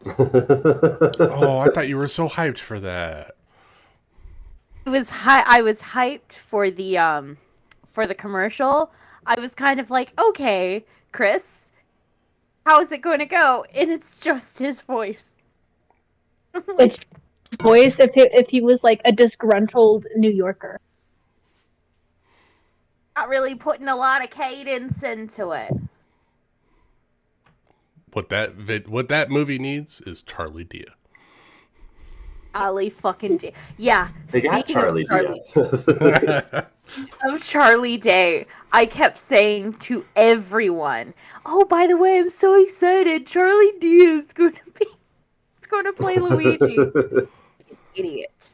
Oh, I thought you were so hyped for that. I was hyped for the commercial. I was kind of like, okay, Chris, how is it going to go? And it's just his voice. It's Like, his voice if he was like a disgruntled New Yorker. not really putting a lot of cadence into it. What that movie needs is Charlie Dia. Ali fucking Day. Yeah, They got speaking Charlie Dia. of Charlie Day, I kept saying to everyone, "Oh, by the way, I'm so excited. Charlie Day is going to be it's going to play Luigi." Idiot.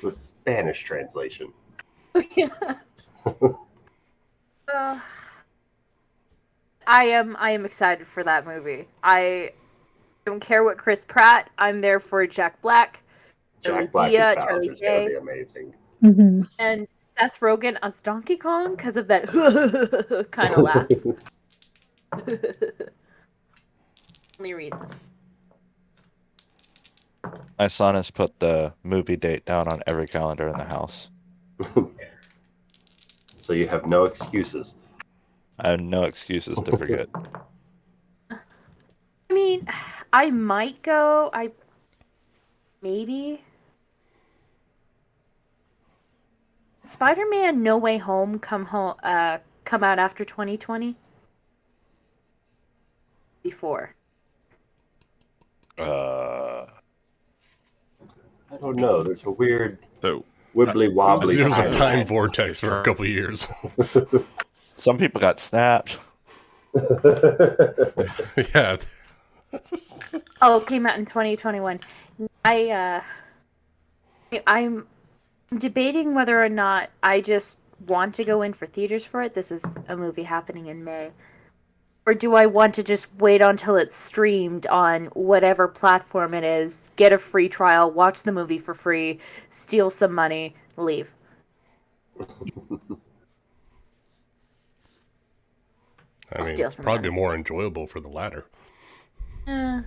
The Spanish translation. Yeah. Uh, I am excited for that movie. I don't care what Chris Pratt. I'm there for Jack Black, Charlie Jack Black as Dia, Charlie Bowser is going to Day, be amazing. Mm-hmm. and Seth Rogen as Donkey Kong because of that kind of laugh. Only reason. My son has put the movie date down on every calendar in the house. So you have no excuses. I have no excuses to forget. I mean, I might go. I maybe Spider-Man: No Way Home come out after 2020 before. I don't know. There's a weird So wibbly wobbly. there was a timeline. time vortex for a couple of years. Some people got snapped. Yeah. Oh, it came out in 2021. I'm debating whether or not I just want to go in for theaters for it. This is a movie happening in May. Or do I want to just wait until it's streamed on whatever platform it is, get a free trial, watch the movie for free, steal some money, leave? I mean, Steal it's some probably money. more enjoyable for the latter. I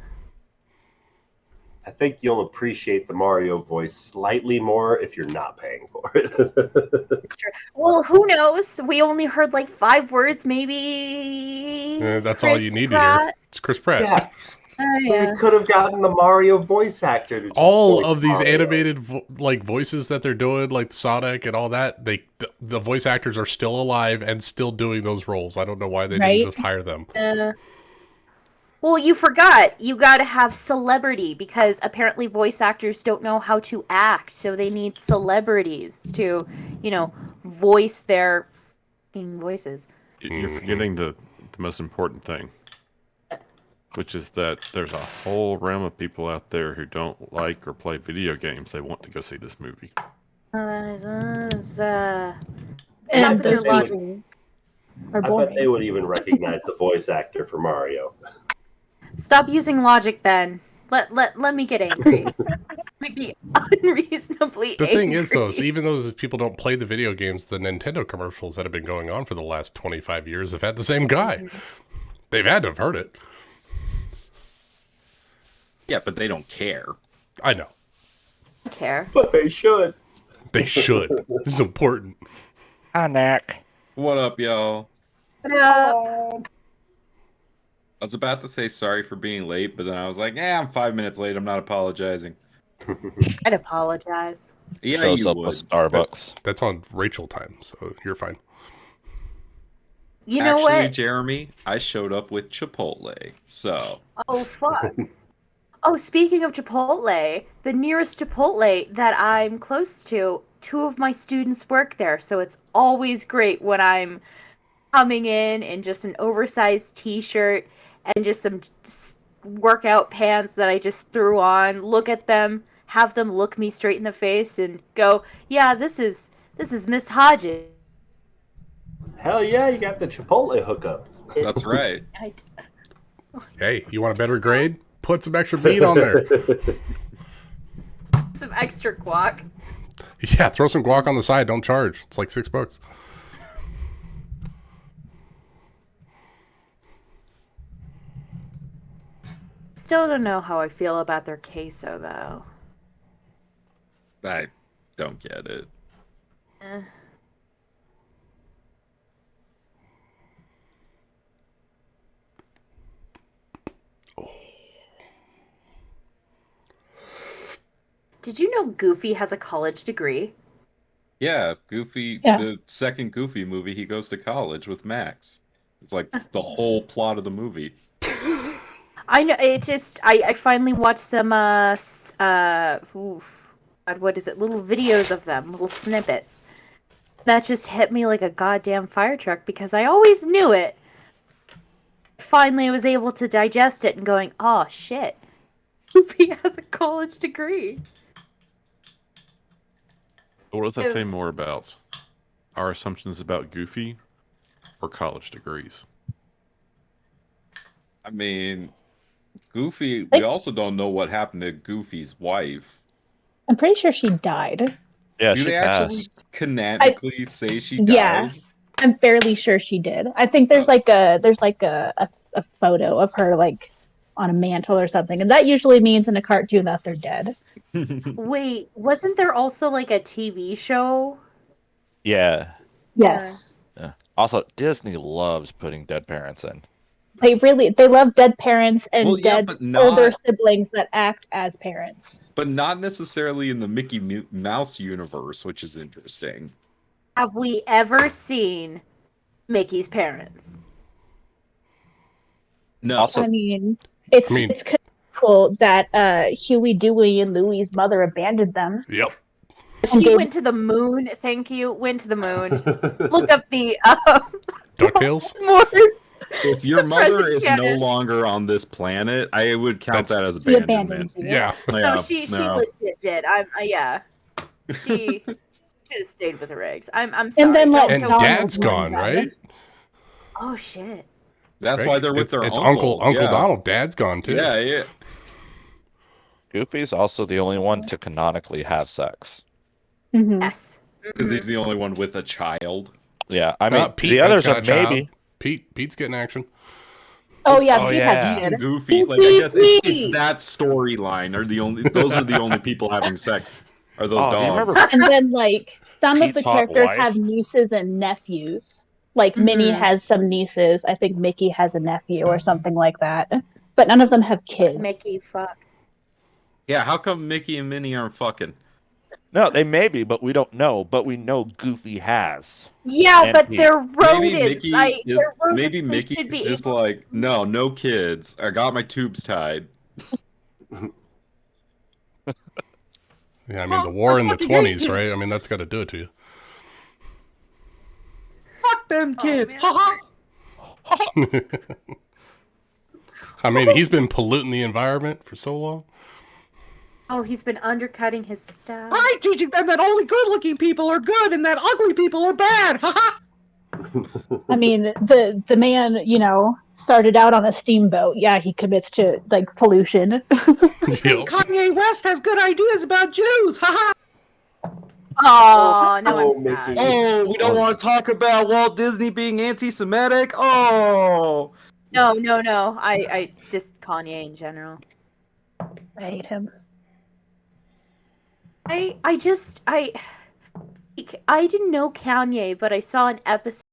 think you'll appreciate the Mario voice slightly more if you're not paying for it. Well, who knows? We only heard like 5 words, maybe. That's all you Chris need to hear. Pratt. It's Chris Pratt. Yeah, Yeah. they could have gotten the Mario voice actor to just All voice of these Mario. animated voices that they're doing, like Sonic and all that, the voice actors are still alive and still doing those roles. I don't know why they Right? didn't just hire them. Well, you forgot. You got to have celebrity because apparently voice actors don't know how to act, so they need celebrities to, voice their fucking voices. You're forgetting the most important thing, which is that there's a whole realm of people out there who don't like or play video games. They want to go see this movie. And Not those their people are I bet boring. they would even recognize the voice actor for Mario. Stop using logic, Ben. Let me get angry. Let me be unreasonably The angry. thing is, though, so even though those people don't play the video games, the Nintendo commercials that have been going on for the last 25 years have had the same guy. They've had to have heard it. Yeah, but they don't care. I know. I don't care. But they should. They should. This is important. Hi, Nick. What up, y'all? What up? I was about to say sorry for being late, but then I was like, I'm 5 minutes late. I'm not apologizing. I'd apologize. Yeah, Shows you up would. with Starbucks. That's on Rachel time, so you're fine. You know Actually, what? Jeremy, I showed up with Chipotle. So, Oh, fuck. Oh, speaking of Chipotle, the nearest Chipotle that I'm close to, 2 of my students work there, so it's always great when I'm coming in just an oversized t-shirt and just some workout pants that I just threw on, look at them, have them look me straight in the face and go, yeah, this is Miss Hodges. Hell yeah, you got the Chipotle hookups. that's right. Hey, you want a better grade? Put some extra meat on there. Some extra guac. Yeah, throw some guac on the side. Don't charge. It's like $6. still don't know how I feel about their queso, though. I don't get it. Eh. Did you know Goofy has a college degree? Yeah, Goofy, Yeah. the second Goofy movie, he goes to college with Max. It's like the whole plot of the movie. I know. It just. I finally watched some. God, what is it? Little videos of them, little snippets. That just hit me like a goddamn fire truck because I always knew it. Finally, I was able to digest it and going, oh shit. Goofy has a college degree. What does that If- say more about our assumptions about Goofy or college degrees? I mean, Goofy, we Like- also don't know what happened to Goofy's wife. I'm pretty sure she died. Yeah, Do she they actually passed. canonically say she Yeah. died? I'm fairly sure she did. I think there's like a photo of her like on a mantle or something, and that usually means in a cartoon that they're dead. Wait, wasn't there also like a TV show? Yeah. Yes. Yeah. Also, Disney loves putting dead parents in. They love dead parents and Well, yeah, dead but older not, siblings that act as parents. but not necessarily in the Mickey Mouse universe, which is interesting. Have we ever seen Mickey's parents? No. Also, I mean, it's I mean- it's cool that Huey, Dewey, and Louie's mother abandoned them. Yep. And She gave- went to the moon. Thank you. Went to the moon. Look up the DuckTales? more. If your The mother present is no canon. longer on this planet, I would count That's- that as She abandonment. abandons you. Yeah. Yeah, No, she no. legit did. I'm yeah. She should have stayed with her eggs. I'm sorry. And then let And Donald Dad's run gone, them. right? Oh shit. That's Right? why they're with It's- their it's uncle. Uncle yeah. Donald. Dad's gone too. Yeah, yeah. Goofy's also the only one to canonically have sex. Mhm. Yes. Because he's the only one with a child. Yeah, I mean, Pete the has others got are a child. maybe. Pete's getting action. Oh yeah, Oh, Pete yeah. has Pete kid. and Goofy. Like I guess it's that storyline are the only those are the only people having sex. Are those Oh, do you dogs? remember- And then like some of Pete's the hot characters wife? have nieces and nephews. Like Minnie Mhm. has some nieces. I think Mickey has a nephew or something like that. But none of them have kids. Mickey, fuck. Yeah, how come Mickey and Minnie aren't fucking? No, they may be, but we don't know. But we know Goofy has. Yeah, And but Pete. they're rodents. Maybe Mickey is They're rodents. maybe They Mickey should is be just able- like, no kids. I got my tubes tied. Yeah, I mean the war in the 20s, right? I mean that's got to do it to you. Fuck them kids. man. Haha. I mean he's been polluting the environment for so long. Oh, he's been undercutting his staff. I'm teaching them that only good-looking people are good and that ugly people are bad. Haha. I mean, the man, started out on a steamboat. Yeah, he commits to like pollution. Yep. Kanye West has good ideas about Jews. Haha. Oh, no, Oh, I'm sad. Mickey. Oh, we don't want to talk about Walt Disney being anti-Semitic. Oh. No. I just Kanye in general. I hate him. I didn't know Kanye, but I saw an episode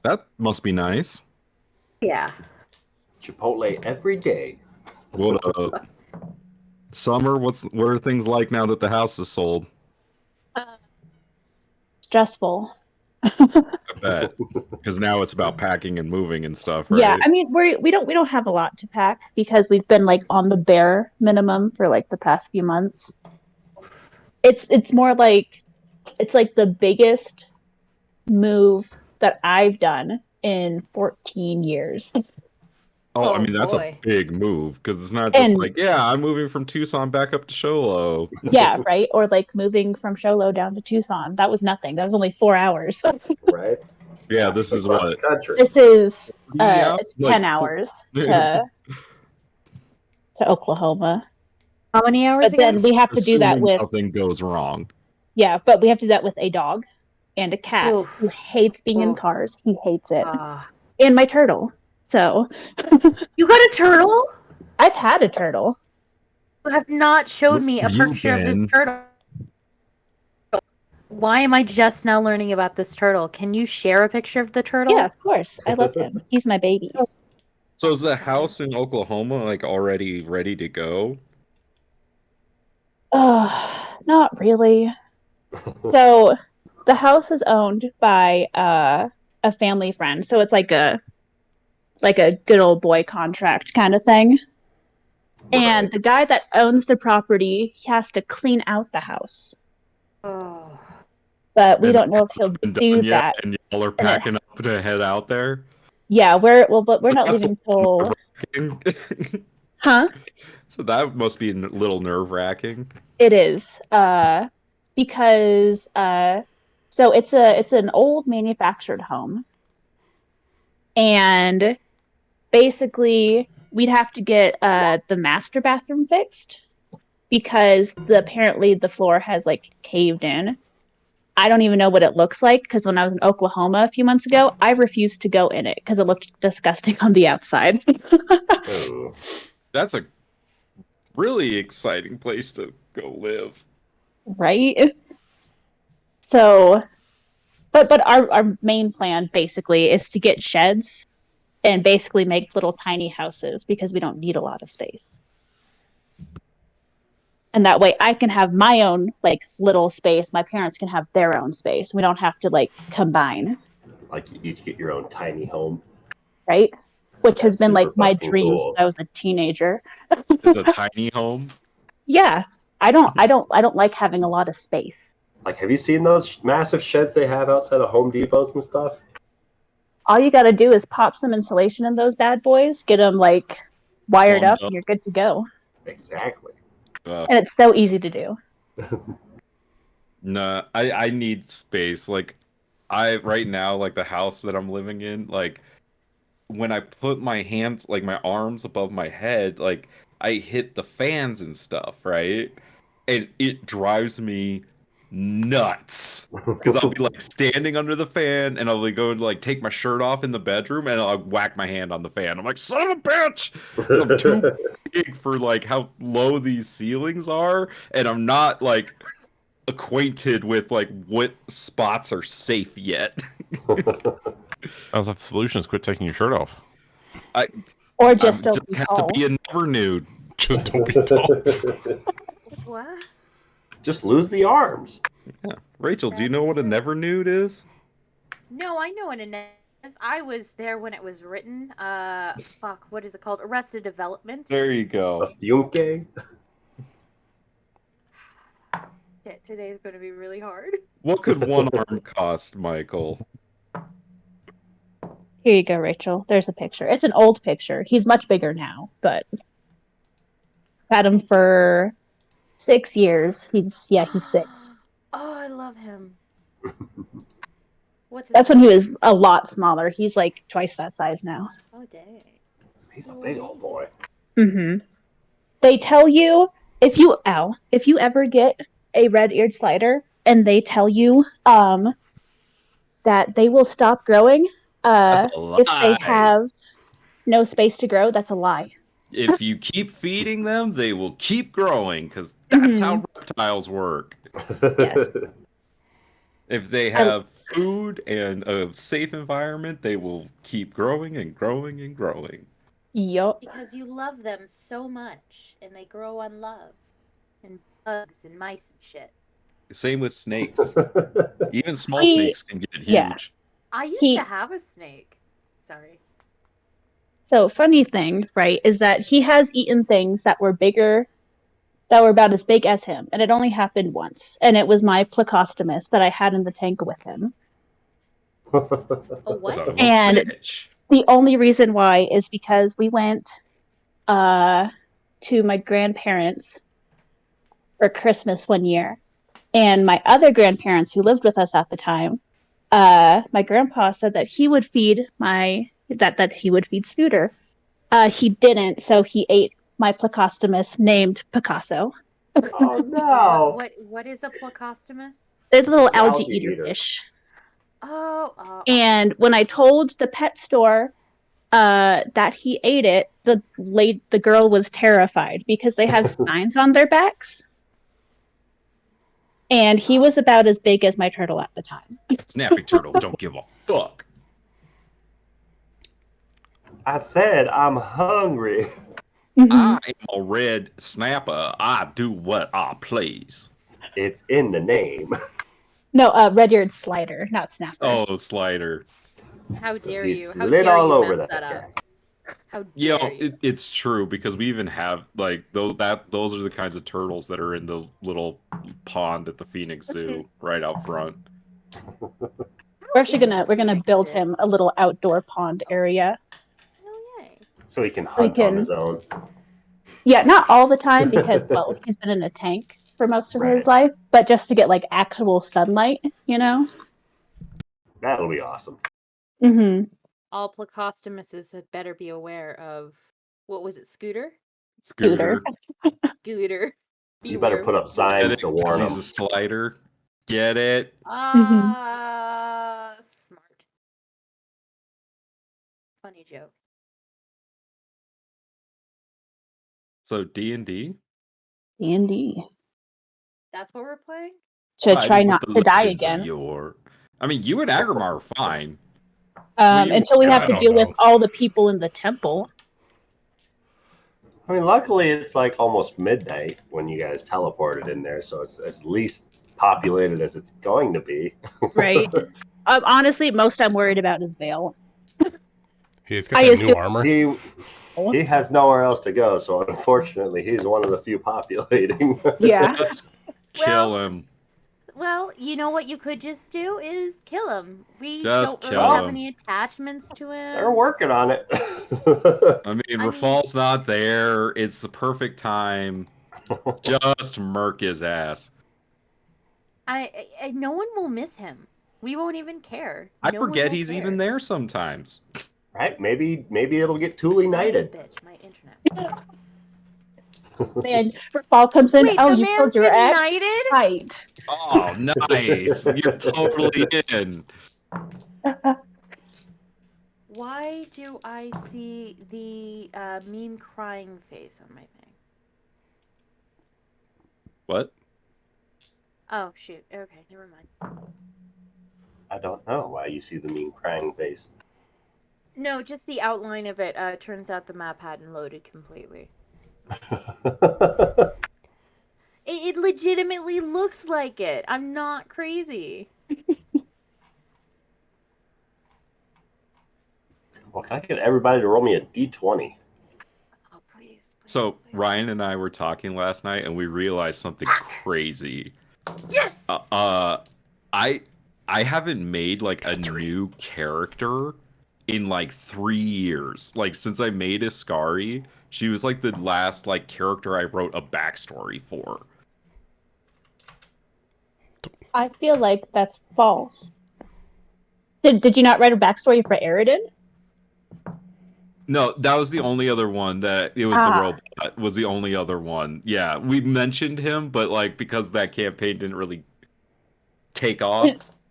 That must be nice. Yeah. Chipotle every day. What Summer, what are things like now that the house is sold? Stressful. I bet. Because now it's about packing and moving and stuff, right? Yeah, I mean we don't have a lot to pack because we've been like on the bare minimum for like the past few months. It's more like it's like the biggest move that I've done in 14 years. Oh, I Oh, mean, that's boy. a big move because it's not just And like, yeah, I'm moving from Tucson back up to Sholo. yeah, right? Or like moving from Sholo down to Tucson. That was nothing. That was only 4 hours. Right? Yeah, this is Across what? the country. This is 3 hours? it's Like, 10 hours to Oklahoma. How many hours But then again? we have to do that assuming with nothing goes wrong. but we have to do that with a dog and a cat Oof. who hates being in Oof. cars. He hates it. Ah. And my turtle. So You got a turtle? I've had a turtle. You have not showed me a You picture of this can. turtle. Why am I just now learning about this turtle? Can you share a picture of the turtle? Yeah, of course. I love him. He's my baby. So is the house in Oklahoma like already ready to go? Oh, not really. So the house is owned by a family friend. So it's like a good old boy contract kind of thing. And the guy that owns the property, he has to clean out the house. Oh. But we And don't know if it's he'll not been do done yet, that. and y'all are packing up to head out there. Yeah, but we're not That's leaving till nerve-wracking. huh? So that must be a little nerve-wracking. It is. Because so it's an old manufactured home. And basically we'd have to get the master bathroom fixed because apparently the floor has like caved in. I don't even know what it looks like because when I was in Oklahoma a few months ago, I refused to go in it because it looked disgusting on the outside. Oh. That's a really exciting place to go live. Right? So, but our main plan basically is to get sheds and basically make little tiny houses because we don't need a lot of space. And that way I can have my own like little space, my parents can have their own space. We don't have to like combine, Like you each get your own tiny home. right? Which has That's been like super my fucking dream cool. since I was a teenager. It's a tiny home. Yeah. I don't like having a lot of space. Like, have you seen those massive sheds they have outside of Home Depots and stuff? All you got to do is pop some insulation in those bad boys, get them like wired Plumbed up, and you're good to go. Exactly. And it's so easy to do. Nah, I need space. Like, right now, like the house that I'm living in, like when I put my hands, like my arms above my head, like I hit the fans and stuff, right? And it drives me nuts because I'll be like standing under the fan and I'll like, go and like take my shirt off in the bedroom and I'll whack my hand on the fan. I'm like, son of a bitch, because I'm too big for like how low these ceilings are, and I'm not like acquainted with like what spots are safe yet. Sounds like the solution is quit taking your shirt off. Or just don't just be have tall. to be a never nude. Just don't be tall. What? Just lose the arms. Yeah. Rachel, do you know what a never nude is? No, I know what it is. I was there when it was written. Fuck, what is it called? Arrested Development. There you A go. Fiunke? Shit, today's going to be really hard. What could one arm cost, Michael? Here you go, Rachel. There's a picture. It's an old picture. He's much bigger now, but had him for 6 years. He's 6. Oh, I love him. What's his That's when name? he was a lot smaller. He's like twice that size now. Oh, dang. He's a big old boy. Mm-hmm. They tell you if you ever get a red-eared slider and they tell you that they will stop growing That's a if they lie. have no space to grow, that's a lie. If you keep feeding them, they will keep growing because that's Mhm. how reptiles work. Yes. If they have food and a safe environment, they will keep growing and growing and growing. Yup. Because you love them so much, and they grow on love, and bugs and mice and shit. Same with snakes. Even small He- snakes can get yeah. huge. I used He- to have a snake. Sorry. So funny thing, right, is that he has eaten things that were bigger, that were about as big as him, and it only happened once, and it was my Plecostomus that I had in the tank with him. Oh, what? Son of a And- bitch. The only reason why is because we went to my grandparents for Christmas one year, and my other grandparents who lived with us at the time, my grandpa said that he would feed that he would feed Scooter. He didn't, so he ate my Plecostomus named Picasso. Oh no! What is a Plecostomus? It's a little An algae algae eater eater. fish. Oh. And when I told the pet store that he ate it, the girl was terrified because they have signs on their backs. And he was about as big as my turtle at the time. Snapping turtle, don't give a fuck. I said I'm hungry. I am a red snapper. I do what I please. It's in the name. No, red-eared slider, not snapper. Oh, Slider. How dare He you? How slid dare all you over mess that that guy. up? How You dare know, you? it's true because we even have like those are the kinds of turtles that are in the little pond at the Phoenix Zoo right out front. We're actually gonna build him a little outdoor pond area. Oh, yay. So he can hunt on his own. Yeah, not all the time because well, he's been in a tank for most of his life, but just to get like actual sunlight, you know. That'll be awesome. Mm-hmm. All Plecostomuses had better be aware of, what was it, Scooter? Scooter. Scooter. You better put up Get signs it? to 'Cause warn he's him. a slider. Get it? Smart. Funny joke. So D&D? D&D. That's what we're playing? To Fighting try with not the to die legends of again. yore. I mean, you and Agrimar are fine. Until we I have to don't deal with know. all the people in the temple. I mean, luckily it's like almost midnight when you guys teleported in there, so it's as least populated as it's going to be. Right. Honestly, most I'm worried about is Vale. He's got I that assume- new armor. He has nowhere else to go, so unfortunately he's one of the few populating. Yeah. Let's kill him. Well, you know what you could just do is kill him. We Just don't really kill have him. any attachments to him. They're working on it. I mean, Rafal's not there. It's the perfect time. Just murk his ass. I no one will miss him. We won't even care. I No one forget will he's care. even there sometimes. Right? Maybe it'll get Thule Son of a knighted. bitch, my internet. Man, Fall comes in. Wait, Oh, the you man's killed your been ex? knighted? Right. Oh, nice. You're totally in. Why do I see the mean crying face on my thing? What? Oh shoot. Okay, never mind. I don't know why you see the mean crying face. No, just the outline of it. Turns out the map hadn't loaded completely. It legitimately looks like it. I'm not crazy. Well, can I get everybody to roll me a d20? Oh please. So Ryan and I were talking last night, and we realized something crazy. Yes. I haven't made like a new character in like 3 years. Like since I made Iskari, she was like the last like character I wrote a backstory for. I feel like that's false. Did you not write a backstory for Eridan? No, that was the only other one that it was the robot was the only other one. Yeah, we mentioned him, but like because that campaign didn't really take off.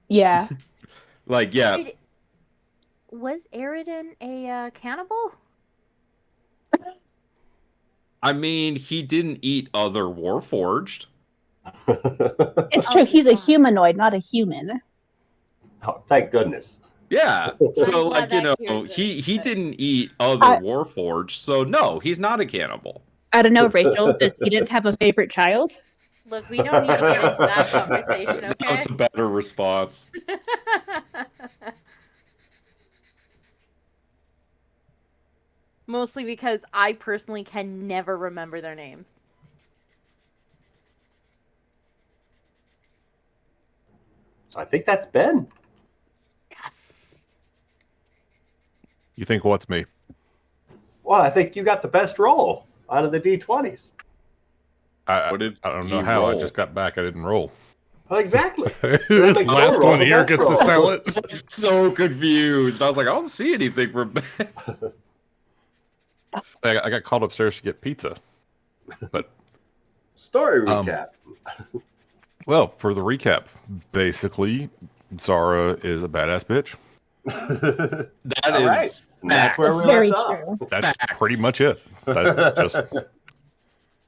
Yeah. Like yeah, Was Eridan a cannibal? I mean he didn't eat other Warforged. It's true. He's a humanoid, not a human. Oh, thank goodness. Yeah. So glad like, you that know, clears he it. didn't eat other I- Warforged, so no, he's not a cannibal. I don't know, Rachel. He didn't have a favorite child. Look, we don't need to get into that conversation, okay? That's a better response. Mostly because I personally can never remember their names. So I think that's Ben. Yes. You think what's me? Well, I think you got the best roll out of the D20s. I What did don't know you how. I roll? just got back. I didn't roll. Well, exactly. The last roll one the here best gets to roll. sell it. I was like so confused. I was like, I don't see anything from I got called upstairs to get pizza. But Story recap. well, for the recap, basically, Zara is a badass bitch. That All is right. And that's where we Very left off. true. That's Facts. pretty much it. That just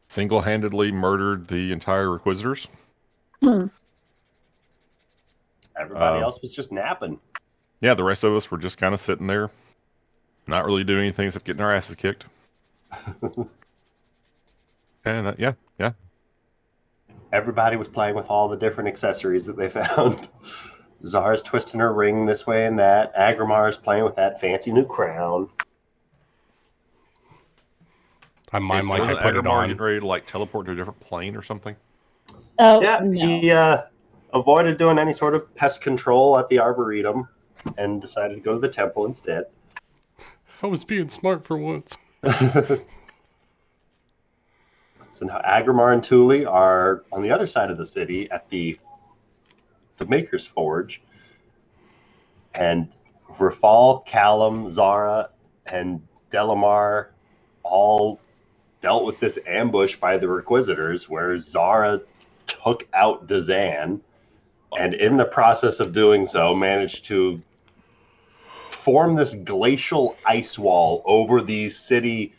single-handedly murdered the entire Inquisitors. Hmm. Everybody else was just napping. Yeah, the rest of us were just kind of sitting there, not really doing anything except getting our asses kicked. And yeah. Everybody was playing with all the different accessories that they found. Zara's twisting her ring this way and that. Agrimar's playing with that fancy new crown. I mime like I Wasn't put it Agrimar on. getting Ready to like teleport to a different plane or something. Oh Yeah, no. he avoided doing any sort of pest control at the Arboretum and decided to go to the temple instead. I was being smart for once. So now Agrimar and Thule are on the other side of the city at the Maker's Forge. And Rafal, Callum, Zara, and Delamar all dealt with this ambush by the Requisitors where Zara took out Dazan, and in the process of doing so managed to form this glacial ice wall over the city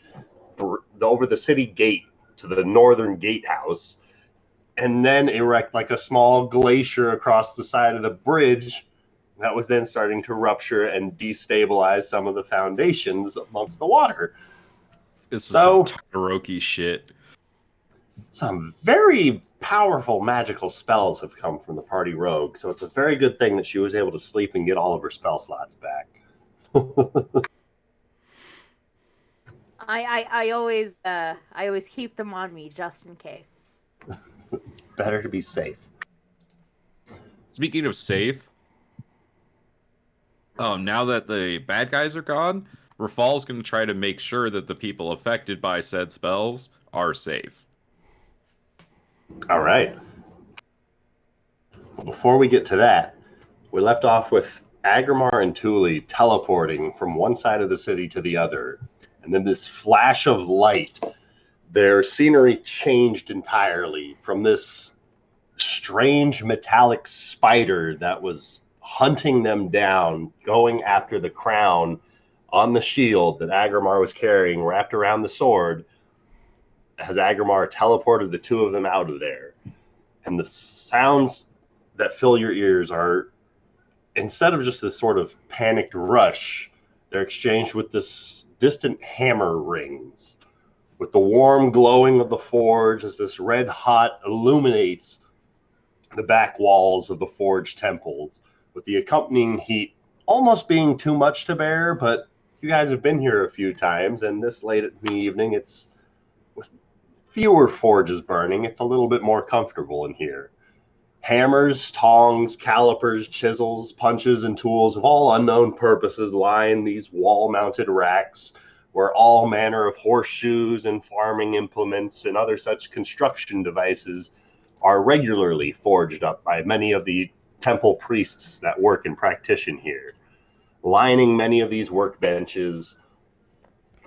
gate to the northern gatehouse, and then erect like a small glacier across the side of the bridge that was then starting to rupture and destabilize some of the foundations amongst the water. This is So- some Todoroki shit. Some very powerful magical spells have come from the party rogue, so it's a very good thing that she was able to sleep and get all of her spell slots back. I always keep them on me just in case. Better to be safe. Speaking of safe, now that the bad guys are gone, Rafal's going to try to make sure that the people affected by said spells are safe. All right. Before we get to that, we left off with Agrimar and Thule teleporting from one side of the city to the other. And then this flash of light, their scenery changed entirely from this strange metallic spider that was hunting them down, going after the crown on the shield that Agrimar was carrying wrapped around the sword, as Agrimar teleported the two of them out of there. And the sounds that fill your ears are, instead of just this sort of panicked rush, they're exchanged with this distant hammer rings, with the warm glowing of the forge as this red hot illuminates the back walls of the forge temples, with the accompanying heat almost being too much to bear. But you guys have been here a few times, and this late in the evening, it's with fewer forges burning, it's a little bit more comfortable in here. Hammers, tongs, calipers, chisels, punches, and tools of all unknown purposes line these wall-mounted racks, where all manner of horseshoes and farming implements and other such construction devices are regularly forged up by many of the temple priests that work and practice here. Lining many of these workbenches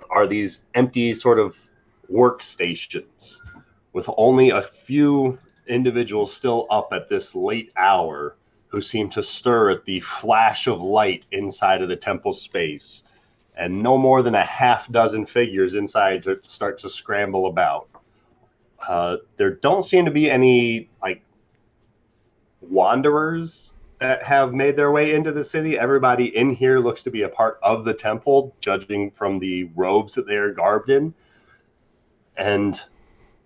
are these empty sort of workstations with only a few individuals still up at this late hour who seem to stir at the flash of light inside of the temple space, and no more than a half dozen figures inside to start to scramble about. There don't seem to be any like wanderers that have made their way into the city. Everybody in here looks to be a part of the temple, judging from the robes that they are garbed in. And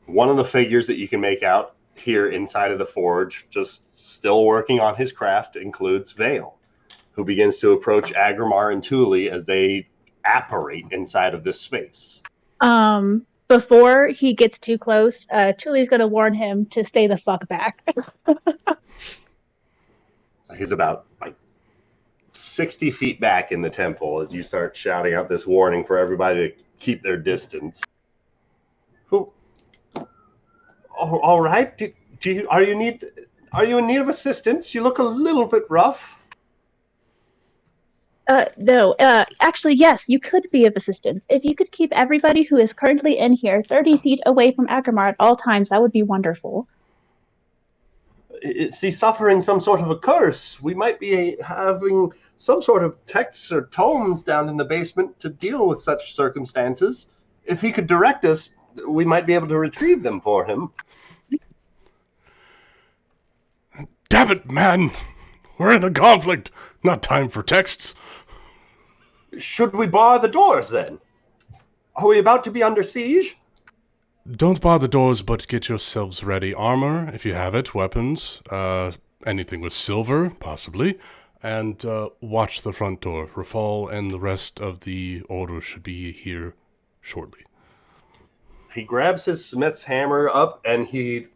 one of the figures that you can make out here inside of the forge, just still working on his craft, includes Vale, who begins to approach Agrimar and Thule as they apparate inside of this space. Before he gets too close, Thule's going to warn him to stay the fuck back. He's about 60 feet back in the temple as you start shouting out this warning for everybody to keep their distance. All right. Are you in need of assistance? You look a little bit rough. No. Actually, yes, you could be of assistance. If you could keep everybody who is currently in here 30 feet away from Agrimar at all times, that would be wonderful. Is he suffering some sort of a curse? We might be having some sort of texts or tomes down in the basement to deal with such circumstances. If he could direct us, we might be able to retrieve them for him. Damn it, man! We're in a conflict. Not time for texts. Should we bar the doors, then? Are we about to be under siege? Don't bar the doors, but get yourselves ready. Armor, if you have it, weapons, anything with silver, possibly, and watch the front door. Rafal and the rest of the order should be here shortly. He grabs his smith's hammer up, and he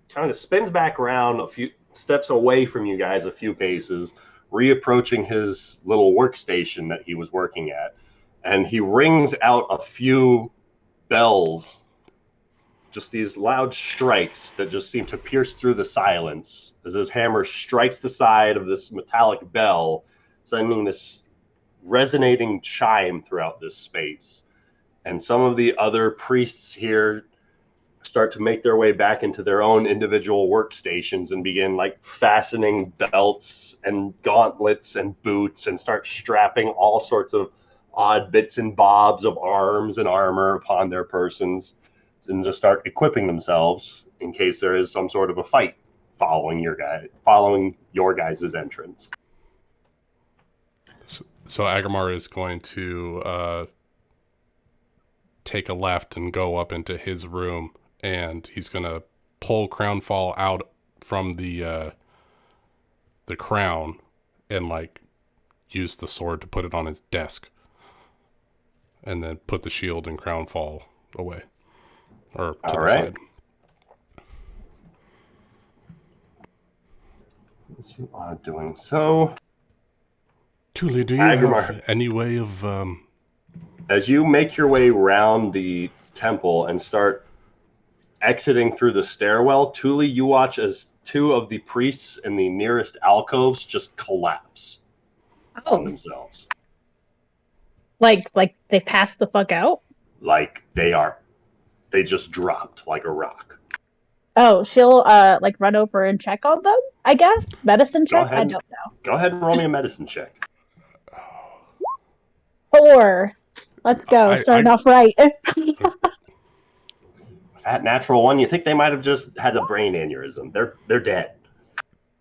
kind of spins back around a few steps away from you guys, a few paces, reapproaching his little workstation that he was working at. And he rings out a few bells, just these loud strikes that just seem to pierce through the silence as his hammer strikes the side of this metallic bell, sending this resonating chime throughout this space. And some of the other priests here start to make their way back into their own individual workstations and begin fastening belts and gauntlets and boots and start strapping all sorts of odd bits and bobs of arms and armor upon their persons, and just start equipping themselves in case there is some sort of a fight following your guys' entrance. So Agrimar is going to take a left and go up into his room, and he's going to pull Crownfall out from the crown and use the sword to put it on his desk, and then put the shield and Crownfall away. Or to the side. As you are doing so, Thule, do you Agrimar, have any way of... As you make your way around the temple and start exiting through the stairwell, Thule, you watch as two of the priests in the nearest alcoves just collapse on themselves. Like they passed the fuck out? They just dropped like a rock. Oh, she'll run over and check on them, I guess? Medicine check? I don't know. Go ahead and roll me a medicine check. 4. Let's go. Starting off right. That natural one, you think they might have just had a brain aneurysm. They're dead.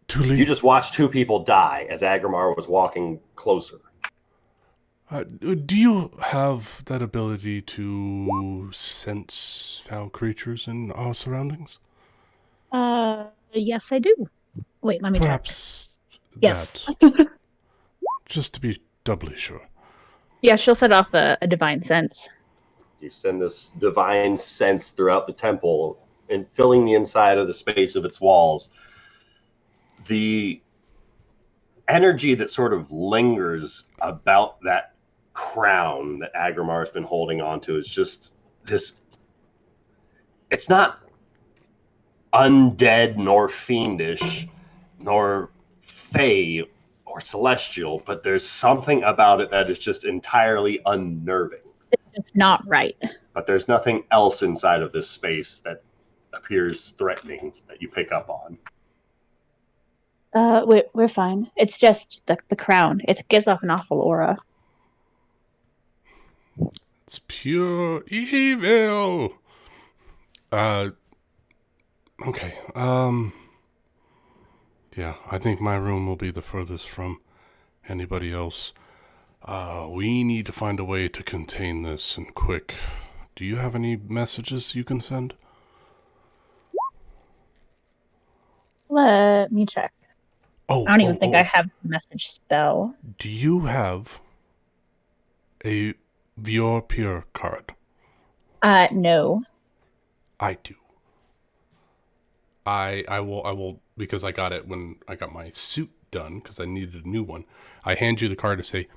Thule, You just watched two people die as Agrimar was walking closer. do you have that ability to sense foul creatures in our surroundings? Yes, I do. Wait, let me Perhaps check. Yes. Just to be doubly sure. Yeah, she'll set off a divine sense. You send this divine sense throughout the temple and filling the inside of the space of its walls. The energy that sort of lingers about that crown that Agrimar has been holding on to is just this. It's not undead nor fiendish nor fey or celestial, but there's something about it that is just entirely unnerving. It's not right. But there's nothing else inside of this space that appears threatening that you pick up on. We're fine. It's just the crown. It gives off an awful aura. It's pure evil. Okay. Yeah, I think my room will be the furthest from anybody else. We need to find a way to contain this and quick. Do you have any messages you can send? Let me check. Oh, I don't even think I have the message spell. Do you have a Viewer Pure card? No. I do. I will because I got it when I got my suit done because I needed a new one. I hand you the card to say,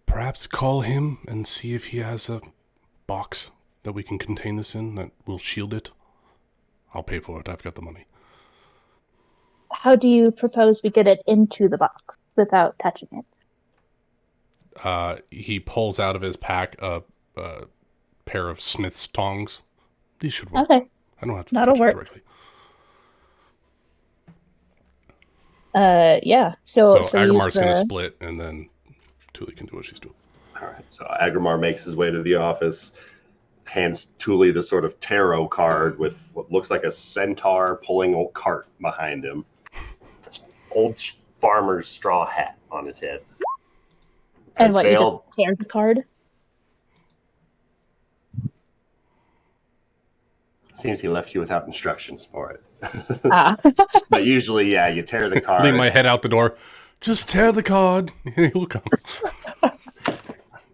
perhaps call him and see if he has a box that we can contain this in that will shield it. I'll pay for it. I've got the money. How do you propose we get it into the box without touching it? He pulls out of his pack a pair of Smith's tongs. These should work. Okay. I don't have to That'll touch work. it directly. Yeah. So use Agramar's going to the- split, and then Thule can do what she's doing. All right. So Agramar makes his way to the office, hands Thule the sort of tarot card with what looks like a centaur pulling a cart behind him. Old farmer's straw hat on his head. And As what, you just veiled- tear the card? Seems he left you without instructions for it. Ah. But usually, yeah, you tear the card. Lean my head out the door. Just tear the card. He'll come.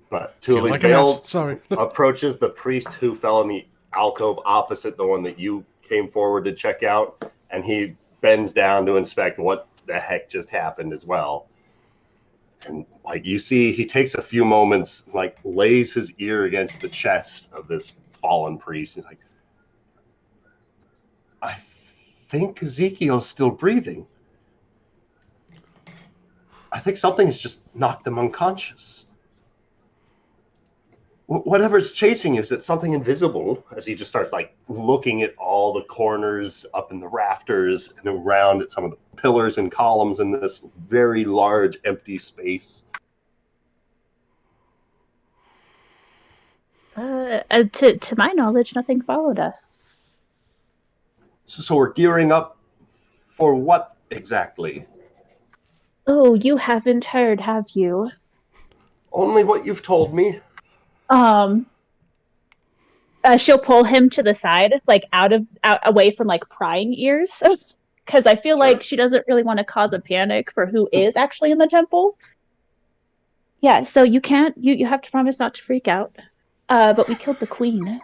But Feel Thule like an Veil ass. Sorry. approaches the priest who fell in the alcove opposite the one that you came forward to check out, and he bends down to inspect what the heck just happened as well. And like you see, he takes a few moments, like lays his ear against the chest of this fallen priest. He's like, I think Ezekiel's still breathing. I think something's just knocked them unconscious. Whatever's chasing you, is it something invisible? As he just starts like looking at all the corners up in the rafters and around at some of the pillars and columns in this very large empty space. To my knowledge, nothing followed us. So we're gearing up for what exactly? Oh, you haven't heard, have you? Only what you've told me. She'll pull him to the side, like out away from like prying ears, because I feel like she doesn't really want to cause a panic for who is actually in the temple. Yeah, so you can't. You have to promise not to freak out. But we killed the queen.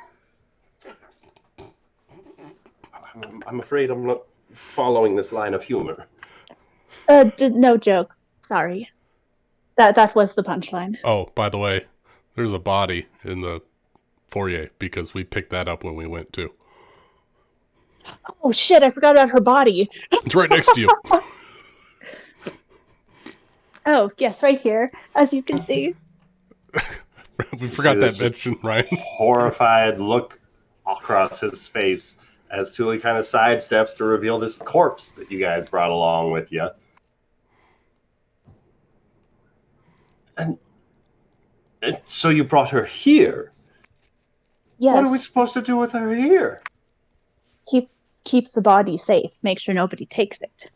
I'm afraid I'm not following this line of humor. No joke. Sorry. That was the punchline. Oh, by the way, there's a body in the foyer because we picked that up when we went too. Oh shit! I forgot about her body. It's right next to you. Oh yes, right here, as you can see. We forgot that Just mention, right? Horrified look across his face as Thule kind of sidesteps to reveal this corpse that you guys brought along with you. And so you brought her here. Yes. What are we supposed to do with her here? Keeps the body safe. Make sure nobody takes it.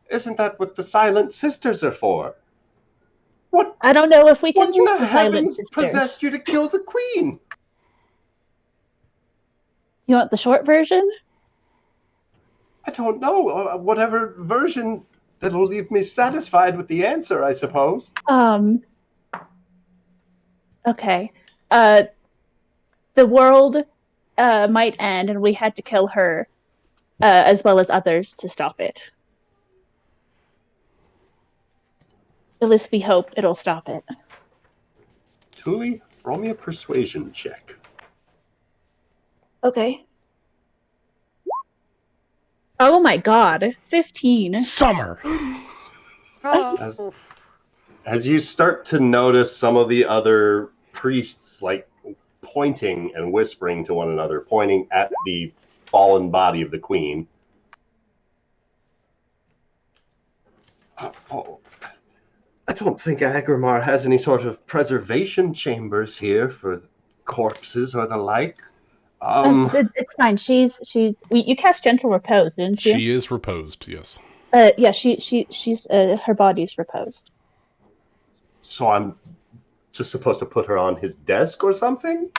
Isn't that what the Silent Sisters are for? What? I don't know if we can What in use the the silent heavens sisters. possessed you to kill the queen? You want the short version? I don't know. Whatever version that'll leave me satisfied with the answer, I suppose. Okay. The world might end, and we had to kill her, as well as others, to stop it. At least we hope it'll stop it. Thule, roll me a persuasion check. Okay. Oh my god. 15. Summer! Oh. As you start to notice some of the other priests like pointing and whispering to one another, pointing at the fallen body of the queen. Oh, I don't think Agramar has any sort of preservation chambers here for corpses or the like. It's fine. You cast gentle repose, didn't you? She is reposed, yes. Yeah. She's her body's reposed. So I'm just supposed to put her on his desk or something?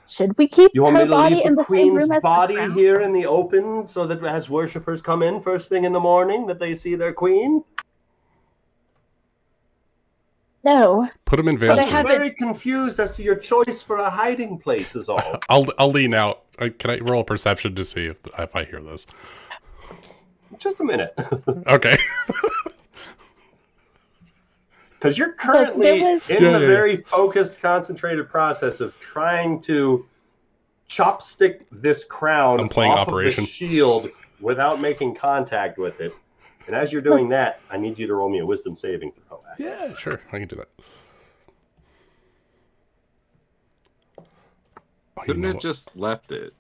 Should we keep You want me her to body leave the in the same queen's room as the body crown? here in the open so that as worshippers come in first thing in the morning that they see their queen? No. Put him in But I Van's I'm room. very confused as to your choice for a hiding place is all. I'll lean out. Can I roll a perception to see if I hear this? Just a minute. Okay. Because you're currently in Yeah. very focused, concentrated process of trying to chopstick this crown I'm playing off Operation. of the shield without making contact with it. And as you're doing that, I need you to roll me a wisdom saving throw. Yeah, sure. I can do that. Oh, Couldn't it just left it?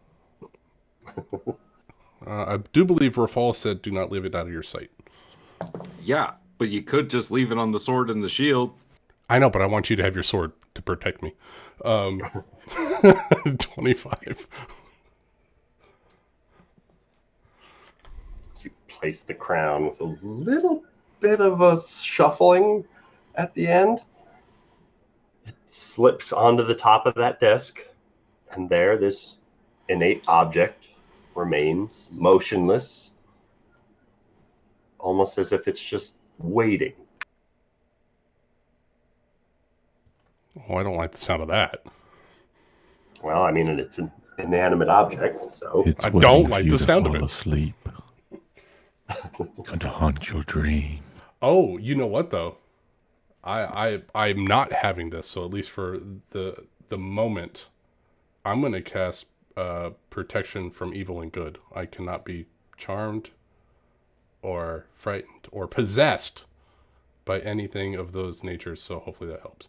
I do believe Rafal said, "Do not leave it out of your sight." Yeah, but you could just leave it on the sword and the shield. I know, but I want you to have your sword to protect me. 25. You place the crown with a little bit of a shuffling at the end. It slips onto the top of that desk, and there this innate object remains motionless, almost as if it's just waiting. Oh, I don't like the sound of that. Well, I mean, it's an inanimate object, so It's I waiting don't for like you the to sound of fall it. asleep and to haunt your dream. Oh, you know what though? I'm not having this, so at least for the moment, I'm gonna cast protection from evil and good. I cannot be charmed or frightened or possessed by anything of those natures, so hopefully that helps.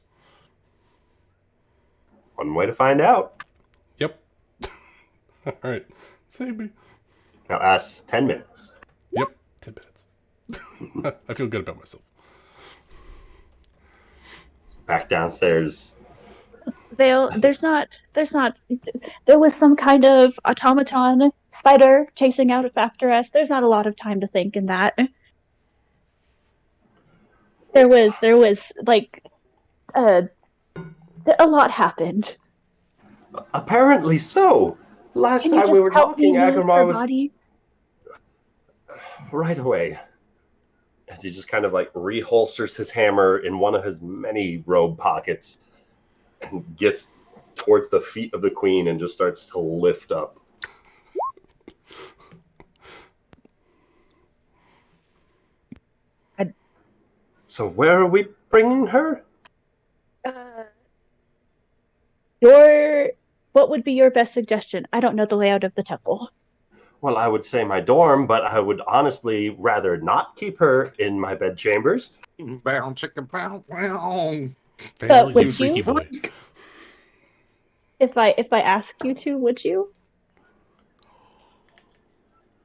one way to find out. Yep. All right. Save me. Now ask 10 minutes. Yep. 10 minutes. I feel good about myself. Back downstairs. There was some kind of automaton spider chasing out after us. There's not a lot of time to think in that. There was like a lot happened. Apparently so. Last Can you time just we were help me talking, move her Agramar was body? right away. As he just kind of like reholsters his hammer in one of his many robe pockets and gets towards the feet of the queen and just starts to lift up. So where are we bringing her? What would be your best suggestion? I don't know the layout of the temple. Well, I would say my dorm, but I would honestly rather not keep her in my bedchambers. Bow, chicken, bow, bow. But would freaky you? boy. If I ask you to, would you?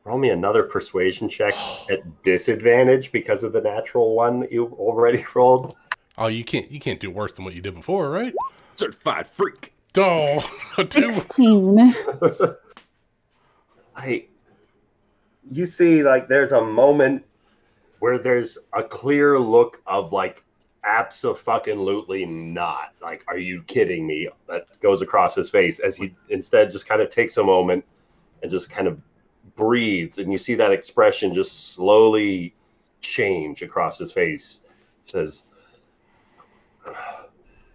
Roll me another persuasion check at disadvantage because of the natural one that you already rolled. Oh, you can't do worse than what you did before, right? Certified freak. Oh, 16. You see, like, there's a moment where there's a clear look of, like, abso-fucking-lutely not. Like, are you kidding me? That goes across his face as he instead just kind of takes a moment and just kind of breathes. And you see that expression just slowly change across his face. He says,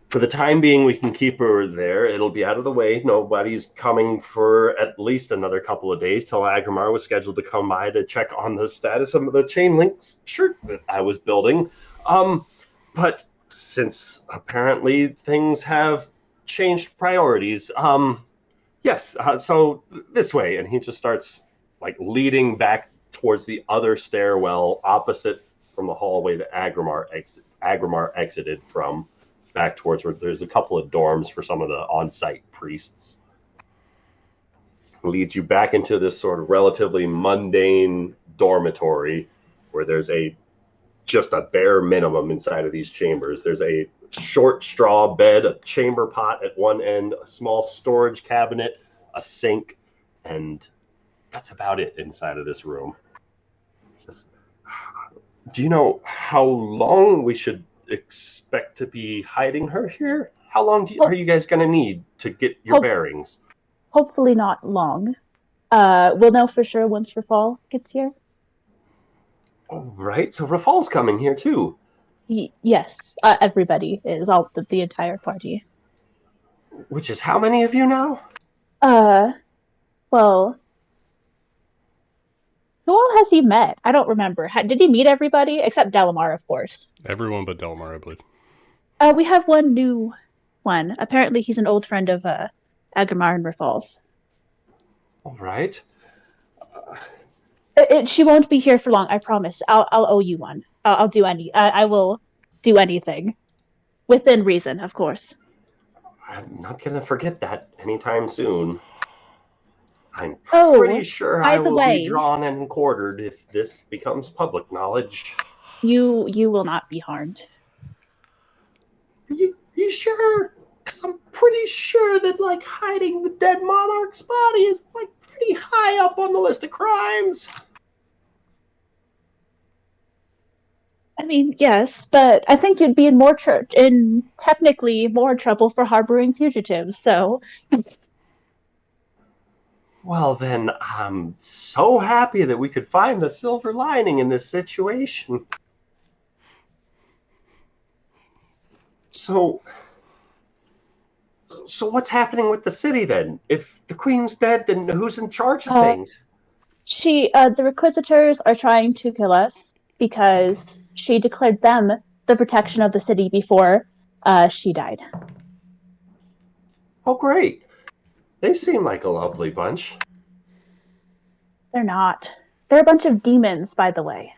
for the time being, we can keep her there. It'll be out of the way. Nobody's coming for at least another couple of days till Agramar was scheduled to come by to check on the status of the chain links shirt that I was building. But since apparently things have changed priorities, yes, so this way. And he just starts like leading back towards the other stairwell opposite from the hallway that Agramar exited from. Back towards where there's a couple of dorms for some of the on-site priests. Leads you back into this sort of relatively mundane dormitory where there's a just a bare minimum inside of these chambers. There's a short straw bed, a chamber pot at one end, a small storage cabinet, a sink, and that's about it inside of this room. Just, do you know how long we should expect to be hiding her here? How long are you guys going to need to get your bearings? Hopefully not long. We'll know for sure once Rafal gets here. Oh, right. So Rafal's coming here too. Yes, everybody is, all the entire party. Which is how many of you now? Well, who all has he met? I don't remember. Did he meet everybody except Delamar, of course? Everyone but Delmar, I believe. We have one new one. Apparently, he's an old friend of Agamar and Rafal's. All right. She won't be here for long. I promise. I'll owe you one. I'll do I will do anything within reason, of course. I'm not going to forget that anytime soon. I'm pretty sure I will be drawn and quartered if this becomes public knowledge. You will not be harmed. You sure? Because I'm pretty sure that, like, hiding the dead monarch's body is, like, pretty high up on the list of crimes. I mean, yes, but I think you'd be in technically more trouble for harboring fugitives, so... Well, then, I'm so happy that we could find the silver lining in this situation. So what's happening with the city, then? If the queen's dead, then who's in charge of things? The Requisitors are trying to kill us because she declared them the protection of the city before she died. Oh, great. They seem like a lovely bunch. They're not. They're a bunch of demons, by the way.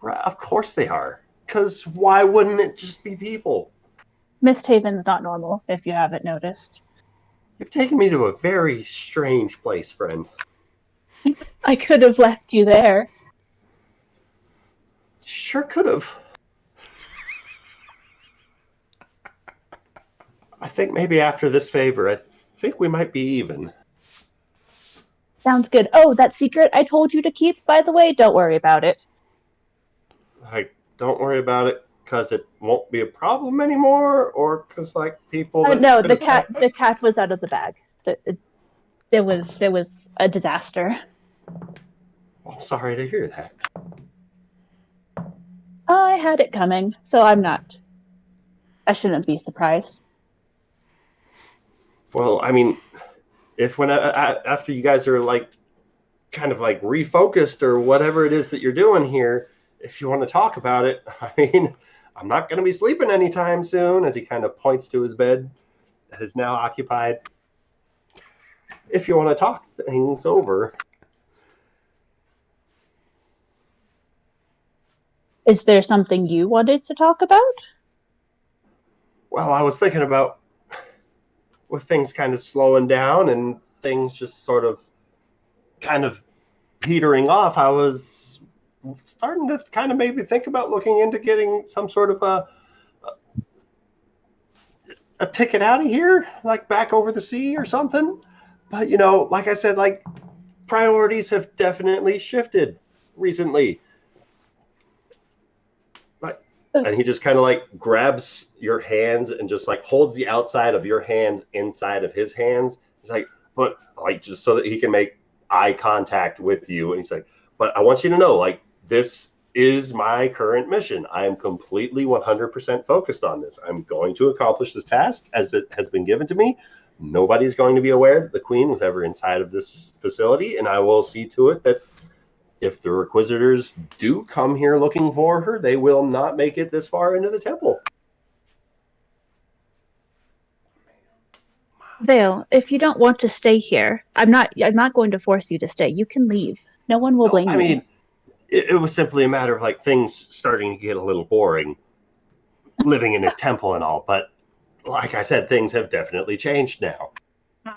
Right, of course they are. Because why wouldn't it just be people? MistHaven's not normal, if you haven't noticed. You've taken me to a very strange place, friend. I could have left you there. Sure could have. I think maybe after this favor, I think we might be even. Sounds good. Oh, that secret I told you to keep, by the way, don't worry about it. Don't worry about it because it won't be a problem anymore, or because, like, people... No, the cat was out of the bag. It was a disaster. I'm sorry to hear that. I had it coming, so I shouldn't be surprised. Well, I mean, after you guys are, like, kind of, like, refocused or whatever it is that you're doing here, if you want to talk about it, I mean, I'm not going to be sleeping anytime soon, as he kind of points to his bed that is now occupied. If you want to talk things over. Is there something you wanted to talk about? Well, I was thinking about with things kind of slowing down and things just sort of kind of petering off, I was starting to kind of maybe think about looking into getting some sort of a ticket out of here, like back over the sea or something. But, you know, like I said, like, priorities have definitely shifted recently. And he just kind of, like, grabs your hands and just, like, holds the outside of your hands inside of his hands. He's like, but, like, just so that he can make eye contact with you. And he's like, but I want you to know, like, this is my current mission. I am completely 100% focused on this. I'm going to accomplish this task as it has been given to me. Nobody's going to be aware that the queen was ever inside of this facility. And I will see to it that if the Requisitors do come here looking for her, they will not make it this far into the temple. Vale, if you don't want to stay here, I'm not going to force you to stay. You can leave. No one will blame you. I mean, it was simply a matter of, like, things starting to get a little boring living in a temple and all. But like I said, things have definitely changed now. Is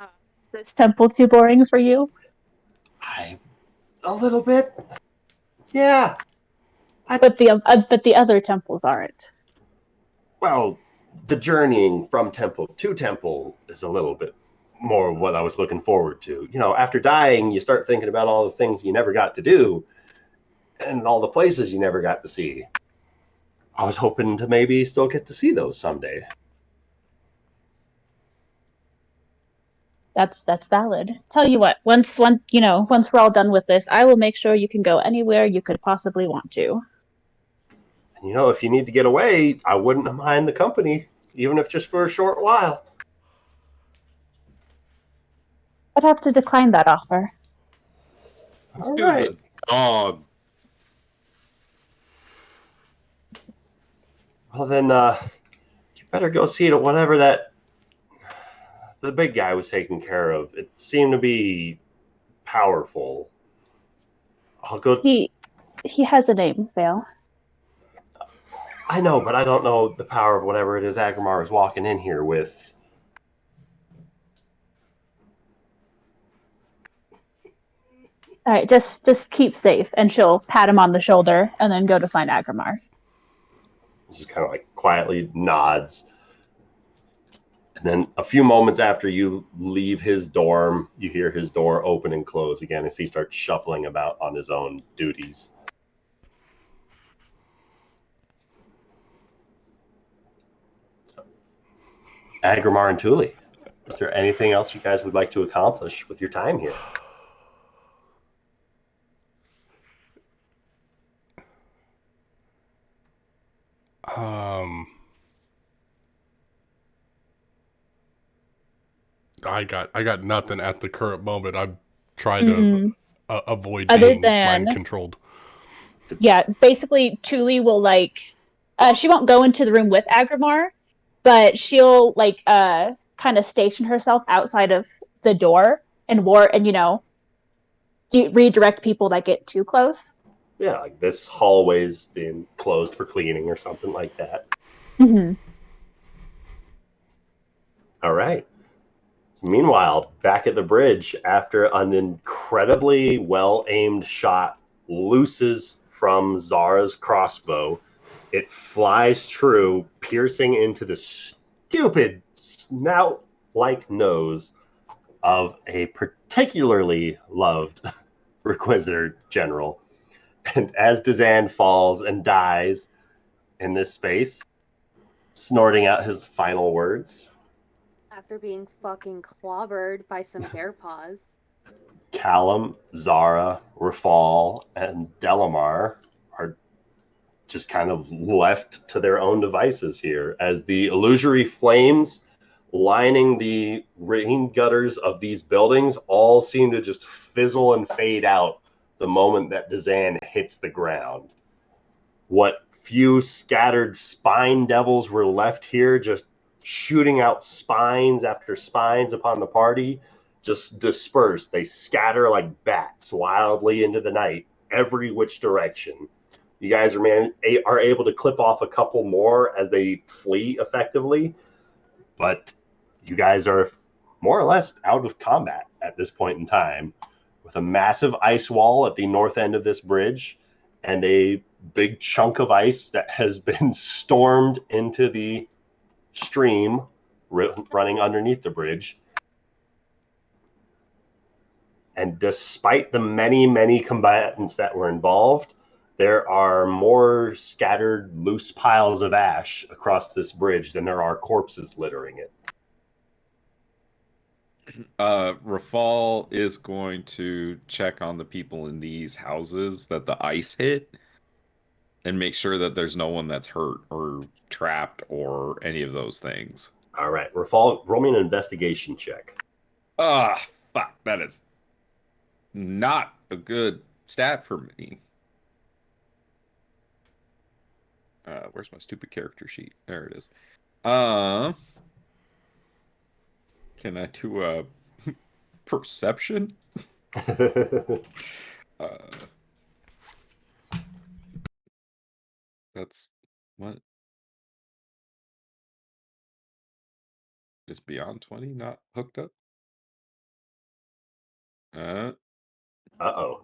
this temple too boring for you? A little bit. Yeah. But the other temples aren't. Well, the journeying from temple to temple is a little bit more what I was looking forward to. You know, after dying, you start thinking about all the things you never got to do and all the places you never got to see. I was hoping to maybe still get to see those someday. That's valid. Tell you what, once we're all done with this, I will make sure you can go anywhere you could possibly want to. And you know, if you need to get away, I wouldn't mind the company, even if just for a short while. I'd have to decline that offer. This All dude's right. a dog. Well, then, you better go see to whatever that the big guy was taking care of. It seemed to be powerful. I'll go. He has a name, Vale. I know, but I don't know the power of whatever it is Agramar is walking in here with. All right, just keep safe, and she'll pat him on the shoulder and then go to find Agramar. Just kind of like quietly nods. And then a few moments after you leave his dorm, you hear his door open and close again as he starts shuffling about on his own duties. So, Agramar and Thule, is there anything else you guys would like to accomplish with your time here? I got nothing at the current moment. I'm trying Mm-mm. to avoid Other being than mind controlled. yeah, basically Tuli will she won't go into the room with Agramar, but she'll kind of station herself outside of the door and redirect people that get too close. Yeah, like this hallway's being closed for cleaning or something like that. Mm-hmm. All right. So meanwhile, back at the bridge, after an incredibly well-aimed shot looses from Zara's crossbow, it flies true, piercing into the stupid snout-like nose of a particularly loved Requisitor General. And as Dazan falls and dies in this space, snorting out his final words, After being fucking clobbered by some bear paws. Callum, Zara, Rafal, and Delamar are just kind of left to their own devices here as the illusory flames lining the rain gutters of these buildings all seem to just fizzle and fade out the moment that Dazan hits the ground. What few scattered spine devils were left here just shooting out spines after spines upon the party just disperse. They scatter like bats wildly into the night, every which direction. You guys are able to clip off a couple more as they flee effectively, but you guys are more or less out of combat at this point in time, with a massive ice wall at the north end of this bridge and a big chunk of ice that has been stormed into the stream running underneath the bridge. And despite the many, many combatants that were involved, there are more scattered loose piles of ash across this bridge than there are corpses littering it. Rafal is going to check on the people in these houses that the ice hit and make sure that there's no one that's hurt or trapped or any of those things. All right, Rafal, roll me an investigation check. Ah, fuck, that is not a good stat for me. Where's my stupid character sheet? There it is. Can I do a perception? That's what is beyond 20 not hooked up? Uh-oh.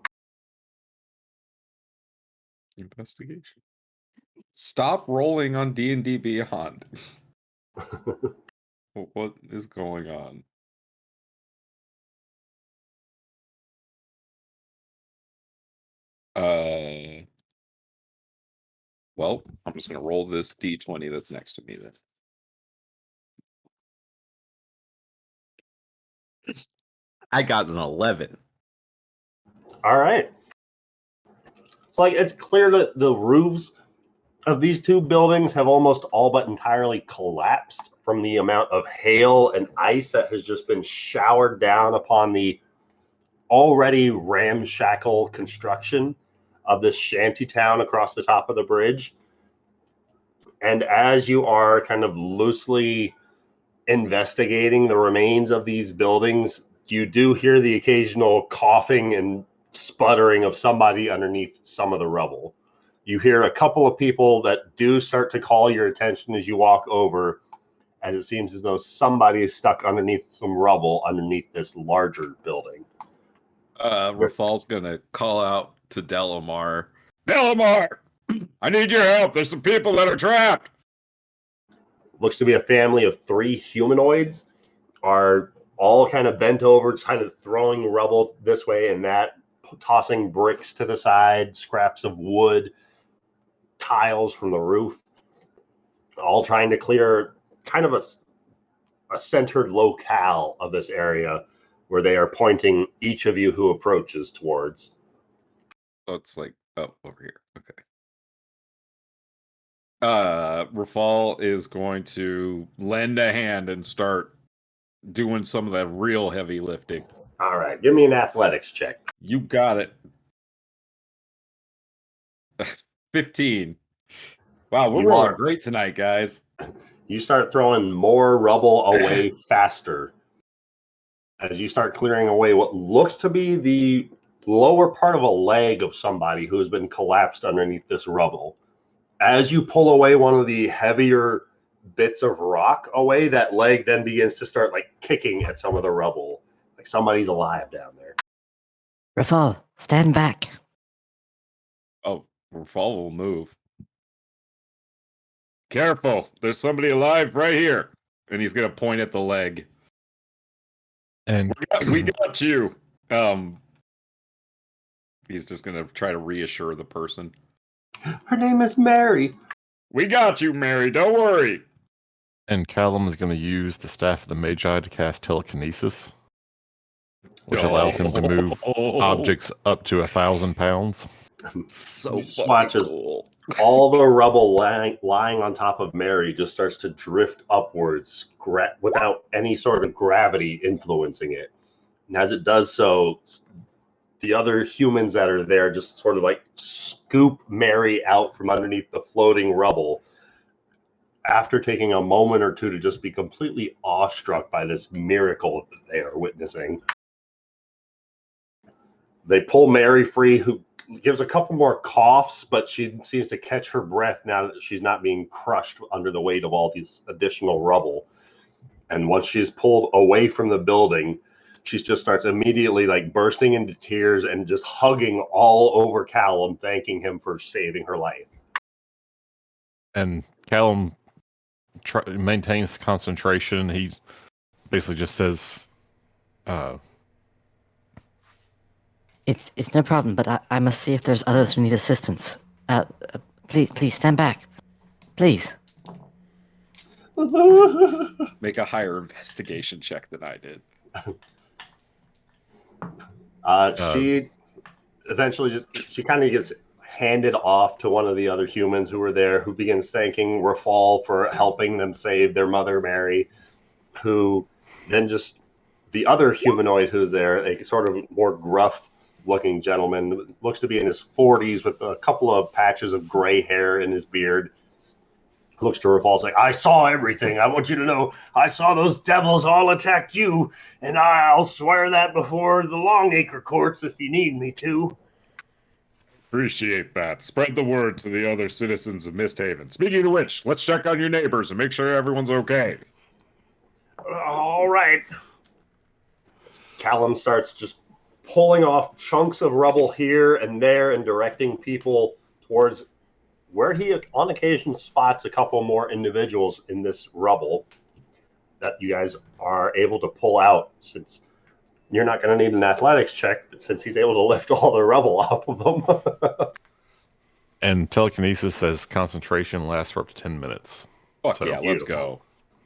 Investigation. Stop rolling on D&D Beyond. What is going on? Well, I'm just gonna roll this D20 that's next to me then. I got an 11. All right. So, like, it's clear that the roofs of these two buildings have almost all but entirely collapsed from the amount of hail and ice that has just been showered down upon the already ramshackle construction of this shanty town across the top of the bridge. And as you are kind of loosely investigating the remains of these buildings, you do hear the occasional coughing and sputtering of somebody underneath some of the rubble. You hear a couple of people that do start to call your attention as you walk over, as it seems as though somebody is stuck underneath some rubble underneath this larger building. Rafal's gonna call out to Delamar. Delamar! I need your help. There's some people that are trapped. Looks to be a family of 3 humanoids, are all kind of bent over, kind of throwing rubble this way and that, tossing bricks to the side, scraps of wood, tiles from the roof, all trying to clear kind of a centered locale of this area where they are pointing each of you who approaches towards. Oh, it's like up over here. Okay. Rafal is going to lend a hand and start doing some of that real heavy lifting. All right, give me an athletics check. You got it. 15. Wow, we're You rolling are. great tonight, guys. You start throwing more rubble away faster as you start clearing away what looks to be the lower part of a leg of somebody who has been collapsed underneath this rubble. As you pull away one of the heavier bits of rock away, that leg then begins to start like kicking at some of the rubble. Like somebody's alive down there. Rafal, stand back. Oh, Rafal will move. Careful, there's somebody alive right here. And he's gonna point at the leg. And We got you. He's just gonna try to reassure the person. Her name is Mary. We got you, Mary. Don't worry. And Callum is going to use the Staff of the Magi to cast telekinesis, which allows him to move objects up to 1,000 pounds. So Just fucking watch as cool. all the rubble lying on top of Mary just starts to drift upwards without any sort of gravity influencing it. And as it does so, the other humans that are there just sort of like scoop Mary out from underneath the floating rubble after taking a moment or two to just be completely awestruck by this miracle that they are witnessing. They pull Mary free, who gives a couple more coughs, but she seems to catch her breath now that she's not being crushed under the weight of all these additional rubble. And once she's pulled away from the building, she just starts immediately like bursting into tears and just hugging all over Callum, thanking him for saving her life. And Callum maintains concentration. He basically just says, It's no problem, but I must see if there's others who need assistance. Please stand back. Please. Make a higher investigation check than I did. She eventually she kind of gets handed off to one of the other humans who were there, who begins thanking Rafal for helping them save their mother, Mary, who then just the other humanoid who's there, a sort of more gruff looking gentleman, looks to be in his 40s with a couple of patches of gray hair in his beard, looks to Rafal like, I saw everything. I want you to know I saw those devils all attack you, and I'll swear that before the Longacre courts if you need me to. Appreciate that. Spread the word to the other citizens of MistHaven. Speaking of which, let's check on your neighbors and make sure everyone's okay. All right. Callum starts just pulling off chunks of rubble here and there and directing people towards where he on occasion spots a couple more individuals in this rubble that you guys are able to pull out, since you're not going to need an athletics check since he's able to lift all the rubble off of them. And telekinesis says concentration lasts for up to 10 minutes. Fuck So yeah, let's go.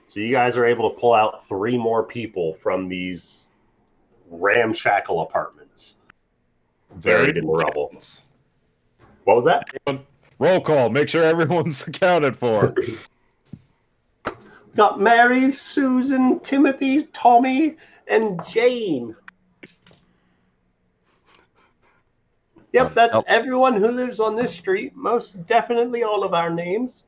So you guys are able to pull out 3 more people from these ramshackle apartments buried in the rubble. What was that? Roll call. Make sure everyone's accounted for. Got Mary, Susan, Timothy, Tommy, and Jane. Yep, that's everyone who lives on this street. Most definitely all of our names.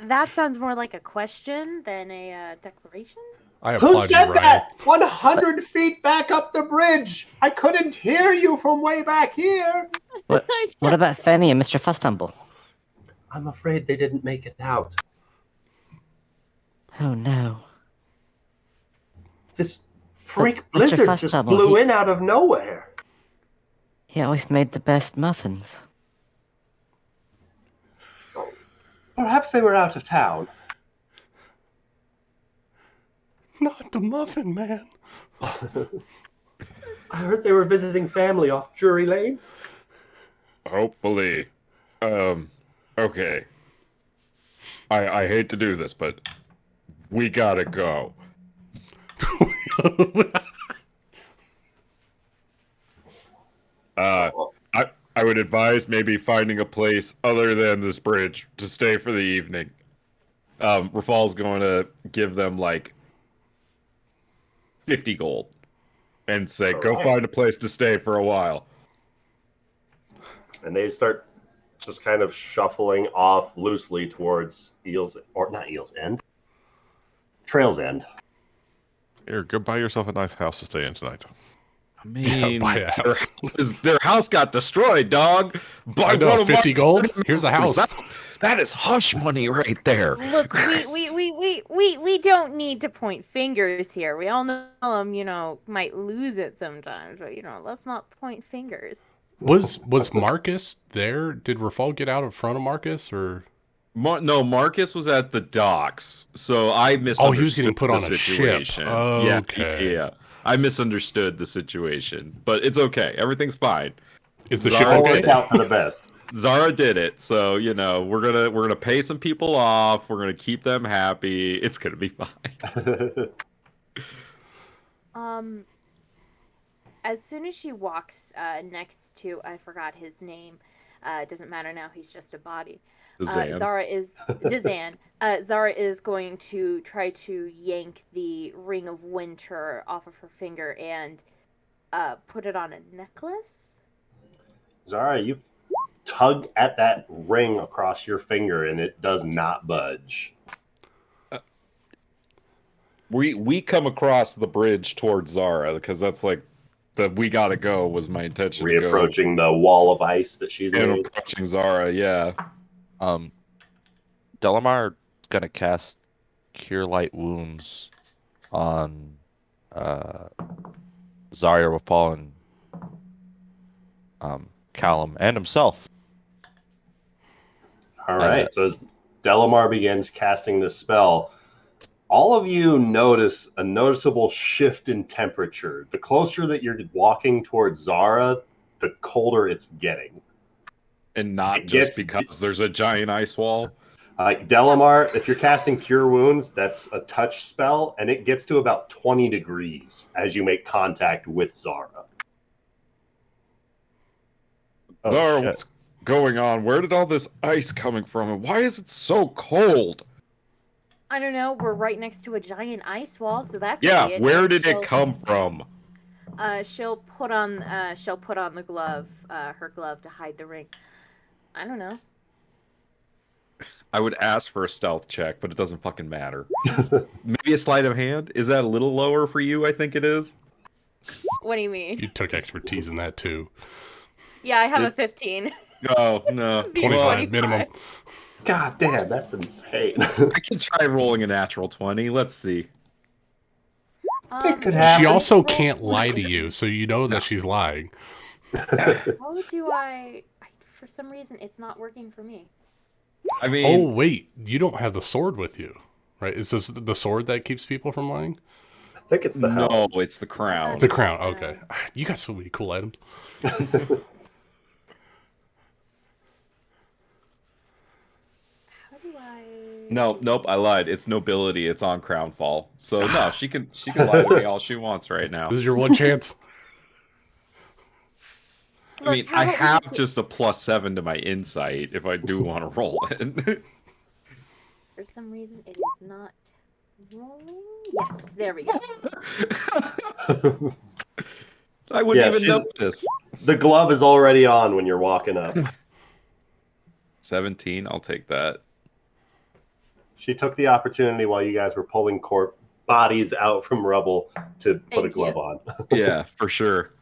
That sounds more like a question than a declaration. I Who applaud said you, Ryan. that? 100 feet back up the bridge. I couldn't hear you from way back here. What about Fanny and Mr. Fustumble? I'm afraid they didn't make it out. Oh no. This freak Mr. blizzard just Fustumble, blew in out of nowhere. He always made the best muffins. Perhaps they were out of town. Not the muffin, man. I heard they were visiting family off Drury Lane. Hopefully. Okay. I hate to do this, but we gotta go. I would advise maybe finding a place other than this bridge to stay for the evening. Rafal's going to give them like 50 gold and say, go find a place to stay for a while. And they start just kind of shuffling off loosely towards not Eel's End, Trail's End. Here, go buy yourself a nice house to stay in tonight. I mean, buy a house. their house got destroyed, dog. I know, 50 gold? Here's a house. That is hush money right there. Look, we don't need to point fingers here. We all know might lose it sometimes, but let's not point fingers. Was Marcus there? Did Rafal get out in front of Marcus, or? No, Marcus was at the docks, so I misunderstood. Oh, he was getting put on a situation. ship. Oh, okay. Yeah. I misunderstood the situation, but it's okay. Everything's fine. Is the Zara ship okay? Worked out for the best. Zara did it, so we're gonna pay some people off. We're gonna keep them happy. It's gonna be fine. As soon as she walks next to, I forgot his name. It doesn't matter now. He's just a body. Dazan. Zara is going to try to yank the ring of winter off of her finger and put it on a necklace. Zara, you tug at that ring across your finger and it does not budge. We come across the bridge towards Zara because that's like the we gotta go was my intention. Reapproaching the wall of ice that she's and made. approaching Zara, yeah. Delamar gonna cast Cure Light Wounds on Zarya Rafal and Callum and himself. All right, so as Delamar begins casting the spell, all of you notice a noticeable shift in temperature. The closer that you're walking towards Zara, the colder it's getting. And not just because there's a giant ice wall. Delamar, if you're casting Cure Wounds, that's a touch spell, and it gets to about 20 degrees as you make contact with Zara. Zara, what's going on? Where did all this ice coming from? And why is it so cold? I don't know. We're right next to a giant ice wall, so that could be Yeah, it. where did it come from? She'll put on the glove, her glove to hide the ring. I don't know. I would ask for a stealth check, but it doesn't fucking matter. Maybe a sleight of hand? Is that a little lower for you? I think it is. What do you mean? You took expertise in that too. Yeah, I have a 15. Oh, no. 25 minimum. God damn, that's insane. I can try rolling a natural 20. Let's see. It could She happen. also can't lie to you, so you know that she's lying. How do for some reason, it's not working for me. I Oh, mean, wait. You don't have the sword with you, right? Is this the sword that keeps people from lying? I think it's the no, helm. it's the crown. The crown. Okay. You got so many cool items. How do I? Nope, I lied. It's nobility. It's on crown fall. So no, she can lie to me all she wants right now. This is your one chance. I mean, Look, how I about we have just- just a +7 to my insight if I do want to roll it. For some reason, it is not rolling. Yes, there we go. I wouldn't Yeah, even she's- notice. The glove is already on when you're walking up. 17, I'll take that. She took the opportunity while you guys were pulling bodies out from rubble to put a Thank glove you. on. Yeah, for sure.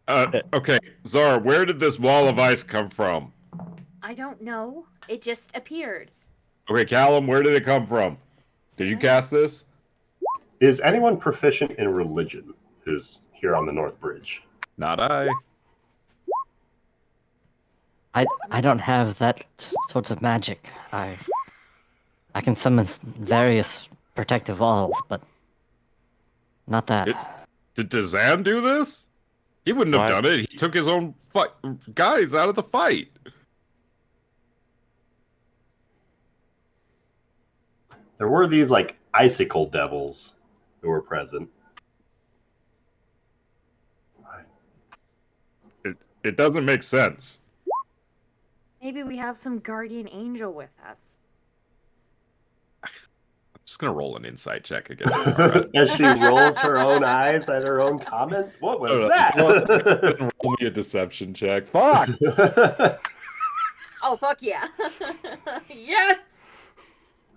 Okay, Zara, where did this wall of ice come from? I don't know. It just appeared. Okay, Callum, where did it come from? Did you cast this? Is anyone proficient in religion who's here on the North Bridge? Not I. I don't have that sort of magic. I can summon various protective walls, but not that. Did Dazan do this? He wouldn't have Why- done it. He took his own guys out of the fight. There were these like icicle devils who were present. It doesn't make sense. Maybe we have some guardian angel with us. I'm just gonna roll an insight check against Zara. As she rolls her own eyes at her own comment. What was that? Roll me a deception check. Fuck! Oh, fuck yeah. Yes!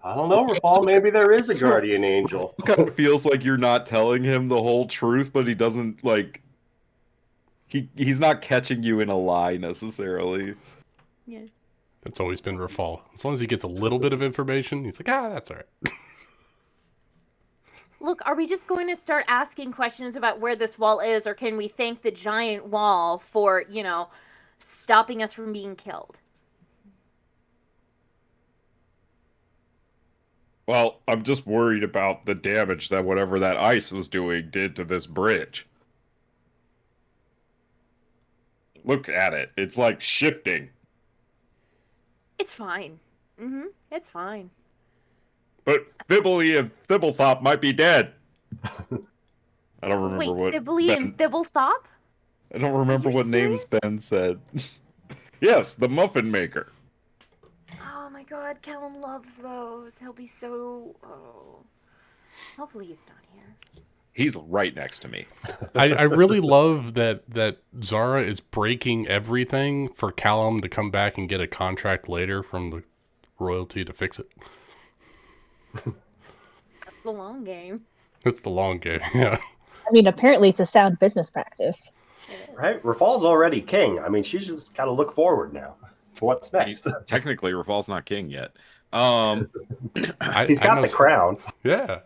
I don't know, Rafal. Maybe there is a guardian angel. It kind of feels like you're not telling him the whole truth, but he doesn't like. He's not catching you in a lie necessarily. Yeah. That's always been Rafal. As long as he gets a little bit of information, he's like, that's all right. Look, are we just going to start asking questions about where this wall is, or can we thank the giant wall for, stopping us from being killed? Well, I'm just worried about the damage that whatever that ice was doing did to this bridge. Look at it. It's like shifting. It's fine. It's fine. But Thibbly and Thibblethop might be dead. I don't remember Wait, what Thibbly and Thibblethop? I don't remember you what names serious? Ben said. Yes, the muffin maker. Oh my god, Callum loves those. He'll be so... Oh. Hopefully he's not here. He's right next to me. I really love that Zara is breaking everything for Callum to come back and get a contract later from the royalty to fix it. That's the long game. It's the long game, yeah. I mean, apparently it's a sound business practice. Right? Rafal's already king. I mean, she's just got to look forward now. What's next? Technically, Rafal's not king yet. He's I got know the crown. Yeah.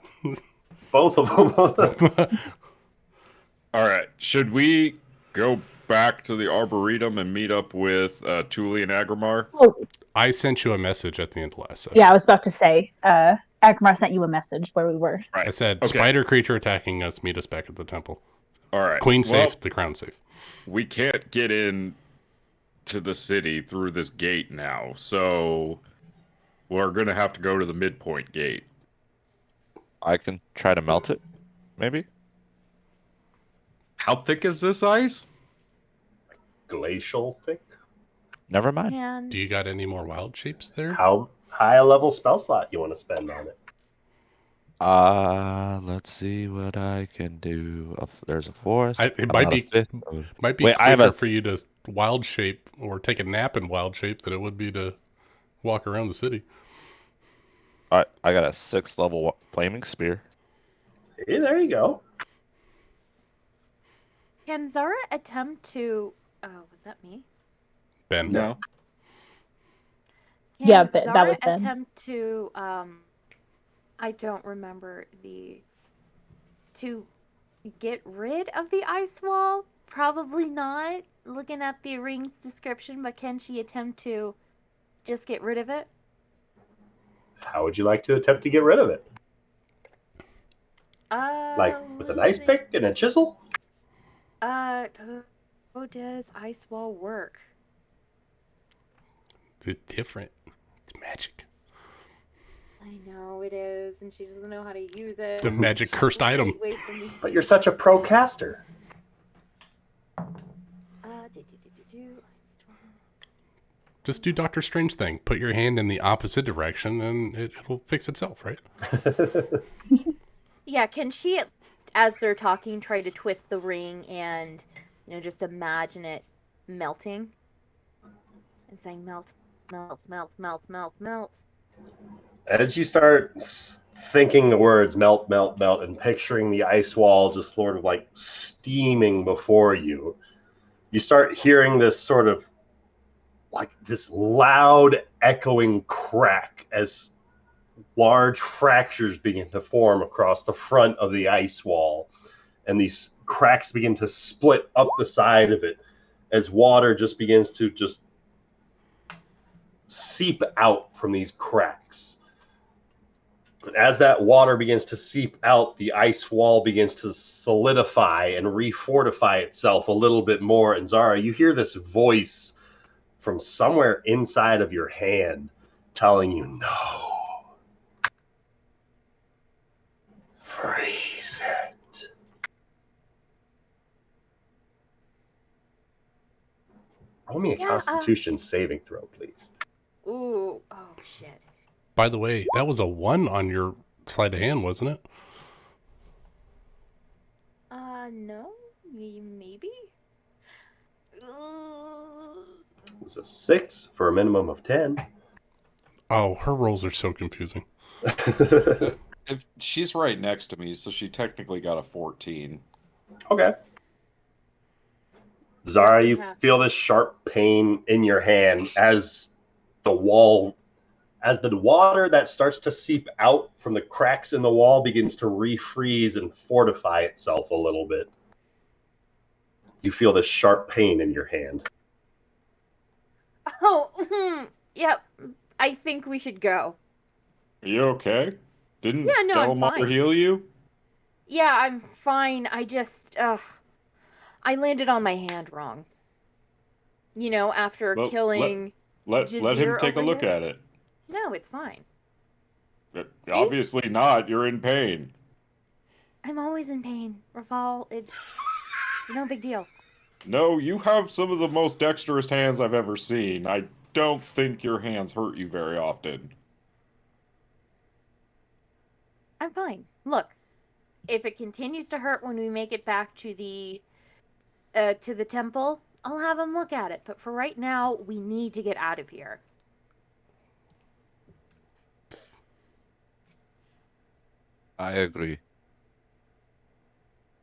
Both of them. All right. Should we go back to the Arboretum and meet up with Thule and Agrimar? Oh, I sent you a message at the end of last session. yeah, I was about to say, Agmar sent you a message where we were. Right. I said, Okay. spider creature attacking us, meet us back at the temple. All right. Queen Well, safe, the crown safe. we can't get in to the city through this gate now, so we're going to have to go to the midpoint gate. I can try to melt it, maybe? How thick is this ice? Glacial thick. Never mind. And Do you got any more wild shapes there? How high a level spell slot you want to spend on it? Let's see what I can do. There's a forest. It I'm might not a be fifth. might be Wait, I have quicker a- for you to wild shape or take a nap in wild shape than it would be to walk around the city. Alright, I got a 6th level flaming spear. Hey, there you go. can Zara attempt to... Oh, was that me? Ben. No. Can Yeah, Ben- that Zara was Ben. attempt to... I don't remember to get rid of the ice wall? Probably not. Looking at the ring's description, but can she attempt to just get rid of it? How would you like to attempt to get rid of it? Like with an ice pick and a chisel? How does ice wall work? It's different. It's magic. I know it is, and she doesn't know how to use it. It's a magic cursed item. Great way for me. But you're such a pro caster. Just do Doctor Strange thing. Put your hand in the opposite direction, and it'll fix itself, right? Yeah, can she, as they're talking, try to twist the ring and, just imagine it melting? And saying, melt, melt, melt, melt, melt, melt. As you start thinking the words melt, melt, melt, and picturing the ice wall just sort of like steaming before you, you start hearing this sort of like this loud echoing crack as large fractures begin to form across the front of the ice wall. And these cracks begin to split up the side of it as water just begins to just seep out from these cracks. But as that water begins to seep out, the ice wall begins to solidify and refortify itself a little bit more. And Zara, you hear this voice from somewhere inside of your hand telling you, no. Freeze it. Roll me a Constitution saving throw, please. Ooh, oh shit. By the way, that was a 1 on your sleight of hand, wasn't it? No, maybe. It was a 6 for a minimum of 10. Oh, her rolls are so confusing. If she's right next to me, so she technically got a 14. Okay. Zara, you feel this sharp pain in your hand as the water that starts to seep out from the cracks in the wall begins to refreeze and fortify itself a little bit. You feel this sharp pain in your hand. Oh, yep. I think we should go. Are you okay? Didn't I'm Delmar fine. heal you? Yeah, I'm fine. I just, I landed on my hand wrong. After Well, killing Let him take a look at it. No, it's fine. Obviously not. You're in pain. I'm always in pain, Rafal. It's no big deal. No, you have some of the most dexterous hands I've ever seen. I don't think your hands hurt you very often. I'm fine. Look, if it continues to hurt when we make it back to the temple, I'll have him look at it. But for right now, we need to get out of here. I agree.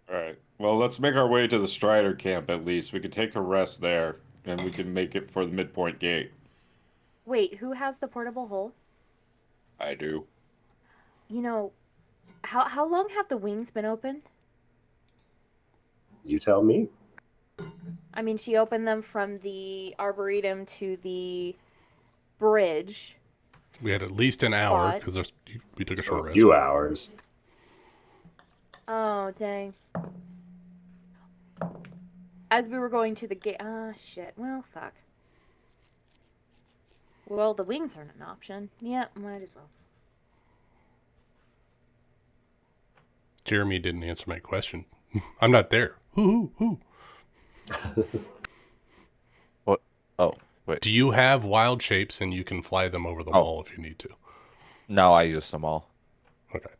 Alright. Well, let's make our way to the Strider camp at least. We could take a rest there, and we can make it for the midpoint gate. Wait, who has the portable hole? I do. How long have the wings been open? You tell me. I mean, she opened them from the Arboretum to the bridge. We had at least an hour because we took a short rest. A few hours. Oh, dang. As we were going to the gate... shit. Well, fuck. Well, the wings aren't an option. Yeah, might as well. Jeremy didn't answer my question. I'm not there. Who? What? Oh, wait. Do you have wild shapes and you can fly them over the wall if you need to? No, I use them all. Okay.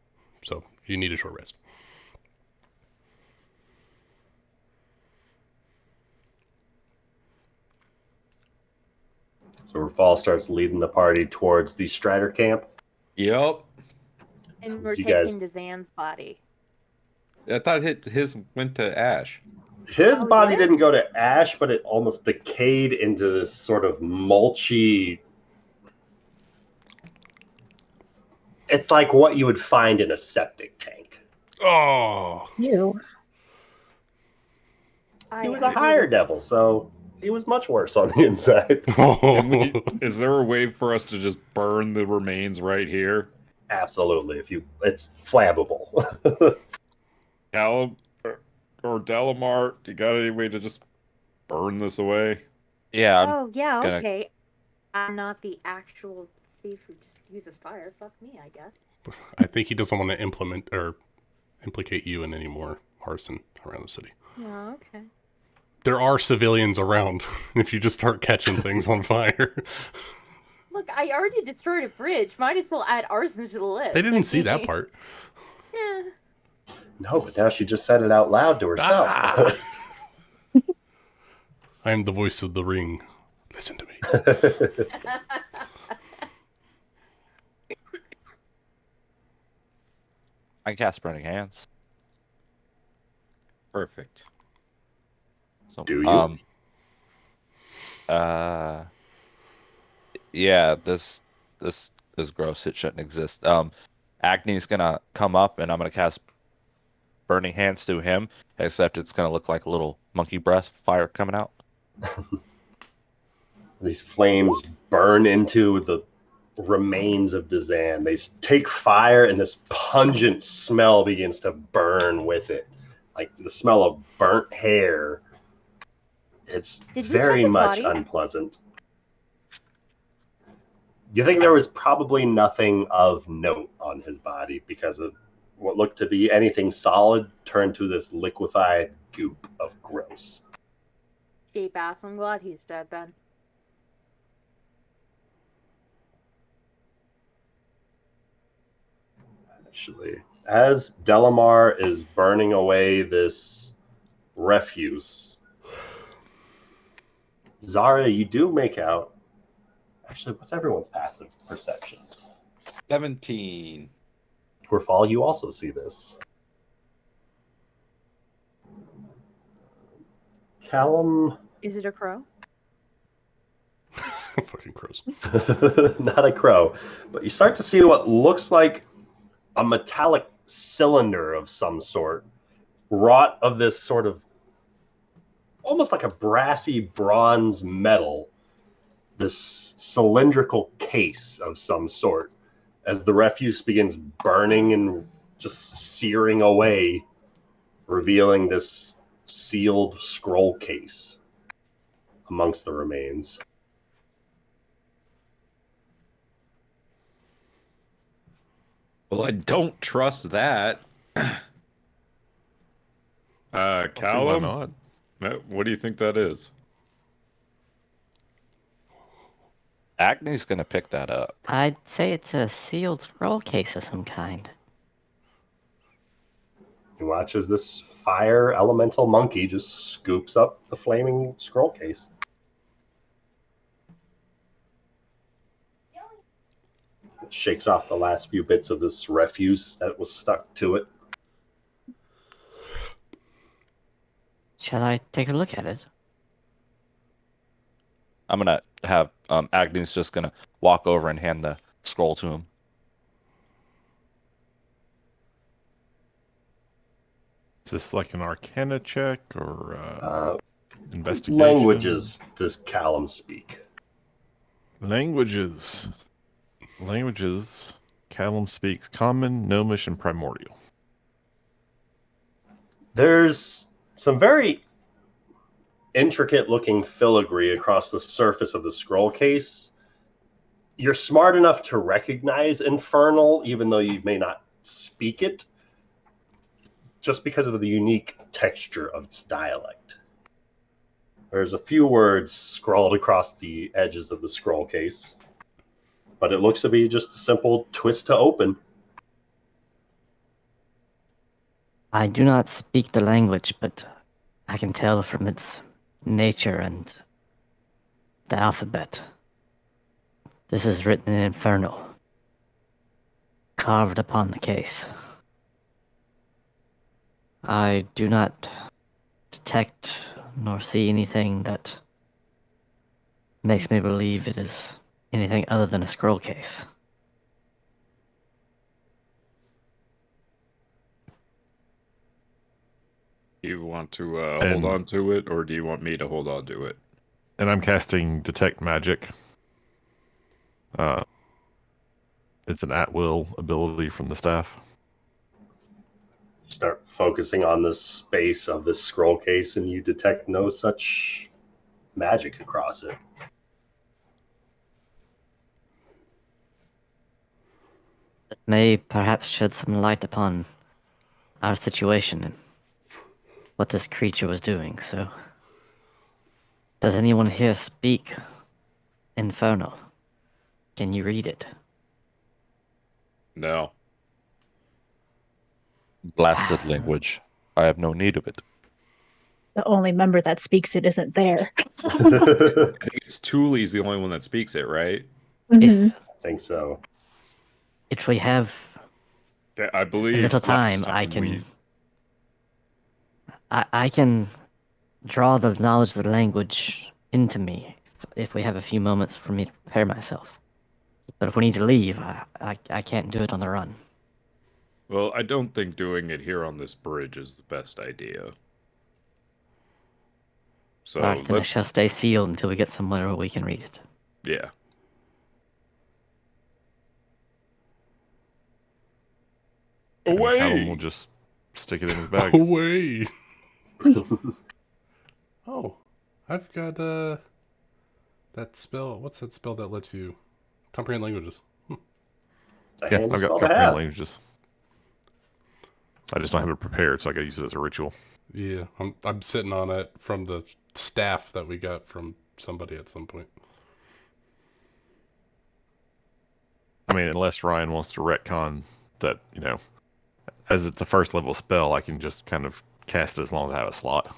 So you need a short rest. So Rafal starts leading the party towards the Strider camp. Yep. And we're You taking guys- to Zan's body. I thought his went to Ash. His Oh, body did it? didn't go to ash, but it almost decayed into this sort of mulchy. It's like what you would find in a septic tank. Oh. You. He was a higher devil, so he was much worse on the inside. Is there a way for us to just burn the remains right here? Absolutely. It's flammable. Callum or Delamar, you got any way to just burn this away? Yeah, I'm Oh, yeah, gonna- okay. I'm not the actual thief who just uses fire. Fuck me, I guess. I think he doesn't want to implicate you in any more arson around the city. Oh, okay. There are civilians around if you just start catching things on fire. Look, I already destroyed a bridge. Might as well add arson to the list. They didn't see that part. Yeah. No, but now she just said it out loud to herself. Ah! I am the voice of the ring. Listen to me. I can cast Burning Hands. Perfect. So, Do you? Yeah, this is gross. It shouldn't exist. Agni's gonna come up, and I'm gonna cast Burning Hands to him. Except it's gonna look like a little monkey breath fire coming out. These flames burn into the remains of Dazan. They take fire, and this pungent smell begins to burn with it. Like the smell of burnt hair. It's Did we check very his much body? unpleasant. You think there was probably nothing of note on his body because of what looked to be anything solid turned to this liquefied goop of gross. Cheap ass. I'm glad he's dead then. Actually, as Delamar is burning away this refuse, Zara, you do make out. Actually, what's everyone's passive perceptions? 17. Fall, you also see this. Callum, Is it a crow? Fucking crows. not a crow, but you start to see what looks like a metallic cylinder of some sort, wrought of this sort of almost like a brassy bronze metal, this cylindrical case of some sort, as the refuse begins burning and just searing away, revealing this sealed scroll case amongst the remains. Well, I don't trust that. Why Callum, not? what do you think that is? Agni's gonna pick that up. I'd say it's a sealed scroll case of some kind. You watch as this fire elemental monkey just scoops up the flaming scroll case. Shakes off the last few bits of this refuse that was stuck to it. Shall I take a look at it? I'm gonna have Agni's just gonna walk over and hand the scroll to him. Is this like an Arcana check or investigation? Languages does Callum speak? Languages. Callum speaks Common, Gnomish, and Primordial. There's some very intricate looking filigree across the surface of the scroll case. You're smart enough to recognize Infernal, even though you may not speak it, just because of the unique texture of its dialect. There's a few words scrawled across the edges of the scroll case, but it looks to be just a simple twist to open. I do not speak the language, but I can tell from its nature and the alphabet. This is written in Infernal, carved upon the case. I do not detect nor see anything that makes me believe it is anything other than a scroll case. Do you want to And- hold on to it, or do you want me to hold on to it? And I'm casting Detect Magic. It's an at-will ability from the staff. Start focusing on the space of this scroll case, and you detect no such magic across it. It may perhaps shed some light upon our situation and what this creature was doing, so... Does anyone here speak Infernal? Can you read it? No. Blasted language. I have no need of it. The only member that speaks it isn't there. I think it's Thule's the only one that speaks it, right? Mhm. If I think so. if we have Yeah, I a believe little last time, I time can... I can draw the knowledge of the language into me if we have a few moments for me to prepare myself. But if we need to leave, I can't do it on the run. Well, I don't think doing it here on this bridge is the best idea. So Alright, then it let's, shall stay sealed until we get somewhere where we can read it. yeah. And Away! Callum will just stick it in his bag. Away. Oh, I've got that spell. What's that spell that lets you comprehend languages? It's a Yeah, handy I've got spell to comprehend have. languages. I just don't have it prepared, so I gotta use it as a ritual. Yeah, I'm sitting on it from the staff that we got from somebody at some point. I mean, unless Ryan wants to retcon that, as it's a first level spell, I can just kind of cast it as long as I have a slot.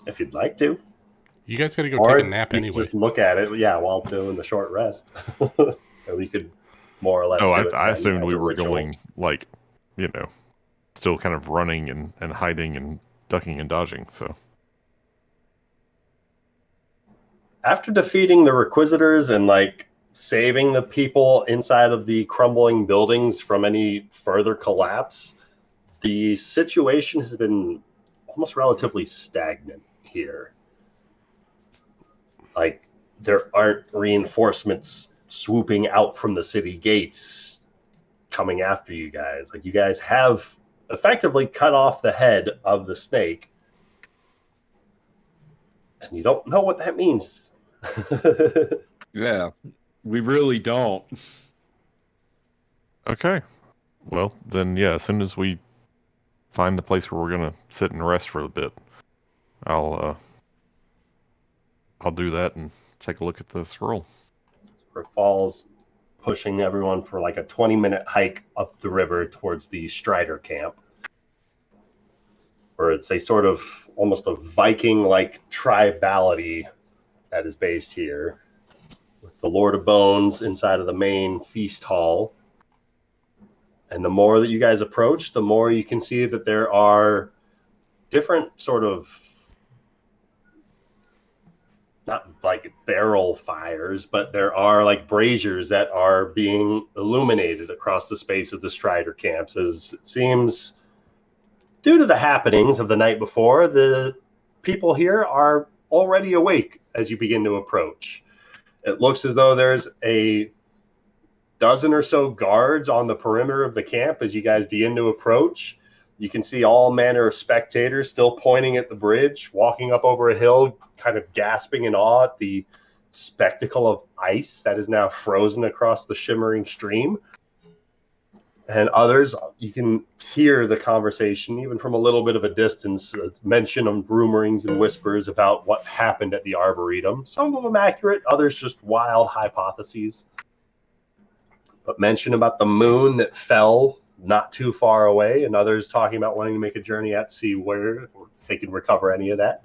If you'd like to. You guys gotta go Or take a nap you could anyway. just look at it, while doing the short rest. And we could more or less Oh, do it I then assumed as we a were ritual. going, still kind of running and hiding and ducking and dodging, so. After defeating the Requisitors and saving the people inside of the crumbling buildings from any further collapse, the situation has been almost relatively stagnant here. There aren't reinforcements swooping out from the city gates coming after you guys. You guys have effectively cut off the head of the snake, and you don't know what that means. Yeah, we really don't. Okay. Well, then, yeah, as soon as we find the place where we're gonna sit and rest for a bit, I'll do that and take a look at the scroll. Falls pushing everyone for a 20-minute hike up the river towards the Strider camp, where it's a sort of almost a Viking-like tribality that is based here, with the Lord of Bones inside of the main feast hall. And the more that you guys approach, the more you can see that there are different sort of, not barrel fires, but there are braziers that are being illuminated across the space of the Strider camps, as it seems, due to the happenings of the night before, the people here are already awake as you begin to approach. It looks as though there's a dozen or so guards on the perimeter of the camp as you guys begin to approach. You can see all manner of spectators still pointing at the bridge, walking up over a hill, kind of gasping in awe at the spectacle of ice that is now frozen across the shimmering stream. And others, you can hear the conversation, even from a little bit of a distance, mention of rumorings and whispers about what happened at the Arboretum. Some of them accurate, others just wild hypotheses. But mention about the moon that fell not too far away, and others talking about wanting to make a journey out to see where they can recover any of that.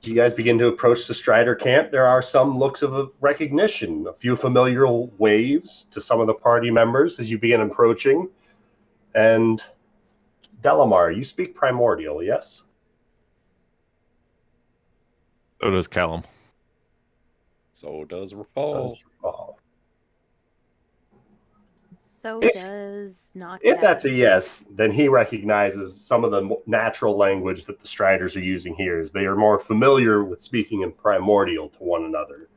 As you guys begin to approach the Strider camp, there are some looks of recognition, a few familiar waves to some of the party members as you begin approaching. And Delamar, you speak Primordial, yes? So does Callum. So does Rafal. So does not. If that's a Kevin. yes, then he recognizes some of the natural language that the Striders are using here, as they are more familiar with speaking in primordial to one another.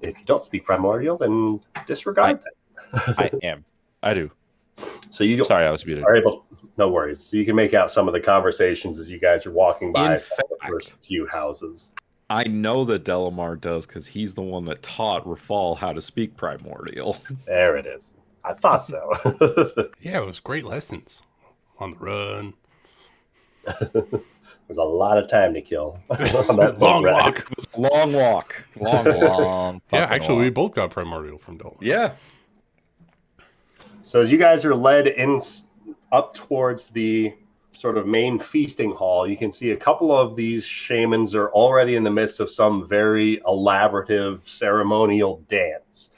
If you don't speak primordial, then disregard that. I am. I do. So you Sorry, I was muted. are able. No worries. So you can make out some of the conversations as you guys are walking by In some of the first fact, few houses. I know that Delamar does because he's the one that taught Rafal how to speak primordial. There it is. I thought so. Yeah, it was great lessons. On the run. There's a lot of time to kill on that Long boat ride. walk. It was a long walk. Long walk. Long. Yeah, fucking actually, we walk. both got primordial from Delaware. Yeah. So as you guys are led in up towards the sort of main feasting hall, you can see a couple of these shamans are already in the midst of some very elaborative ceremonial dance.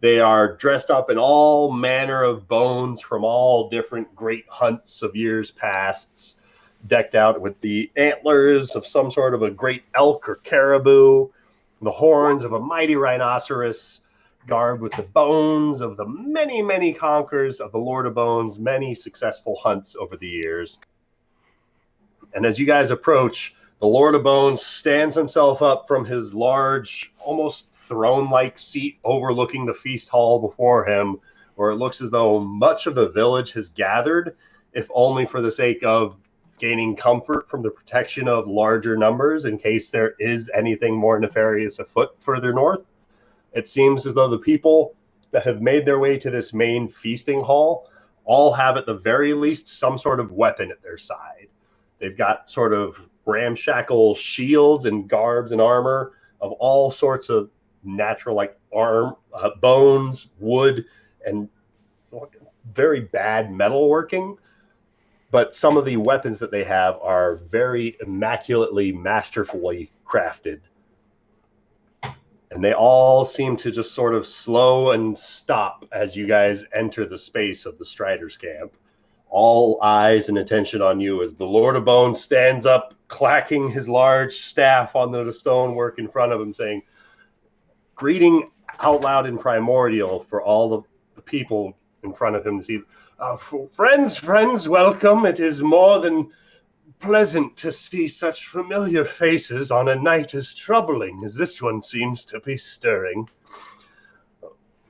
They are dressed up in all manner of bones from all different great hunts of years past, decked out with the antlers of some sort of a great elk or caribou, the horns of a mighty rhinoceros, garbed with the bones of the many, many conquerors of the Lord of Bones, many successful hunts over the years. And as you guys approach, the Lord of Bones stands himself up from his large, almost throne-like seat overlooking the feast hall before him, where it looks as though much of the village has gathered, if only for the sake of gaining comfort from the protection of larger numbers in case there is anything more nefarious afoot further north. It seems as though the people that have made their way to this main feasting hall all have at the very least some sort of weapon at their side. They've got sort of ramshackle shields and garbs and armor of all sorts of natural, like bones, wood, and very bad metalworking. But some of the weapons that they have are very immaculately, masterfully crafted. And they all seem to just sort of slow and stop as you guys enter the space of the Striders' camp. All eyes and attention on you as the Lord of Bones stands up, clacking his large staff on the stonework in front of him, saying, greeting out loud in primordial for all the people in front of him to see, friends, welcome. It is more than pleasant to see such familiar faces on a night as troubling as this one seems to be stirring.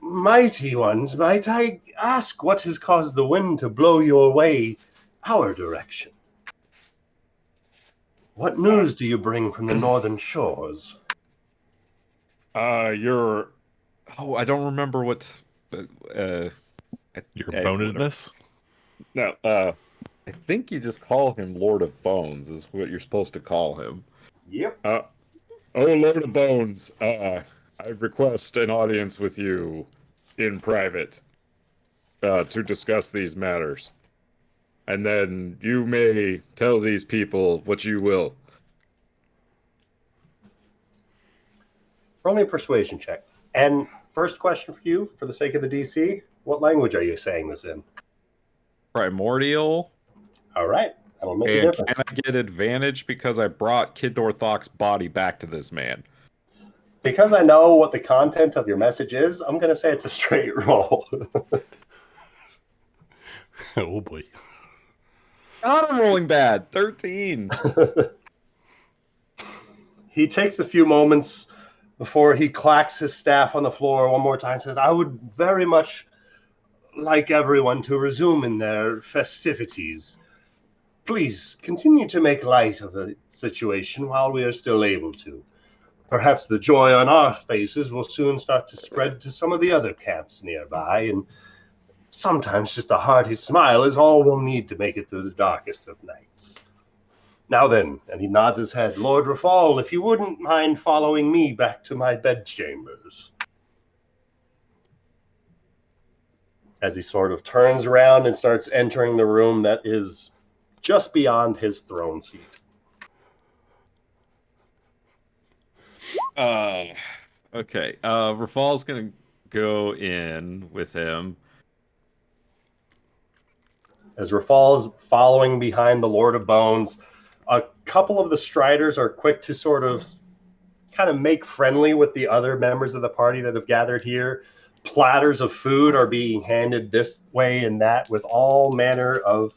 Mighty ones, might I ask what has caused the wind to blow your way our direction? What news do you bring from the northern shores? I don't remember what. Your bonedness? No, I think you just call him Lord of Bones, is what you're supposed to call him. Yep. Oh, Lord of Bones, I request an audience with you in private to discuss these matters. And then you may tell these people what you will. Roll me a persuasion check. And first question for you, for the sake of the DC, what language are you saying this in? Primordial. All right, that'll make a And difference. can I get advantage because I brought Kid Northok's body back to this man? Because I know what the content of your message is, I'm going to say it's a straight roll. Oh boy. I'm rolling bad. 13. He takes a few moments before he clacks his staff on the floor one more time and says, I would very much like everyone to resume in their festivities. Please continue to make light of the situation while we are still able to. Perhaps the joy on our faces will soon start to spread to some of the other camps nearby, and sometimes just a hearty smile is all we'll need to make it through the darkest of nights. Now then, and he nods his head, Lord Rafal, if you wouldn't mind following me back to my bedchambers. As he sort of turns around and starts entering the room that is just beyond his throne seat. Okay. Rafal's gonna go in with him. As Rafal's following behind the Lord of Bones, a couple of the Striders are quick to sort of kind of make friendly with the other members of the party that have gathered here. platters of food are being handed this way and that, with all manner of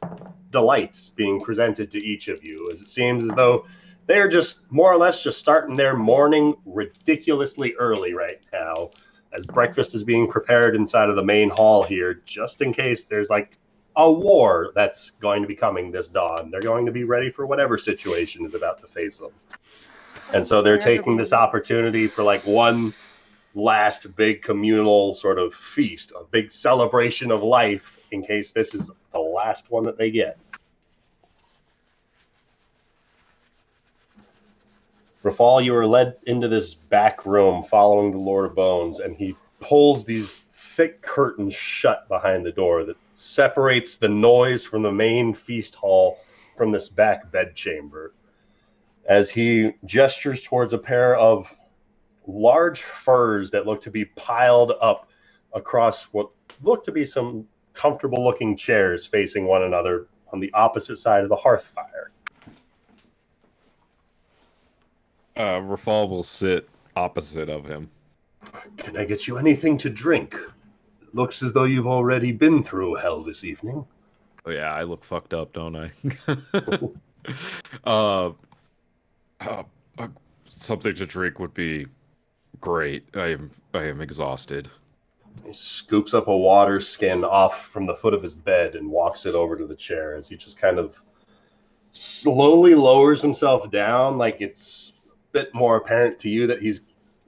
delights being presented to each of you, as it seems as though they're just more or less just starting their morning ridiculously early right now, as breakfast is being prepared inside of the main hall here, just in case there's like a war that's going to be coming this dawn. They're going to be ready for whatever situation is about to face them. And so they're taking this opportunity for like one last big communal sort of feast, a big celebration of life, in case this is the last one that they get. Rafal, you are led into this back room following the Lord of Bones, and he pulls these thick curtains shut behind the door that separates the noise from the main feast hall from this back bedchamber, as he gestures towards a pair of large furs that look to be piled up across what look to be some comfortable looking chairs facing one another on the opposite side of the hearth fire. Rafal will sit opposite of him. Can I get you anything to drink? It looks as though you've already been through hell this evening. Oh yeah, I look fucked up, don't I? Something to drink would be great. I am exhausted. He scoops up a water skin off from the foot of his bed and walks it over to the chair, as he just kind of slowly lowers himself down, like it's a bit more apparent to you that he's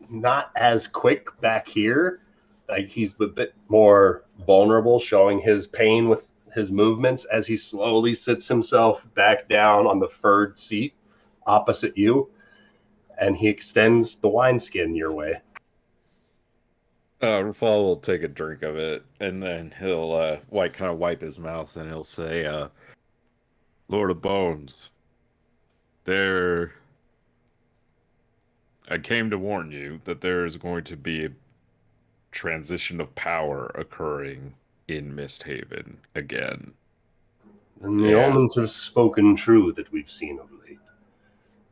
not as quick back here. Like he's a bit more vulnerable, showing his pain with his movements as he slowly sits himself back down on the furred seat opposite you, and he extends the wineskin your way. Rafal will take a drink of it, and then he'll kind of wipe his mouth, and he'll say, Lord of Bones, I came to warn you that there is going to be a transition of power occurring in MistHaven again. And the omens have spoken true that we've seen of late.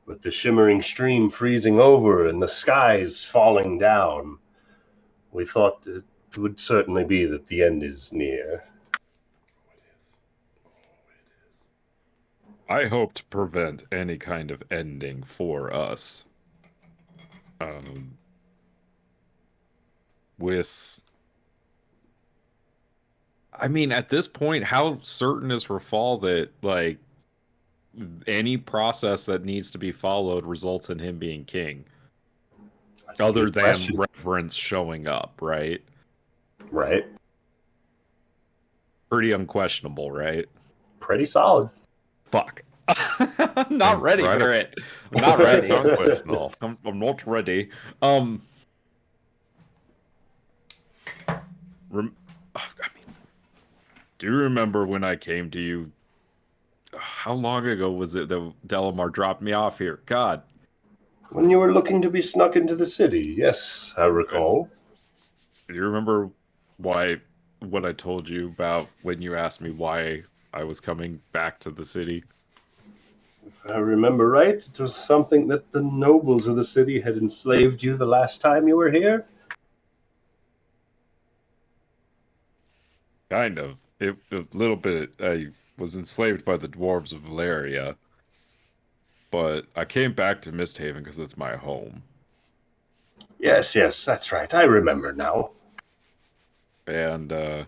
With the shimmering stream freezing over and the skies falling down, we thought that it would certainly be that the end is near. I hope to prevent any kind of ending for us. At this point, how certain is Rafal that, like, any process that needs to be followed results in him being king? Other than reverence showing up, right? Right. Pretty unquestionable, right? Pretty solid. Fuck. I'm not ready for it. I'm not ready. Unquestionable. I'm not ready. Do you remember when I came to you? How long ago was it that Delamar dropped me off here? God. When you were looking to be snuck into the city, yes, I recall. Do you remember what I told you about when you asked me why I was coming back to the city? If I remember right, it was something that the nobles of the city had enslaved you the last time you were here? Kind of. A little bit. I was enslaved by the dwarves of Valeria, but I came back to MistHaven because it's my home. Yes, that's right. I remember now. And I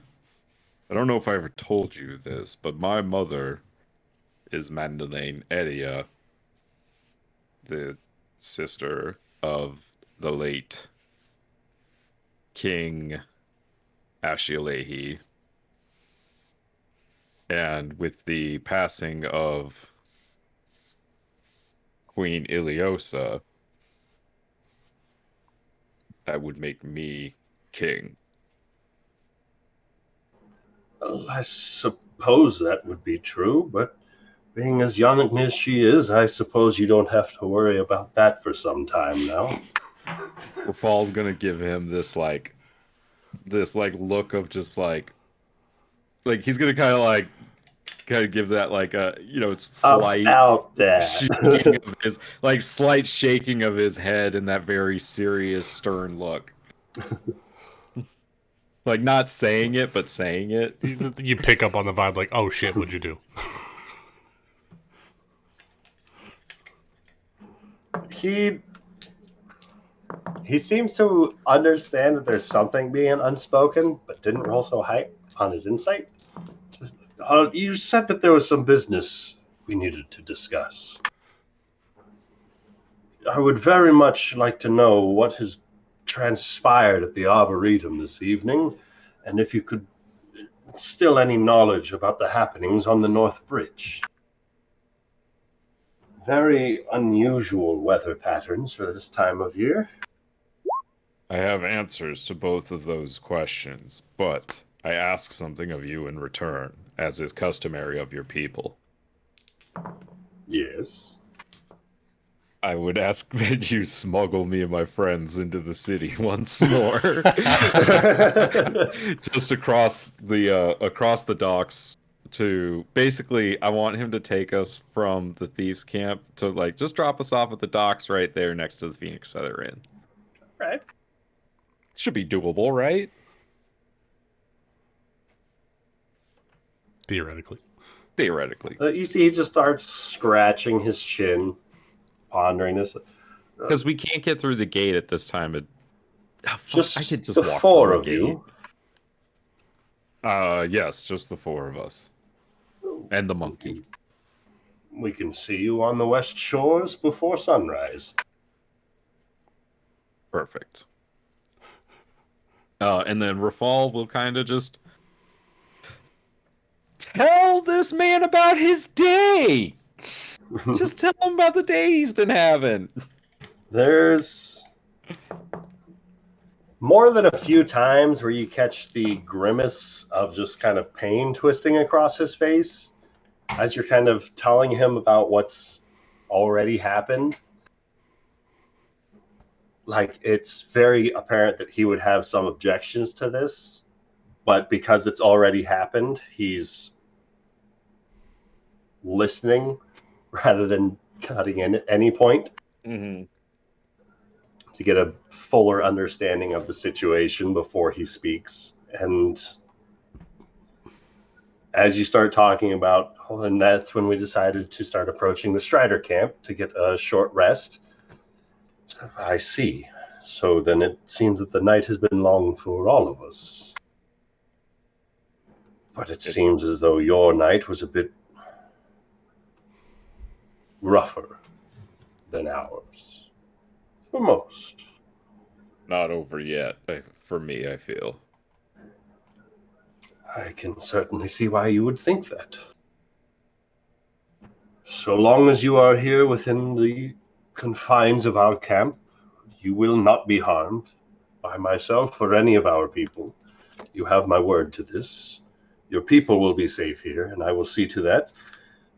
don't know if I ever told you this, but my mother is Madeleine Edia, the sister of the late King Ashialehi. And with the passing of Queen Iliosa, that would make me king. Well, I suppose that would be true, but being as young as she is, I suppose you don't have to worry about that for some time now. Rafal's gonna give him this look of just like he's gonna kind of give that slight shaking of his slight shaking of his head and that very serious, stern look. Like not saying it, but saying it. You pick up on the vibe like, oh shit, what'd you do? He seems to understand that there's something being unspoken, but didn't roll so high on his insight. You said that there was some business we needed to discuss. I would very much like to know what has transpired at the Arboretum this evening, and if you could still any knowledge about the happenings on the North Bridge. Very unusual weather patterns for this time of year. I have answers to both of those questions, but I ask something of you in return, as is customary of your people. Yes. I would ask that you smuggle me and my friends into the city once more. Just across the docks to basically I want him to take us from the thieves camp to like just drop us off at the docks right there next to the Phoenix Feather Inn. Right. Should be doable, right? Theoretically. Theoretically. You see, he just starts scratching his chin, pondering this. Because we can't get through the gate at this time. Just I could just the walk four through of a you. gate. Yes, just the four of us. And the monkey. We can see you on the west shores before sunrise. Perfect. And then Rafal will kind of just tell this man about his day. Just tell him about the day he's been having. There's more than a few times where you catch the grimace of just kind of pain twisting across his face as you're kind of telling him about what's already happened. Like, it's very apparent that he would have some objections to this, but because it's already happened, he's listening rather than cutting in at any point. Mm-hmm. To get a fuller understanding of the situation before he speaks. And as you start talking about, and that's when we decided to start approaching the Strider camp to get a short rest. I see. So then it seems that the night has been long for all of us. But it seems as though your night was a bit rougher than ours. For most. Not over yet, for me, I feel. I can certainly see why you would think that. So long as you are here within the confines of our camp, you will not be harmed by myself or any of our people. You have my word to this. Your people will be safe here, and I will see to that.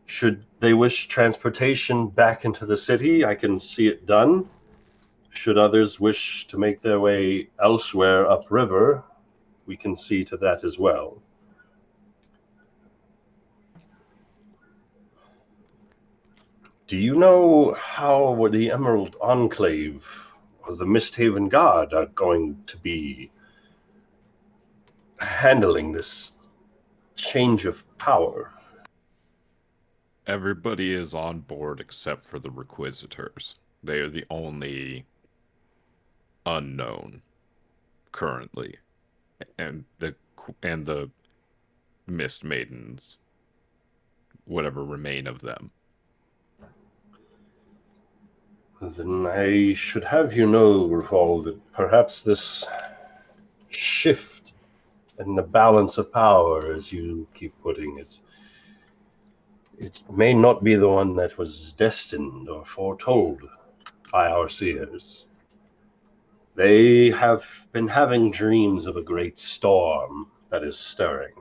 Should they wish transportation back into the city, I can see it done. Should others wish to make their way elsewhere upriver, we can see to that as well. Do you know how the Emerald Enclave or the MistHaven Guard are going to be handling this change of power? Everybody is on board except for the Requisitors. They are the only unknown currently. And the Mist Maidens, whatever remain of them. Then I should have you know, Rafal, that perhaps this shift in the balance of power, as you keep putting it, it may not be the one that was destined or foretold by our seers. They have been having dreams of a great storm that is stirring,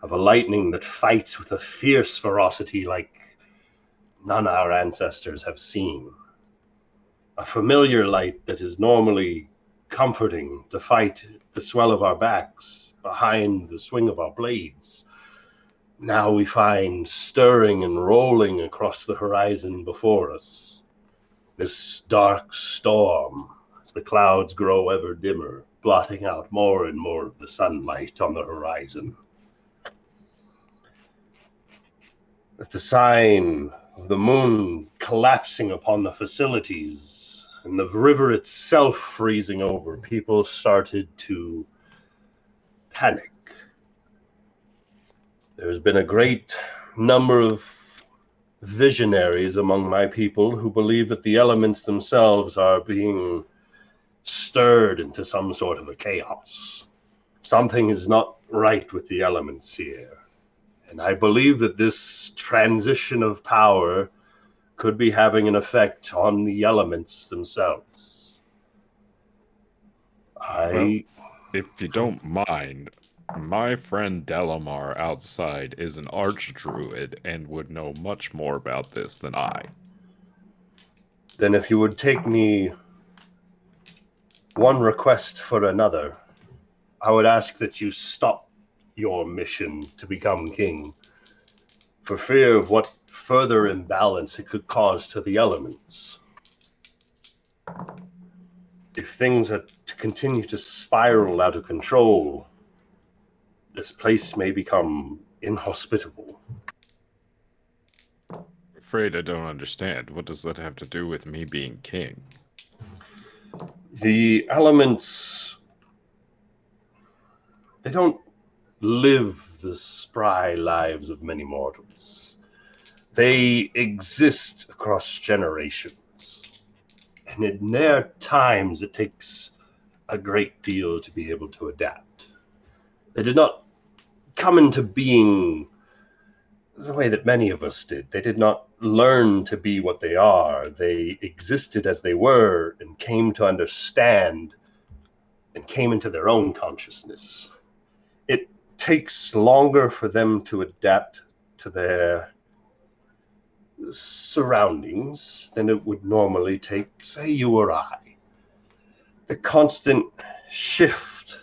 of a lightning that fights with a fierce ferocity like none our ancestors have seen. A familiar light that is normally comforting to fight the swell of our backs behind the swing of our blades. Now we find stirring and rolling across the horizon before us. This dark storm, as the clouds grow ever dimmer blotting out more and more of the sunlight on the horizon. With the sign of the moon collapsing upon the facilities and the river itself freezing over, people started to panic. There's been a great number of visionaries among my people who believe that the elements themselves are being stirred into some sort of a chaos. Something is not right with the elements here. And I believe that this transition of power could be having an effect on the elements themselves. If you don't mind, my friend Delamar outside is an archdruid and would know much more about this than I. Then if you would take me one request for another, I would ask that you stop your mission to become king, for fear of what further imbalance it could cause to the elements. If things are to continue to spiral out of control, this place may become inhospitable. Afraid I don't understand. What does that have to do with me being king? The elements, they don't live the spry lives of many mortals. They exist across generations. And in their times, it takes a great deal to be able to adapt. They did not come into being the way that many of us did. They did not learn to be what they are. They existed as they were and came to understand and came into their own consciousness. It takes longer for them to adapt to their surroundings than it would normally take, say, you or I. The constant shift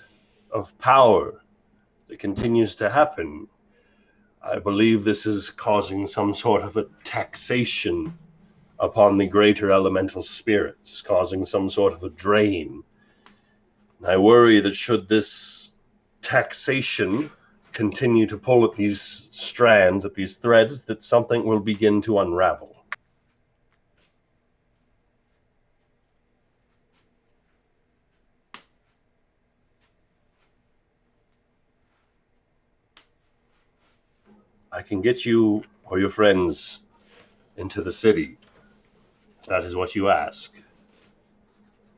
of power that continues to happen, I believe this is causing some sort of a taxation upon the greater elemental spirits, causing some sort of a drain. And I worry that should this taxation continue to pull at these strands, at these threads, that something will begin to unravel. I can get you or your friends into the city. That is what you ask.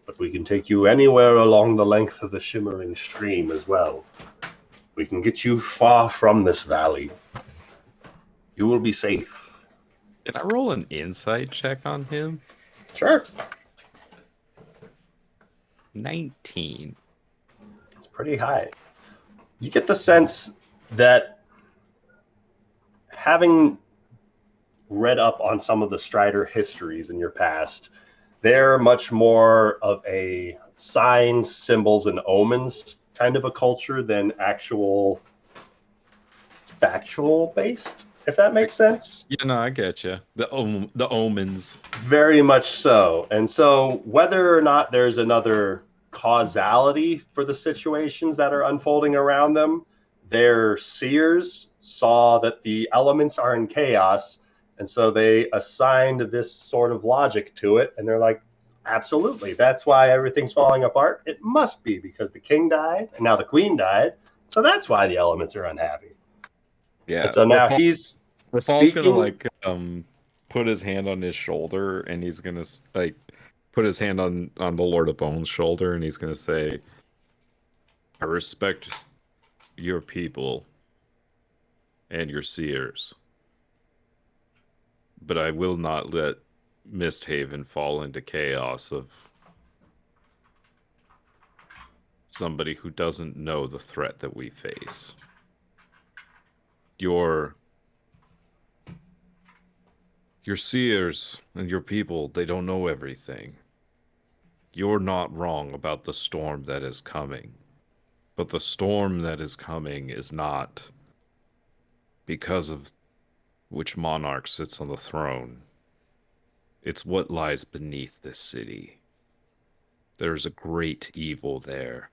But we can take you anywhere along the length of the shimmering stream as well. We can get you far from this valley. You will be safe. Can I roll an insight check on him? Sure. 19. It's pretty high. You get the sense that having read up on some of the Strider histories in your past, they're much more of a signs, symbols, and omens kind of a culture than actual factual based, if that makes sense. Yeah, no, I get you. The omens. Very much so. And so whether or not there's another causality for the situations that are unfolding around them, their seers saw that the elements are in chaos, and so they assigned this sort of logic to it, and they're like, absolutely, that's why everything's falling apart. It must be because the king died, and now the queen died, so that's why the elements are unhappy. Yeah. And so now he's Rafal's speaking. gonna put his hand on his shoulder, and he's gonna put his hand on the Lord of Bones' shoulder, and he's gonna say, "I respect your people and your seers, but I will not let MistHaven fall into chaos of somebody who doesn't know the threat that we face. Your seers and your people, they don't know everything. You're not wrong about the storm that is coming. But the storm that is coming is not because of which monarch sits on the throne. It's what lies beneath this city. There's a great evil there,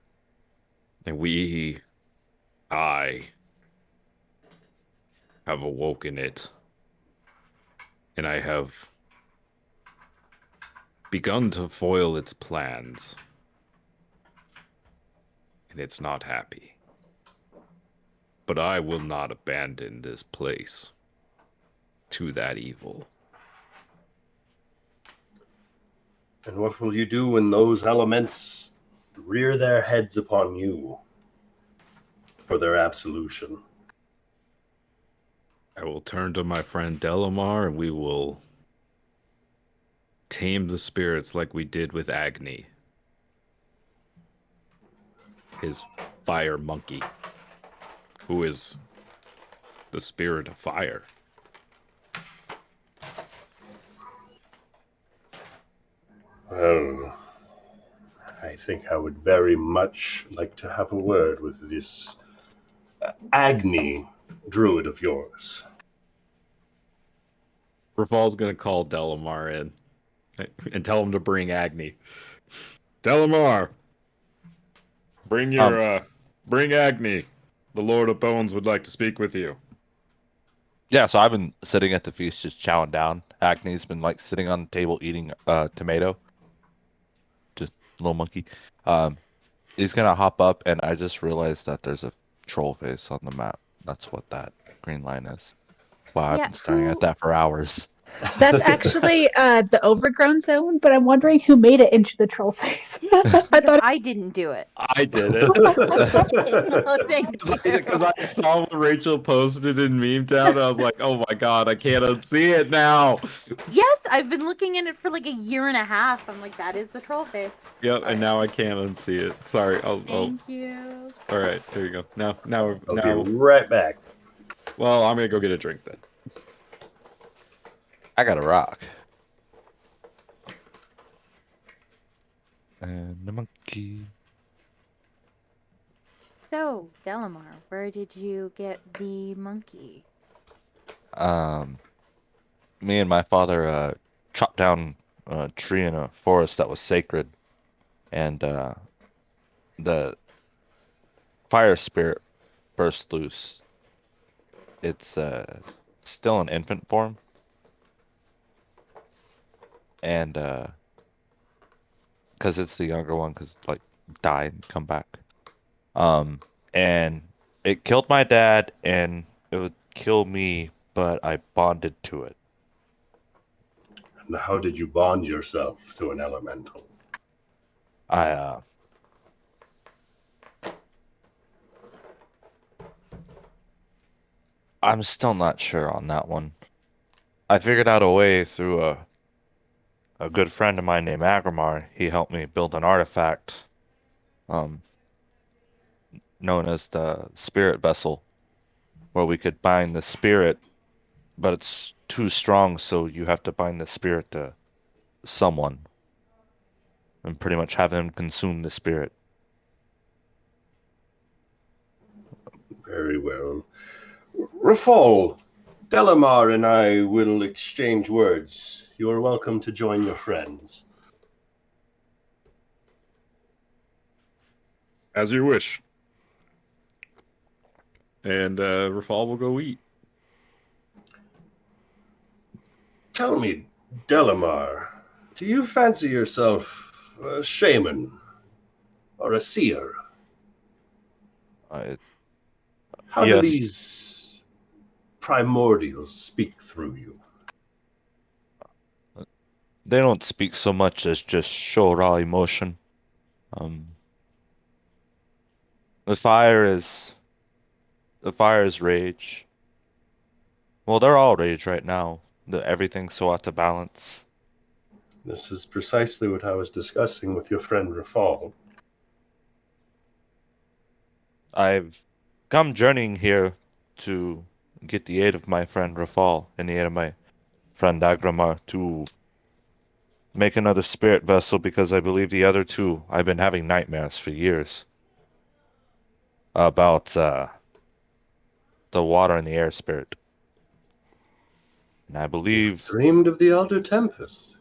And I have awoken it. And I have begun to foil its plans. And it's not happy. But I will not abandon this place to that evil. And what will you do when those elements rear their heads upon you for their absolution? I will turn to my friend Delamar and we will tame the spirits like we did with Agni, his fire monkey, who is the spirit of fire. Well, I think I would very much like to have a word with this Agni druid of yours. Rafal's gonna call Delamar in and tell him to bring Agni. Delamar, bring bring Agni. The Lord of Bones would like to speak with you. Yeah, so I've been sitting at the feast just chowing down. Acne's been like sitting on the table eating tomato. Just little monkey. Um, he's gonna hop up, and I just realized that there's a troll face on the map. That's what that green line is. Wow, I've Yeah, been staring at that for hours. That's actually the overgrown zone, but I'm wondering who made it into the troll face. I Because thought I didn't do it. I did it. Oh, thank you. Because I saw what Rachel posted in Meme Town, and I was like, oh my god, I can't unsee it now. Yes, I've been looking at it for like a year and a half. I'm like, that is the troll face. Yep, and now I can't unsee it. Sorry. Thank you. All right, here you go. Now, I'll be right back. Well, I'm gonna go get a drink then. I got a rock. And the monkey. So, Delamar, where did you get the monkey? Me and my father chopped down a tree in a forest that was sacred, and the fire spirit burst loose. It's still in infant form, and because it's the younger one, because like died and come back. And it killed my dad, and it would kill me, but I bonded to it. And how did you bond yourself to an elemental? I'm still not sure on that one. I figured out a way through a good friend of mine named Agrimar. He helped me build an artifact, um, known as the Spirit Vessel, where we could bind the spirit, but it's too strong, so you have to bind the spirit to someone and pretty much have them consume the spirit. Very well. Rafal, Delamar and I will exchange words. You are welcome to join your friends. As you wish. And Rafal will go eat. Tell me, Delamar, do you fancy yourself a shaman or a seer? How do Yes. these primordials speak through you? They don't speak so much as just show raw emotion. The fire is rage. Well, they're all rage right now. Everything's so out of balance. This is precisely what I was discussing with your friend Rafal. I've come journeying here to get the aid of my friend Rafal and the aid of my friend Agramar to make another spirit vessel, because I believe the other two, I've been having nightmares for years about the water and the air spirit. And I You've believe dreamed of the Elder Tempest.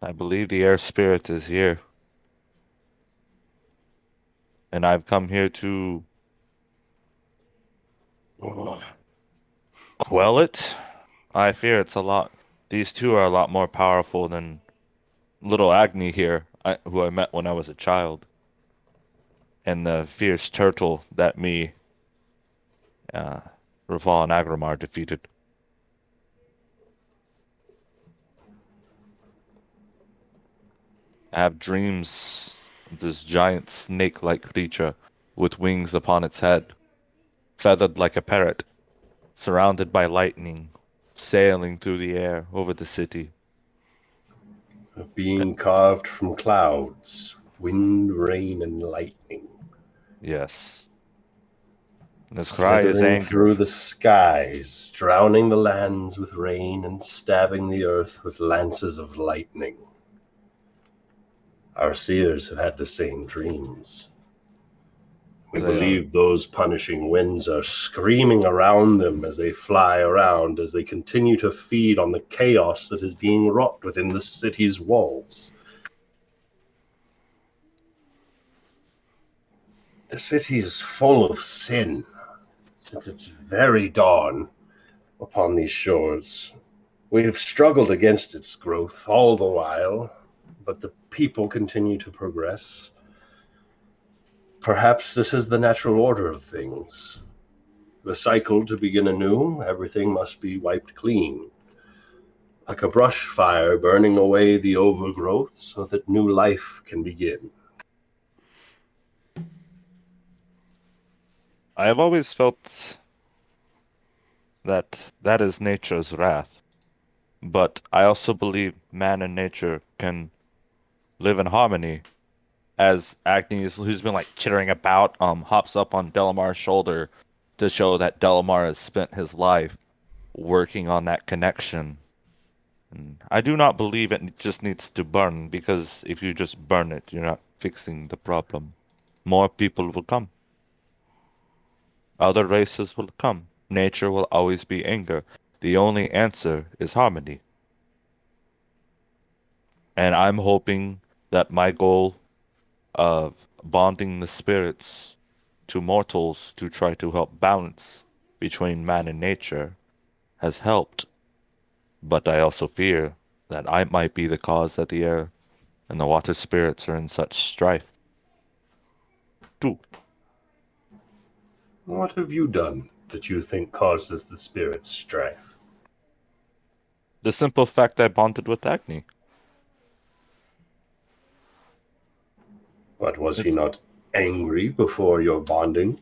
the air spirit is here. And I've come here to quell it. I fear it's a lot. These two are a lot more powerful than little Agni here, who I met when I was a child, and the fierce turtle that uh, Raval and Agramar defeated. I have dreams of this giant snake-like creature with wings upon its head, feathered like a parrot, surrounded by lightning, sailing through the air over the city. A being carved from clouds, wind, rain, and lightning, Yes. And his cry is slithering anger. through the skies, drowning the lands with rain and stabbing the earth with lances of lightning. Our seers have had the same dreams. We They are. believe those punishing winds are screaming around them as they fly around, as they continue to feed on the chaos that is being wrought within the city's walls. The city is full of sin since its very dawn upon these shores. We have struggled against its growth all the while, but the people continue to progress. Perhaps this is the natural order of things. The cycle to begin anew, everything must be wiped clean. Like a brush fire burning away the overgrowth so that new life can begin. I have always felt that that is nature's wrath, but I also believe man and nature can live in harmony. As Agnes, who's been like chittering about, hops up on Delamar's shoulder to show that Delamar has spent his life working on that connection. And I do not believe it just needs to burn, because if you just burn it, you're not fixing the problem. More people will come. Other races will come. Nature will always be anger. The only answer is harmony. And I'm hoping that my goal of bonding the spirits to mortals to try to help balance between man and nature has helped. But I also fear that I might be the cause that the air and the water spirits are in such strife. Too. What have you done that you think causes the spirit's strife? The simple fact I bonded with Agni. But was he It's, not angry before your bonding?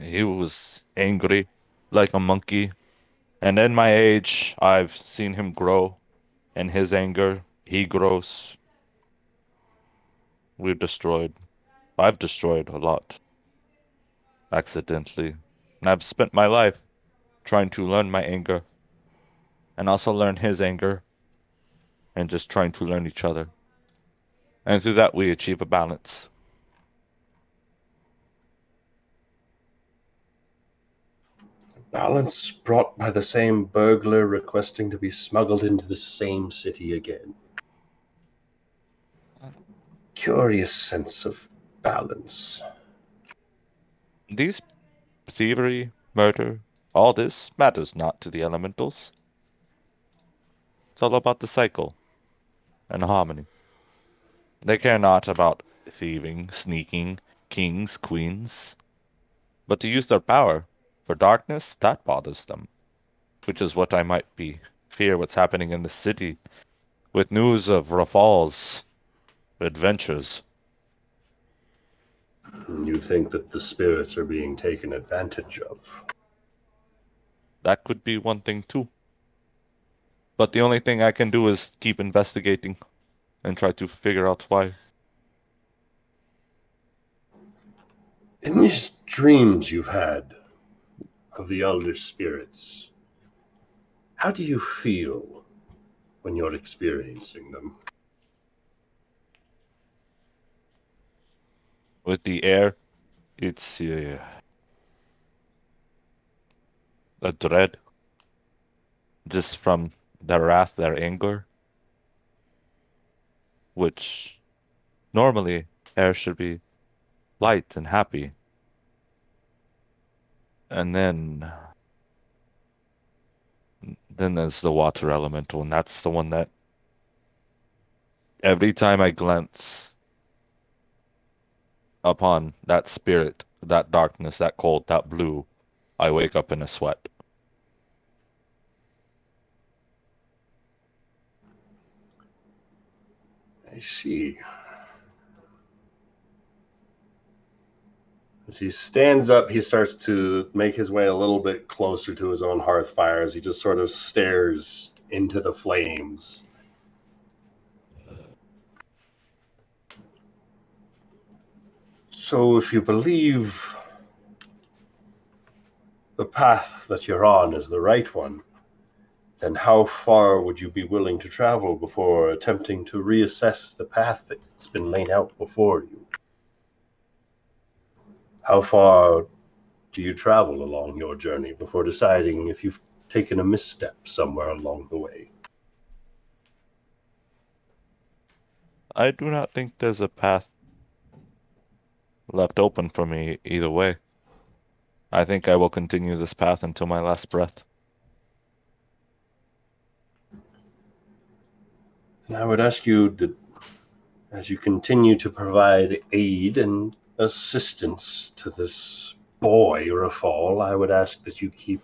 he was angry, like a monkey. And in my age, I've seen him grow. In his anger, he grows. We've destroyed. I've destroyed a lot. Accidentally. And I've spent my life trying to learn my anger. And also learn his anger. And just trying to learn each other. And through that, we achieve a balance. Balance brought by the same burglar requesting to be smuggled into the same city again. Curious sense of balance. These thievery, murder, all this matters not to the elementals. It's all about the cycle and harmony. They care not about thieving, sneaking, kings, queens. But to use their power for darkness, that bothers them. Which is what I might be fear what's happening in the city with news of Rafal's adventures. You think that the spirits are being taken advantage of? That could be one thing too. But the only thing I can do is keep investigating and try to figure out why. In these dreams you've had of the elder spirits, how do you feel when you're experiencing them? With the air, it's a dread. Just from their wrath, their anger, which normally air should be light and happy. And then there's the water elemental, and that's the one that every time I glance upon that spirit, that darkness, that cold, that blue, I wake up in a sweat. I see. As he stands up, he starts to make his way a little bit closer to his own hearth fire as he just sort of stares into the flames. So if you believe the path that you're on is the right one, then how far would you be willing to travel before attempting to reassess the path that's been laid out before you? How far do you travel along your journey before deciding if you've taken a misstep somewhere along the way? I do not think there's a path left open for me either way. I think I will continue this path until my last breath. And I would ask you that as you continue to provide aid and assistance to this boy, Rafal, I would ask that you keep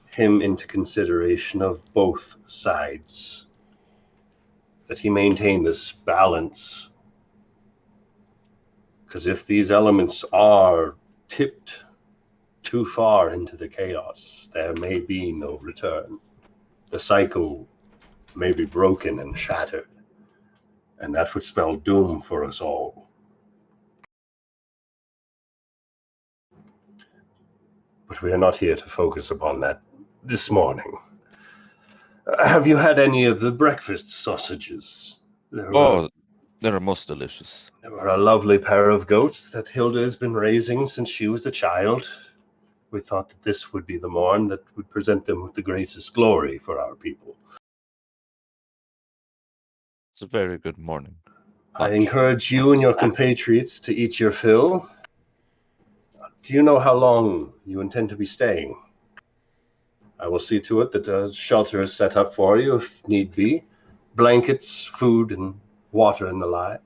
him into consideration of both sides, that he maintain this balance. Because if these elements are tipped too far into the chaos, there may be no return. The cycle may be broken and shattered, and that would spell doom for us all. But we are not here to focus upon that this morning. Have you had any of the breakfast sausages? There Oh, they're most delicious. were a lovely pair of goats that Hilda has been raising since she was a child. We thought that this would be the morn that would present them with the greatest glory for our people. It's a very good morning. I Lunch. encourage you and your compatriots to eat your fill. Do you know how long you intend to be staying? I will see to it that a shelter is set up for you if need be. Blankets, food, and water and the like.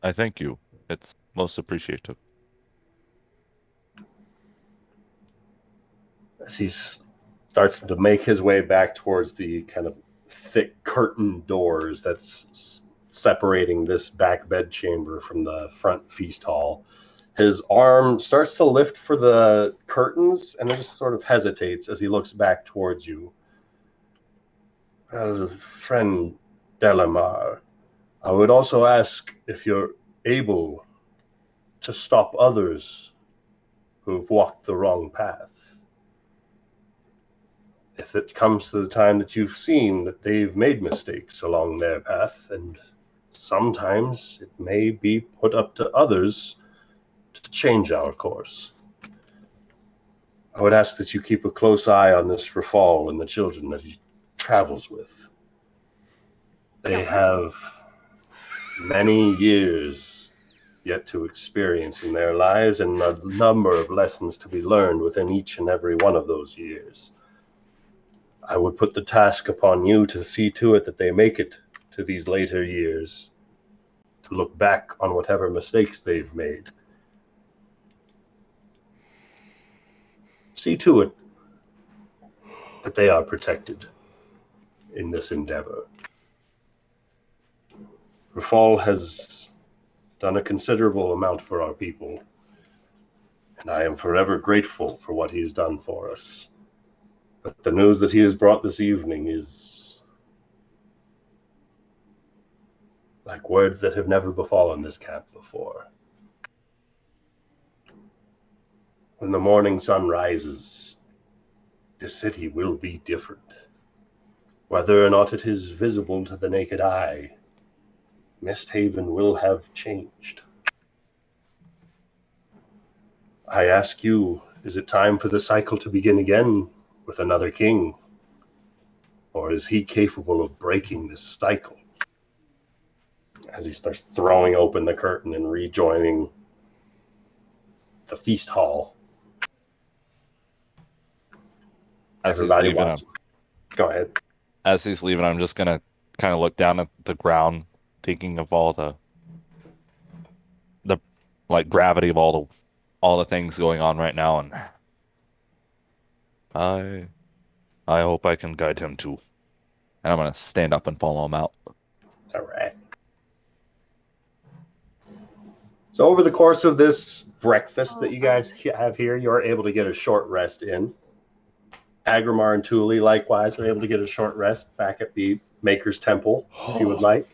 I thank you. It's most appreciative. As he starts to make his way back towards the kind of thick curtain doors that's separating this back bed chamber from the front feast hall, his arm starts to lift for the curtains and then just sort of hesitates as he looks back towards you. Friend Delamar, I would also ask if you're able to stop others who've walked the wrong path. If it comes to the time that you've seen that they've made mistakes along their path, and sometimes it may be put up to others to change our course. I would ask that you keep a close eye on this Rafal and the children that he travels with. They have many years yet to experience in their lives, and a number of lessons to be learned within each and every one of those years. I would put the task upon you to see to it that they make it to these later years, to look back on whatever mistakes they've made. See to it that they are protected in this endeavor. Rafal has done a considerable amount for our people, and I am forever grateful for what he has done for us. But the news that he has brought this evening is like words that have never befallen this camp before. When the morning sun rises, the city will be different. Whether or not it is visible to the naked eye, MistHaven will have changed. I ask you, is it time for the cycle to begin again with another king? Or is he capable of breaking this cycle? as he starts throwing open the curtain and rejoining the feast hall. Everybody watch. Go ahead. As he's leaving, I'm just gonna kind of look down at the ground, thinking of all the like gravity of all the things going on right now, and I hope I can guide him too. And I'm gonna stand up and follow him out. All right. So over the course of this breakfast that you guys have here, you're able to get a short rest in. Agrimar and Thule likewise are able to get a short rest back at the Maker's Temple, if you would like.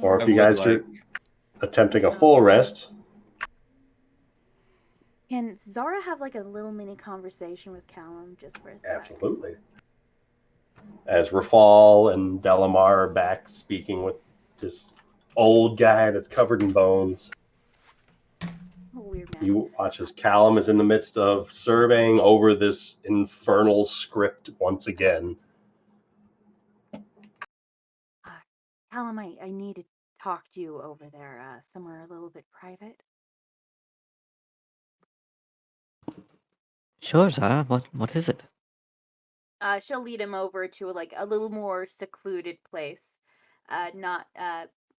Or if you guys are attempting a full rest. Can Zara have like a little mini conversation with Callum just for a sec? Absolutely. As Rafal and Delamar are back speaking with this old guy that's covered in bones. Weird man. You watch as Callum is in the midst of surveying over this infernal script once again. Callum, I need to talk to you over there, somewhere a little bit private. Sure, Zara. What is it? She'll lead him over to like a little more secluded place, not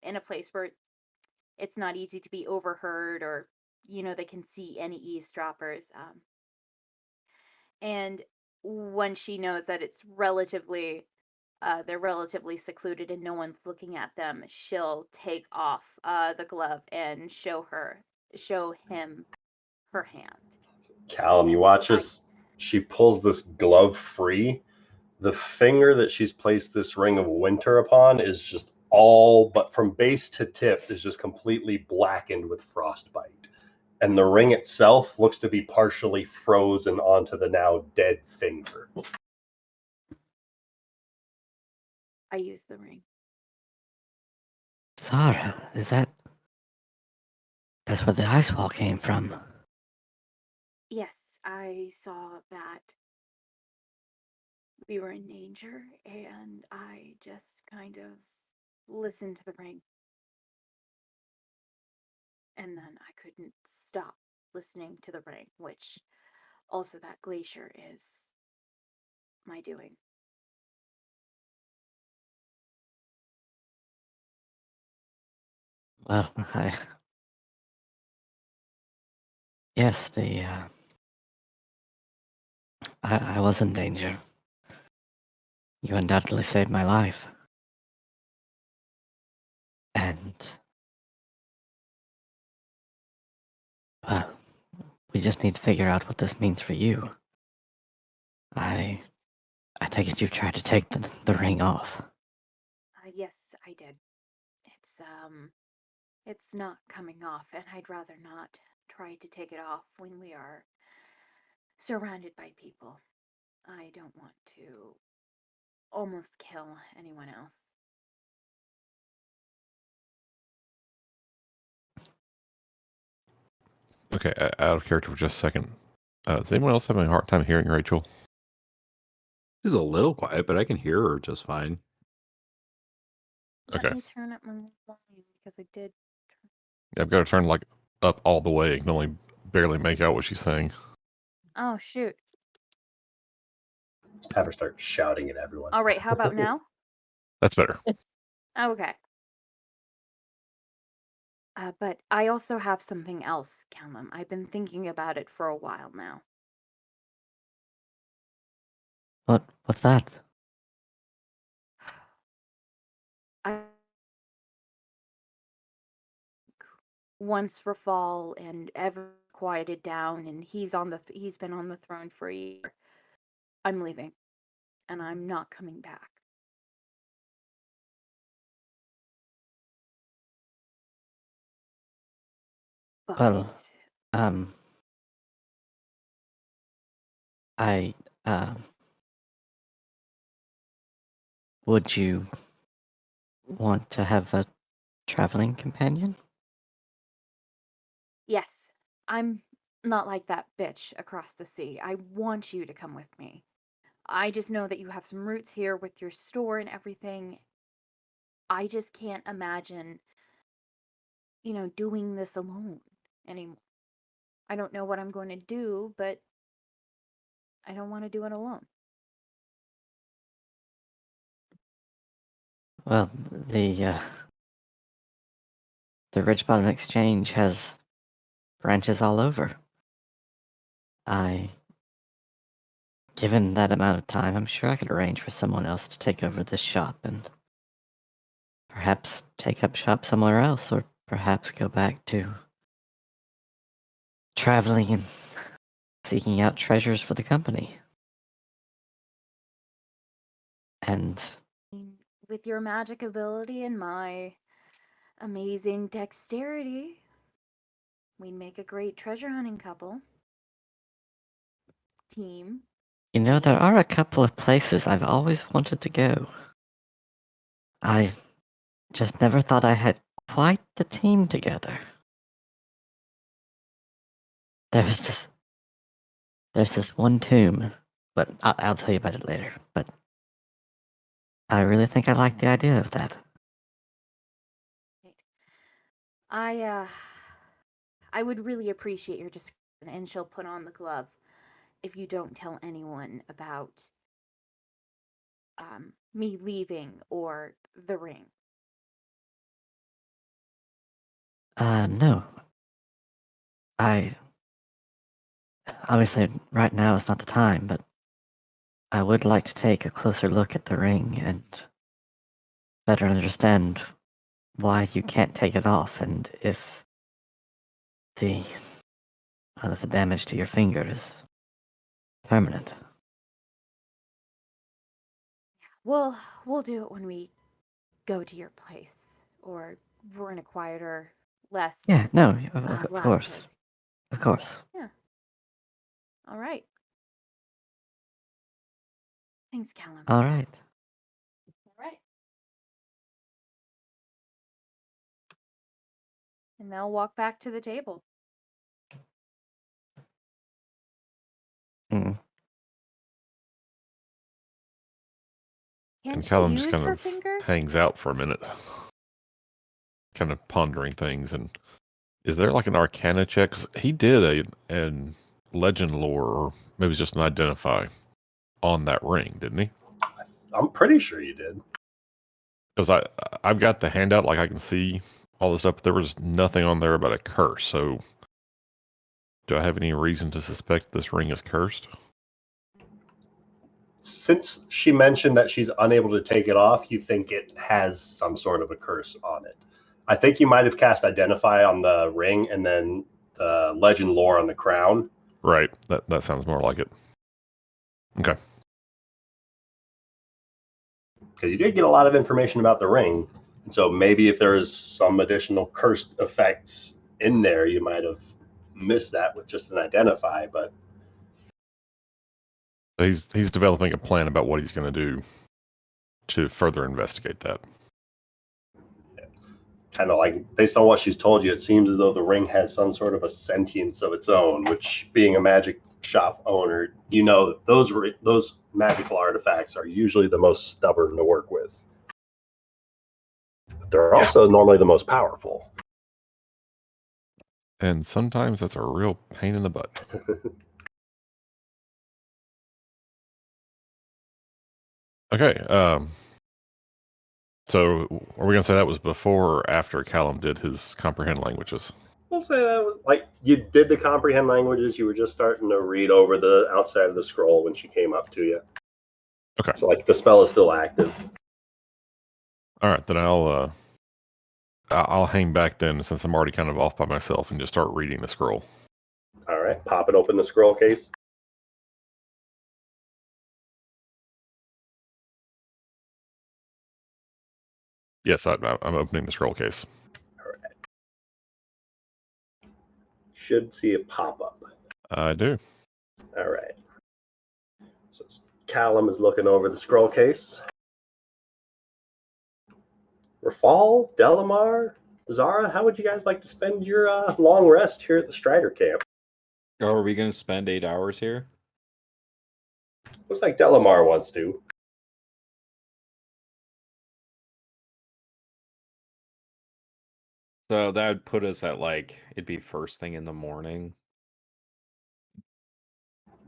in a place where it's not easy to be overheard or they can see any eavesdroppers. And when she knows that it's they're relatively secluded and no one's looking at them, she'll take off the glove and show him her hand. Callum, you watch as she pulls this glove free. The finger that she's placed this ring of winter upon is just all but from base to tip is just completely blackened with frostbite. And the ring itself looks to be partially frozen onto the now dead finger. I use the ring. Zara, that's where the ice wall came from? Yes, I saw that we were in danger, and I just kind of listened to the ring. And then I couldn't stop listening to the ring, which also that glacier is my doing. Well, yes, I was in danger. You undoubtedly saved my life. And, well, we just need to figure out what this means for you. I take it you've tried to take the ring off. Yes, I did. It's not coming off, and I'd rather not try to take it off when we are surrounded by people. I don't want to almost kill anyone else. Okay, out of character for just a second. Is anyone else having a hard time hearing Rachel? She's a little quiet, but I can hear her just fine. Okay. Let me turn up my volume because I did. I've got to turn like up all the way. I can only barely make out what she's saying. Oh, shoot. Just have her start shouting at everyone. All right, how about now? That's better. Okay. But I also have something else, Callum. I've been thinking about it for a while now. What's that? Once Rafal and ever quieted down, and he's been on the throne for a year. I'm leaving, and I'm not coming back. But Well, would you want to have a traveling companion? yes, I'm not like that bitch across the sea. I want you to come with me. I just know that you have some roots here with your store and everything. I just can't imagine, doing this alone anymore. I don't know what I'm going to do, but I don't want to do it alone. Well, the Ridge Bottom Exchange has branches all over. Given that amount of time, I'm sure I could arrange for someone else to take over this shop and perhaps take up shop somewhere else, or perhaps go back to traveling and seeking out treasures for the company. And With your magic ability and my amazing dexterity, we'd make a great treasure hunting couple. Team. there are a couple of places I've always wanted to go. I just never thought I had quite the team together. There's this one tomb, but I'll tell you about it later. But I really think I like the idea of that. I would really appreciate your discretion, and she'll put on the glove if you don't tell anyone about me leaving or the ring. No. Obviously, right now is not the time, but I would like to take a closer look at the ring and better understand why you can't take it off, and if the damage to your finger is permanent. We'll do it when we go to your place, or we're in a quieter, less Yeah, no, of loud course. place. Of course. Yeah. All right. Thanks, Callum. All right. All right. And they'll walk back to the table. Mm. Can And she Callum just use kind her of finger? hangs out for a minute, kind of pondering things. And is there like an Arcana check? 'Cause he did an legend lore, or maybe it's just an identify on that ring, didn't he? I'm pretty sure you did. Because I've got the handout, like I can see all this stuff, but there was nothing on there about a curse. So do I have any reason to suspect this ring is cursed? Since she mentioned that she's unable to take it off, you think it has some sort of a curse on it. I think you might have cast Identify on the ring and then the Legend Lore on the crown. Right. That sounds more like it. Okay. Because you did get a lot of information about the ring. And so maybe if there's some additional cursed effects in there, you might have missed that with just an Identify. But He's developing a plan about what he's going to do to further investigate that. kind of like based on what she's told you, it seems as though the ring has some sort of a sentience of its own, which being a magic shop owner, that those magical artifacts are usually the most stubborn to work with. But they're also normally the most powerful. And sometimes that's a real pain in the butt. Okay. So are we going to say that was before or after Callum did his comprehend languages? We'll say that was like you did the comprehend languages. You were just starting to read over the outside of the scroll when she came up to you. Okay. So like the spell is still active. All right, then I'll hang back then, since I'm already kind of off by myself, and just start reading the scroll. All right, pop it open the scroll case. Yes, I'm opening the scroll case. All right. Should see a pop up. I do. All right. So Callum is looking over the scroll case. Rafal, Delamar, Zara, how would you guys like to spend your long rest here at the Strider camp? Oh, are we going to spend 8 hours here? Looks like Delamar wants to. So that would put us at like it'd be first thing in the morning.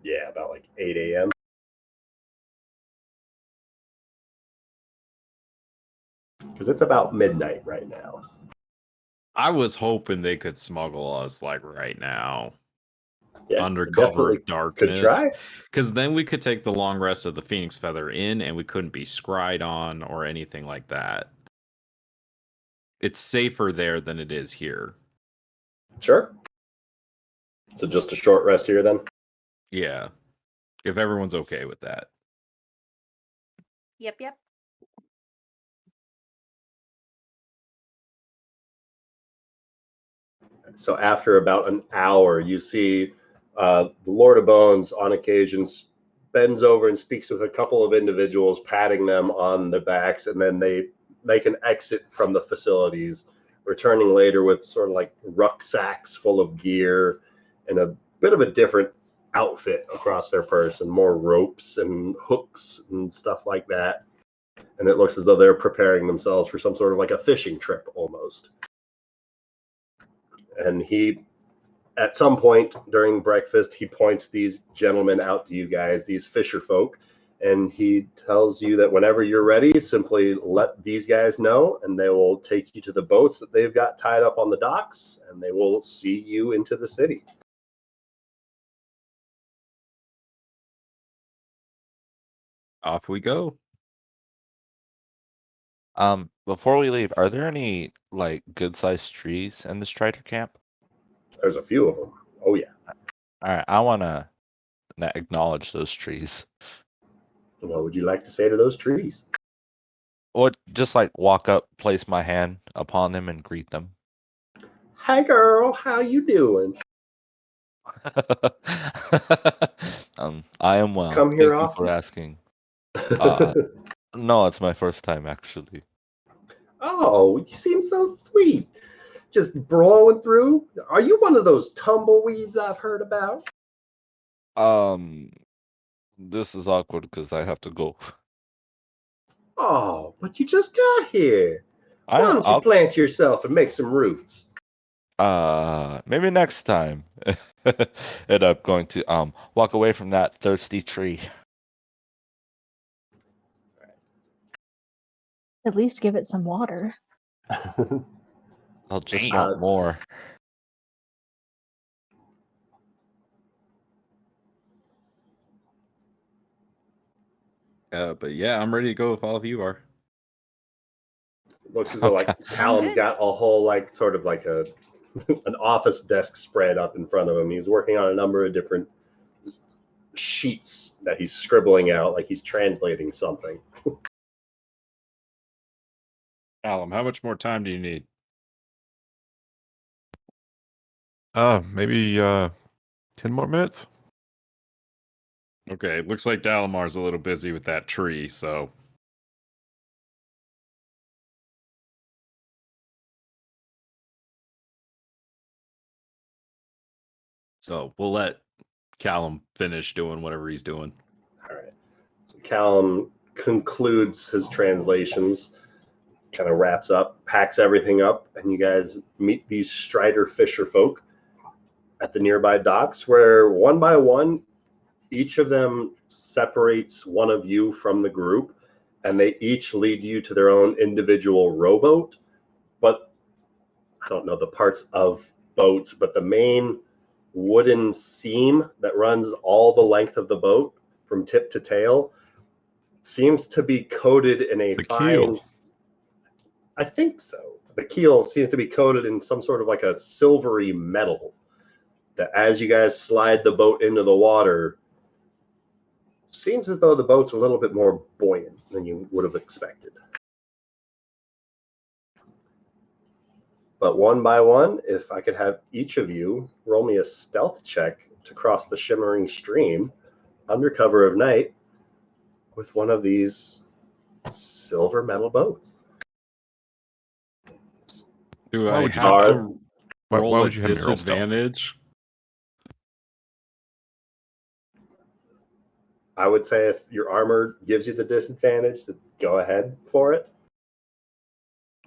Yeah, about like 8 a.m. Because it's about midnight right now. I was hoping they could smuggle us like right now. Yeah, Under we cover definitely of could darkness. try. Because then we could take the long rest of the Phoenix Feather in and we couldn't be scryed on or anything like that. It's safer there than it is here. Sure. So just a short rest here then? Yeah. If everyone's okay with that. Yep, yep. So after about an hour, you see the Lord of Bones on occasions bends over and speaks with a couple of individuals, patting them on the backs, and then they make an exit from the facilities, returning later with sort of like rucksacks full of gear and a bit of a different outfit across their person, more ropes and hooks and stuff like that. And it looks as though they're preparing themselves for some sort of like a fishing trip almost. And he, at some point during breakfast, he points these gentlemen out to you guys, these fisher folk, and he tells you that whenever you're ready, simply let these guys know, and they will take you to the boats that they've got tied up on the docks, and they will see you into the city. Off we go. Before we leave, are there any like good-sized trees in this Strider camp? There's a few of them. Oh, yeah. All right, I want to acknowledge those trees. What would you like to say to those trees? Or just like walk up, place my hand upon them, and greet them. Hi, girl. How you doing? I am well. Come here Thank you for often? asking. Uh, no, it's my first time actually. Oh, you seem so sweet. Just blowing through. Are you one of those tumbleweeds I've heard about? Um, this is awkward because I have to go. Oh, but you just got here. Why don't you I'll plant yourself and make some roots? maybe next time. And I'm going to walk away from that thirsty tree. At least give it some water. I'll just Damn. want more. But yeah, I'm ready to go if all of you are. Looks as though Okay. like Callum's good. got a whole like sort of like a an office desk spread up in front of him. He's working on a number of different sheets that he's scribbling out, like he's translating something. Alum, how much more time do you need? Maybe 10 more minutes. Okay, looks like Dalamar's a little busy with that tree, so. So we'll let Callum finish doing whatever he's doing. All right. So Callum concludes his translations, kind of wraps up, packs everything up, and you guys meet these Strider fisher folk at the nearby docks, where one by one, each of them separates one of you from the group, and they each lead you to their own individual rowboat. But I don't know the parts of boats, but the main wooden seam that runs all the length of the boat from tip to tail seems to be coated in a The fine. keel. I think so. The keel seems to be coated in some sort of like a silvery metal that as you guys slide the boat into the water, seems as though the boat's a little bit more buoyant than you would have expected. But one by one, if I could have each of you roll me a stealth check to cross the shimmering stream under cover of night with one of these silver metal boats. Do Why I would you have have- to Why roll a would you have me roll stealth? disadvantage? I would say if your armor gives you the disadvantage, to go ahead for it.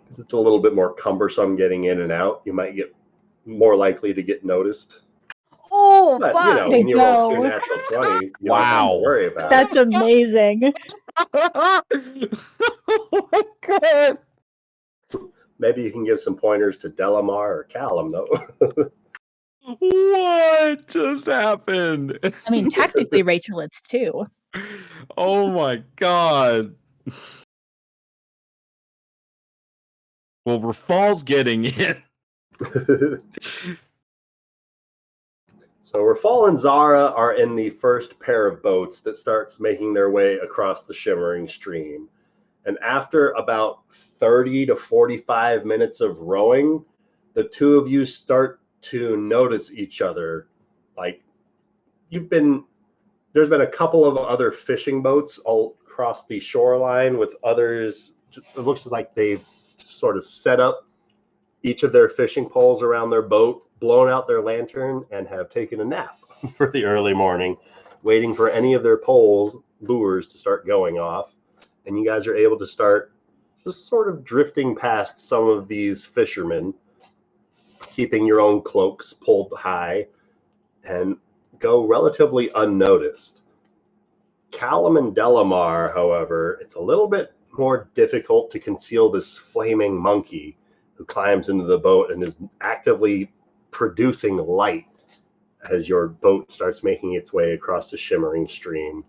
because it's a little bit more cumbersome getting in and out. You might get more likely to get noticed. Oh, But, fuck! There when you roll 2 you go. natural 20s, you don't have to Wow. worry about it. That's amazing. Oh my god. Maybe you can give some pointers to Delamar or Callum, though. What just happened? I mean, technically, Rachel, it's 2. Oh my god. Well, Rafal's getting it. So Rafal and Zara are in the first pair of boats that starts making their way across the shimmering stream. And after about 30 to 45 minutes of rowing, the two of you start to notice each other. Like there's been a couple of other fishing boats all across the shoreline with others. It looks like they've just sort of set up each of their fishing poles around their boat, blown out their lantern, and have taken a nap for the early morning, waiting for any of their lures to start going off. And you guys are able to start just sort of drifting past some of these fishermen, keeping your own cloaks pulled high, and go relatively unnoticed. Callum and Delamar, however, it's a little bit more difficult to conceal this flaming monkey who climbs into the boat and is actively producing light as your boat starts making its way across the shimmering stream.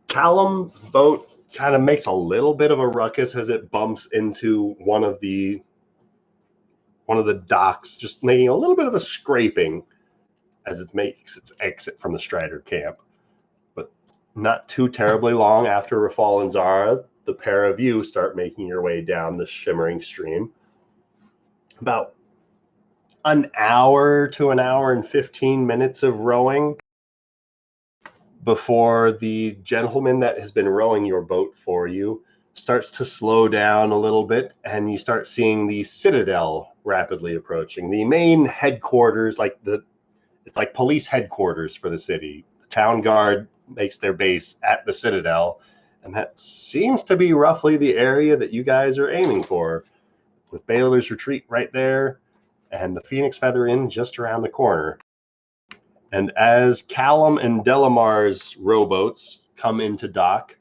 Callum's boat kind of makes a little bit of a ruckus as it bumps into one of the docks, just making a little bit of a scraping as it makes its exit from the Strider camp. But not too terribly long after Rafal and Zara, the pair of you start making your way down the shimmering stream. About an hour to an hour and 15 minutes of rowing before the gentleman that has been rowing your boat for you starts to slow down a little bit, and you start seeing the Citadel rapidly approaching. The main headquarters, it's like police headquarters for the city. The town guard makes their base at the Citadel, and that seems to be roughly the area that you guys are aiming for, with Baylor's Retreat right there and the Phoenix Feather Inn just around the corner. And as Callum and Delamar's rowboats come into dock,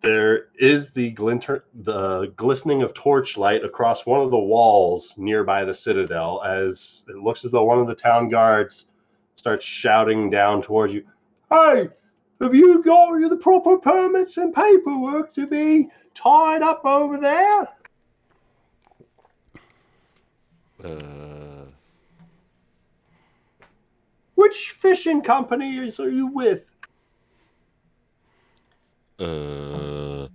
there is the glistening of torchlight across one of the walls nearby the Citadel, as it looks as though one of the town guards starts shouting down towards you, "Hey, have you got the proper permits and paperwork to be tied up over there?" Which fishing companies are you with? We're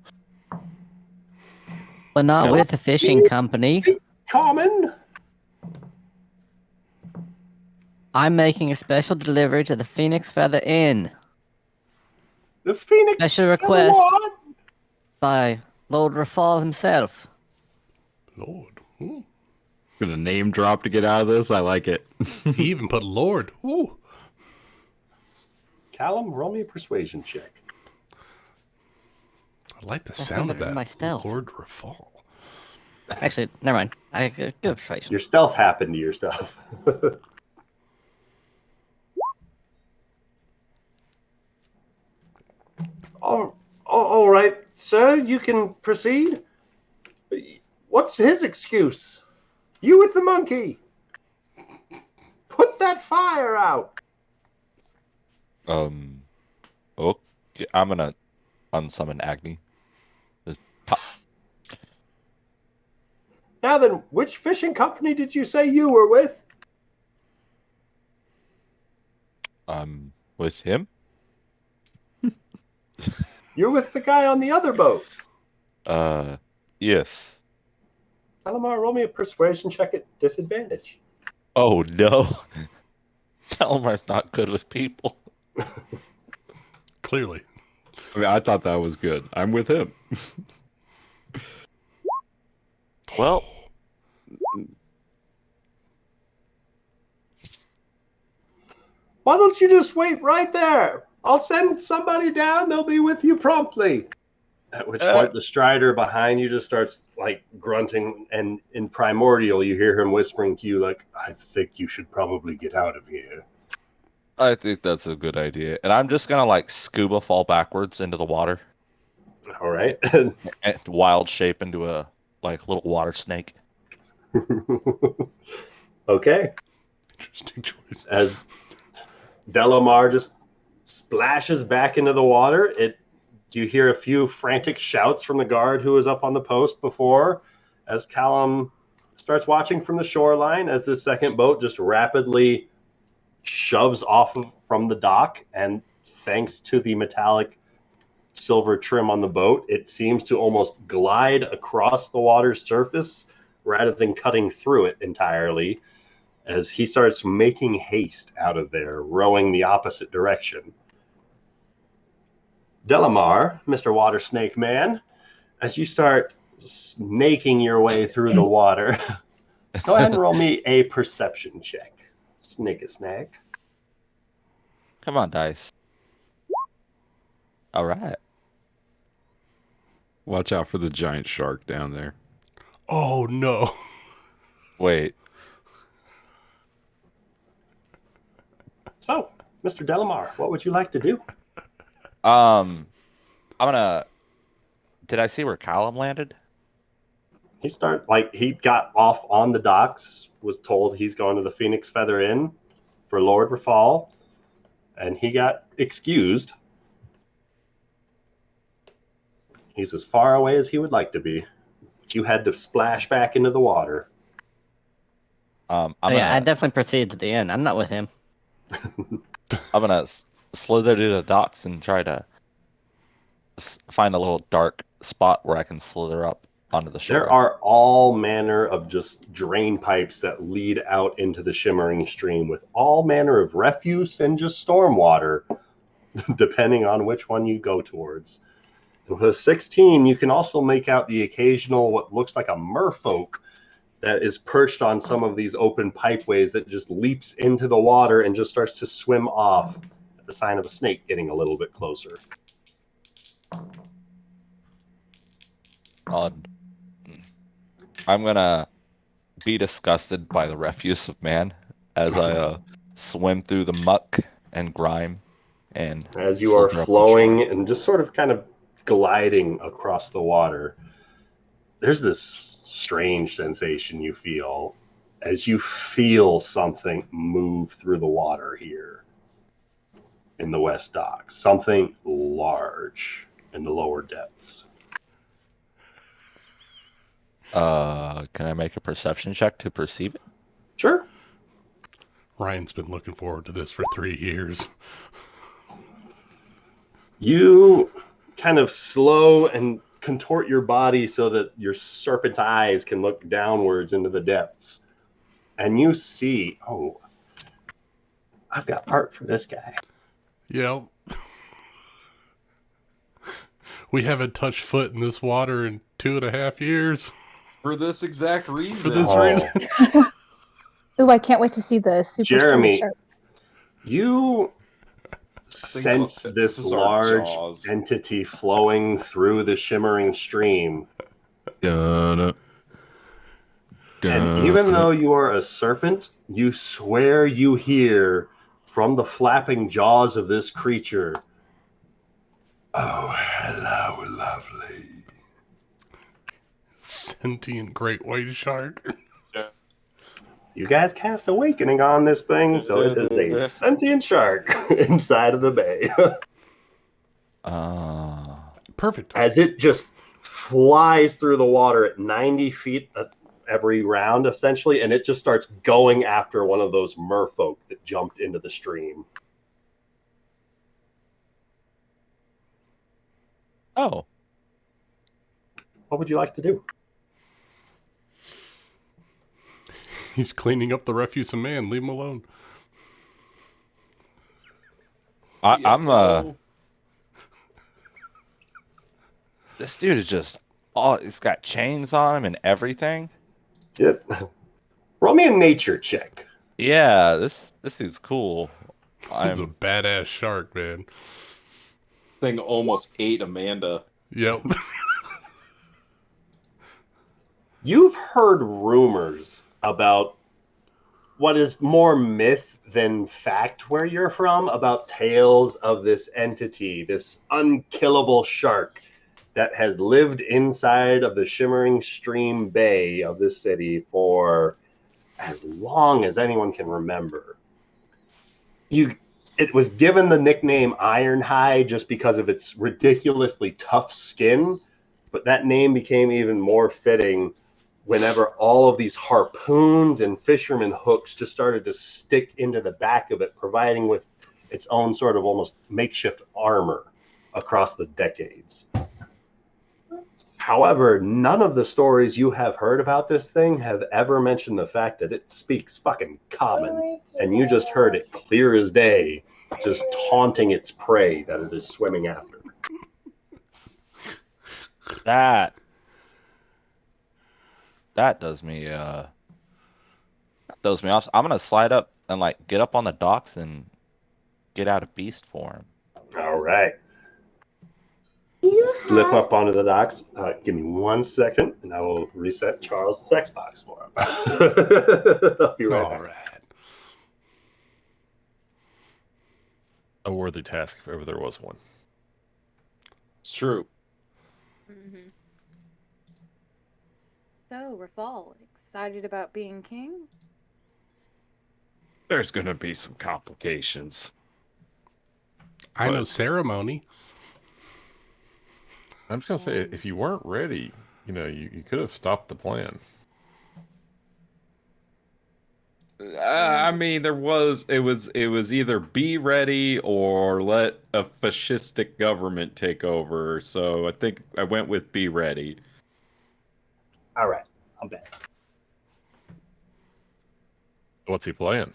not Yeah. with a fishing company. Common? I'm making a special delivery to the Phoenix Feather Inn. The Phoenix Special Feather request what? by Lord Rafal himself. Lord. Ooh. Gonna name drop to get out of this. I like it. He even put Lord. Ooh. Callum, roll me a persuasion check. I like the That's sound not of in that. my stealth. Lord Rafal. Actually, never mind. I good persuasion. Your stealth happened to your stuff. All right, sir, you can proceed. What's his excuse? You with the monkey. Put that fire out. Okay, I'm gonna unsummon Agni. Just pop. Now then, which fishing company did you say you were with? With him. You're with the guy on the other boat. Yes. Calamar, roll me a persuasion check at disadvantage. Oh no. Delamar's not good with people. Clearly. I mean, I thought that was good. I'm with him. Well, Why don't you just wait right there? I'll send somebody down. They'll be with you promptly. At which point the Strider behind you just starts like grunting, and in Primordial you hear him whispering to you like, "I think you should probably get out of here." I think that's a good idea. And I'm just gonna like scuba fall backwards into the water All right. and wild shape into a like little water snake. Okay. Interesting choice. As Delamar just splashes back into the water, you hear a few frantic shouts from the guard who was up on the post before, as Callum starts watching from the shoreline as this second boat just rapidly shoves from the dock, and thanks to the metallic silver trim on the boat, it seems to almost glide across the water's surface rather than cutting through it entirely, as he starts making haste out of there, rowing the opposite direction. Delamar, Mr. Water Snake Man, as you start snaking your way through the water, go ahead and roll me a perception check. Snake a snack. Come on, dice. All right. Watch out for the giant shark down there. Oh no. Wait. So, Mr. Delamar, what would you like to do? I'm gonna. Did I see where Callum landed? He got off on the docks, was told he's going to the Phoenix Feather Inn for Lord Rafal, and he got excused. He's as far away as he would like to be. But you had to splash back into the water. I'm Oh, yeah, I gonna, definitely proceeded to the end. I'm not with him. I'm gonna slither to the docks and try to find a little dark spot where I can slither up onto the shore. There are all manner of just drain pipes that lead out into the shimmering stream with all manner of refuse and just storm water, depending on which one you go towards. And with a 16, you can also make out the occasional, what looks like a merfolk that is perched on some of these open pipeways that just leaps into the water and just starts to swim off at the sign of a snake getting a little bit closer. Odd. I'm gonna be disgusted by the refuse of man as I swim through the muck and grime and As you are slither up the flowing shore. and just sort of kind of gliding across the water, there's this strange sensation you feel as you feel something move through the water here in the West Dock. Something large in the lower depths. Can I make a perception check to perceive it? Sure. Ryan's been looking forward to this for 3 years. You kind of slow and contort your body so that your serpent's eyes can look downwards into the depths. And you see, oh, I've got art for this guy. Yeah. We haven't touched foot in this water in 2.5 years. For this exact reason. For this Oh. reason. Ooh, I can't wait to see the super Jeremy, shark. You sense this large entity flowing through the shimmering stream. Dun, And even though you are a serpent, you swear you hear from the flapping jaws of this creature, "Oh, hello, lovely." Sentient great white shark. You guys cast Awakening on this thing, so it is a sentient shark inside of the bay. Perfect. As it just flies through the water at 90 feet every round, essentially, and it just starts going after one of those merfolk that jumped into the stream. Oh. What would you like to do? He's cleaning up the refuse of man. Leave him alone. This dude is just, oh, he's got chains on him and everything. Just roll me a nature check. Yeah, this is cool. He's a badass shark, man. Thing almost ate Amanda. Yep. You've heard rumors about what is more myth than fact where you're from, about tales of this entity, this unkillable shark that has lived inside of the shimmering stream bay of this city for as long as anyone can remember. It was given the nickname Ironhide just because of its ridiculously tough skin, but that name became even more fitting whenever all of these harpoons and fisherman hooks just started to stick into the back of it, providing with its own sort of almost makeshift armor across the decades. However, none of the stories you have heard about this thing have ever mentioned the fact that it speaks fucking common, and you just heard it clear as day, just taunting its prey that it is swimming after. That does me off. I'm gonna slide up and like get up on the docks and get out of beast form. All right. Slip up onto the docks. Give me 1 second, and I will reset Charles' Xbox for him. I'll be right All back. right. A worthy task if ever there was one. It's true. Mm-hmm. So, Rafal, excited about being king? There's gonna be some complications. I know But- ceremony. I'm just gonna say, if you weren't ready, you could have stopped the plan. I mean, it was either be ready or let a fascistic government take over. So I think I went with be ready. All right, I'm back. What's he playing?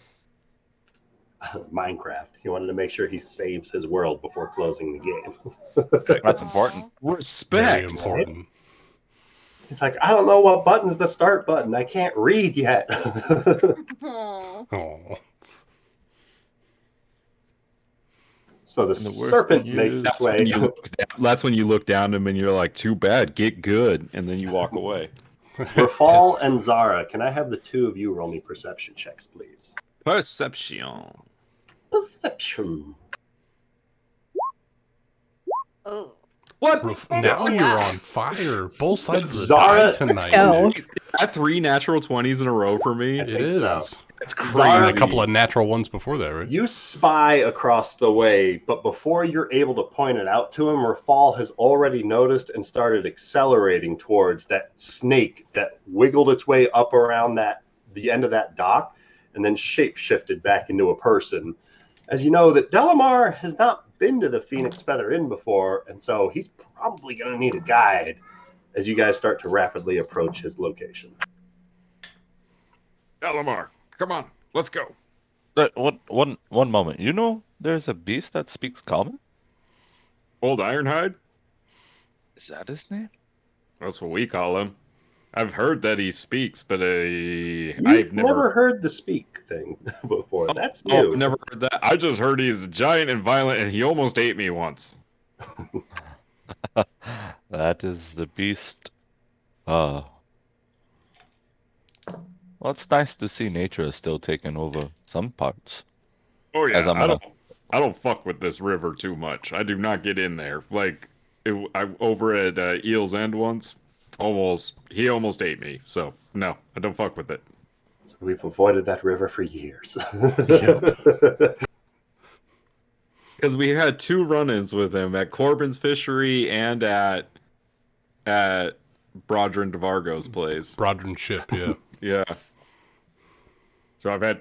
Minecraft. He wanted to make sure he saves his world before closing the game. That's important. Very Respect. important. He's like, I don't know what button's the start button. I can't read yet. Aww. Oh. So the And the worst serpent thing makes is- its way. That's when you look down at him and you're like, too bad, get good, and then you walk away. Rafal and Zara, can I have the two of you roll me perception checks, please? Perception. Perception. Oh. What? Now Oh, you're yeah. on fire. Both sides of the Zara- die Let's tonight. go. Is that 3 natural 20s in a row for me? It think is. so. That's Zara- And crazy. a couple of natural ones before that, right? You spy across the way, but before you're able to point it out to him, Rafal has already noticed and started accelerating towards that snake that wiggled its way up around the end of that dock and then shape-shifted back into a person. As you know, that Delamar has not been to the Phoenix Feather Inn before, and so he's probably going to need a guide as you guys start to rapidly approach his location. Elamar, come on, let's go. One moment. You know, there's a beast that speaks common. Old Ironhide? Is that his name? That's what we call him. I've heard that he speaks, but You've I've never heard the speak thing before. That's Oh, new. I've never heard that. I just heard he's giant and violent, and he almost ate me once. That is the beast. Well, it's nice to see nature is still taking over some parts. Oh yeah, As I'm gonna- I don't fuck with this river too much. I do not get in there. Like, I over at Eel's End once, he almost ate me. So no, I don't fuck with it. We've avoided that river for years. Because we had 2 run-ins with him at Corbin's Fishery and at Brodrin DeVargo's place. Brodrin ship, yeah. Yeah. So I've had,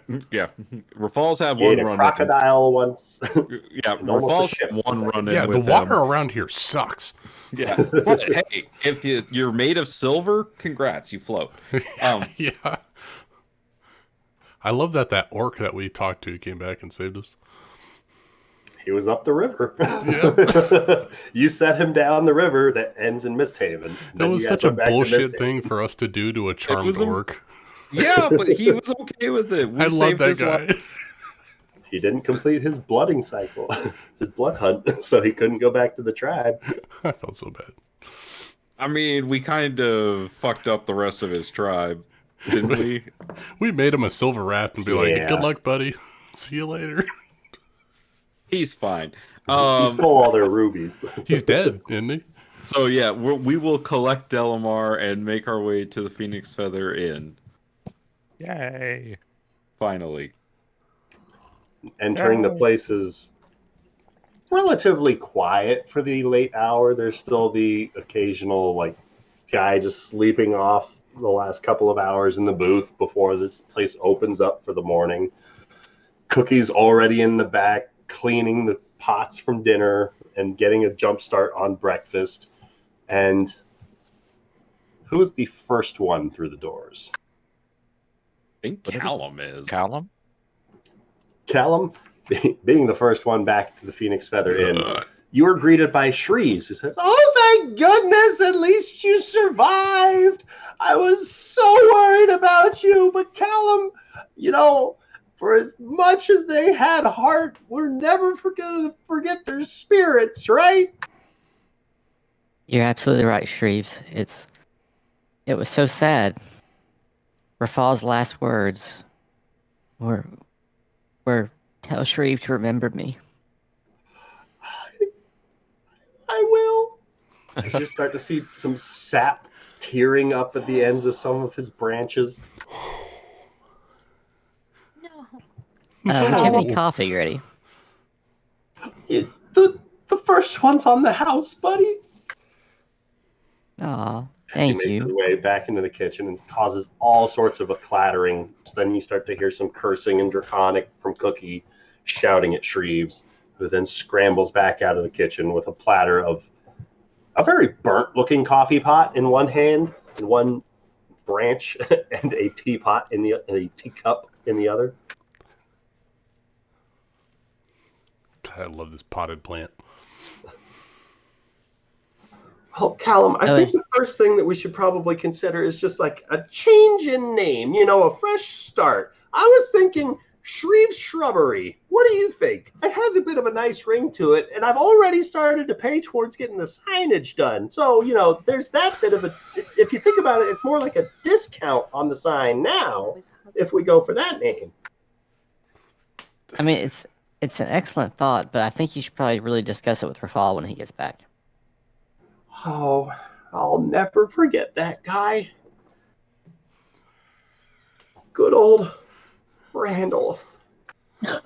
Rafal's had You ate one a run-in. crocodile once. Yeah, And almost a Rafal's ship. had one run-in Yeah, the with water him. around here sucks. Yeah. But, hey, if you're made of silver, congrats, you float. Yeah. I love that orc that we talked to came back and saved us. He was up the river. Yeah. You set him down the river that ends in MistHaven. That Then was you guys such a went back to bullshit Misthaven. thing for us to do to a charmed was a- orc. Yeah, but he was okay with it. We I love saved that his life. guy. He didn't complete his blooding cycle, his blood hunt, so he couldn't go back to the tribe. I felt so bad. I mean, we kind of fucked up the rest of his tribe, didn't we? We made him a silver wrap and be like, Yeah. good luck, buddy. See you later. He's fine. He stole all their rubies. He's dead, isn't he? So yeah, we will collect Delamar and make our way to the Phoenix Feather Inn. Yay! Finally. Entering the place is relatively quiet for the late hour. There's still the occasional like guy just sleeping off the last couple of hours in the booth before this place opens up for the morning. Cookie's already in the back cleaning the pots from dinner and getting a jump start on breakfast. And who is the first one through the doors? I think Callum is. Callum? Callum, being the first one back to the Phoenix Feather Inn, you are greeted by Shreves, who says, "Oh, thank goodness, at least you survived. I was so worried about you, but Callum, for as much as they had heart, we're never going to forget their spirits, right?" You're absolutely right, Shreves. It was so sad. Rafal's last words were tell Shreve to remember me. I will. As you start to see some sap tearing up at the ends of some of his branches. No. Would you have any coffee ready? The first one's on the house, buddy. Aw, He thank makes his you. way back into the kitchen and causes all sorts of a clattering. So then you start to hear some cursing and draconic from Cookie shouting at Shreves, who then scrambles back out of the kitchen with a platter of a very burnt-looking coffee pot in one hand and one branch and a teapot and a teacup in the other. God, I love this potted plant. Well, Callum, I think the first thing that we should probably consider is just like a change in name, a fresh start. I was thinking Shreve's Shrubbery. What do you think? It has a bit of a nice ring to it, and I've already started to pay towards getting the signage done. So, there's that bit of a, if you think about it, it's more like a discount on the sign now if we go for that name. I mean, it's an excellent thought, but I think you should probably really discuss it with Rafal when he gets back. Oh, I'll never forget that guy. Good old Randall. I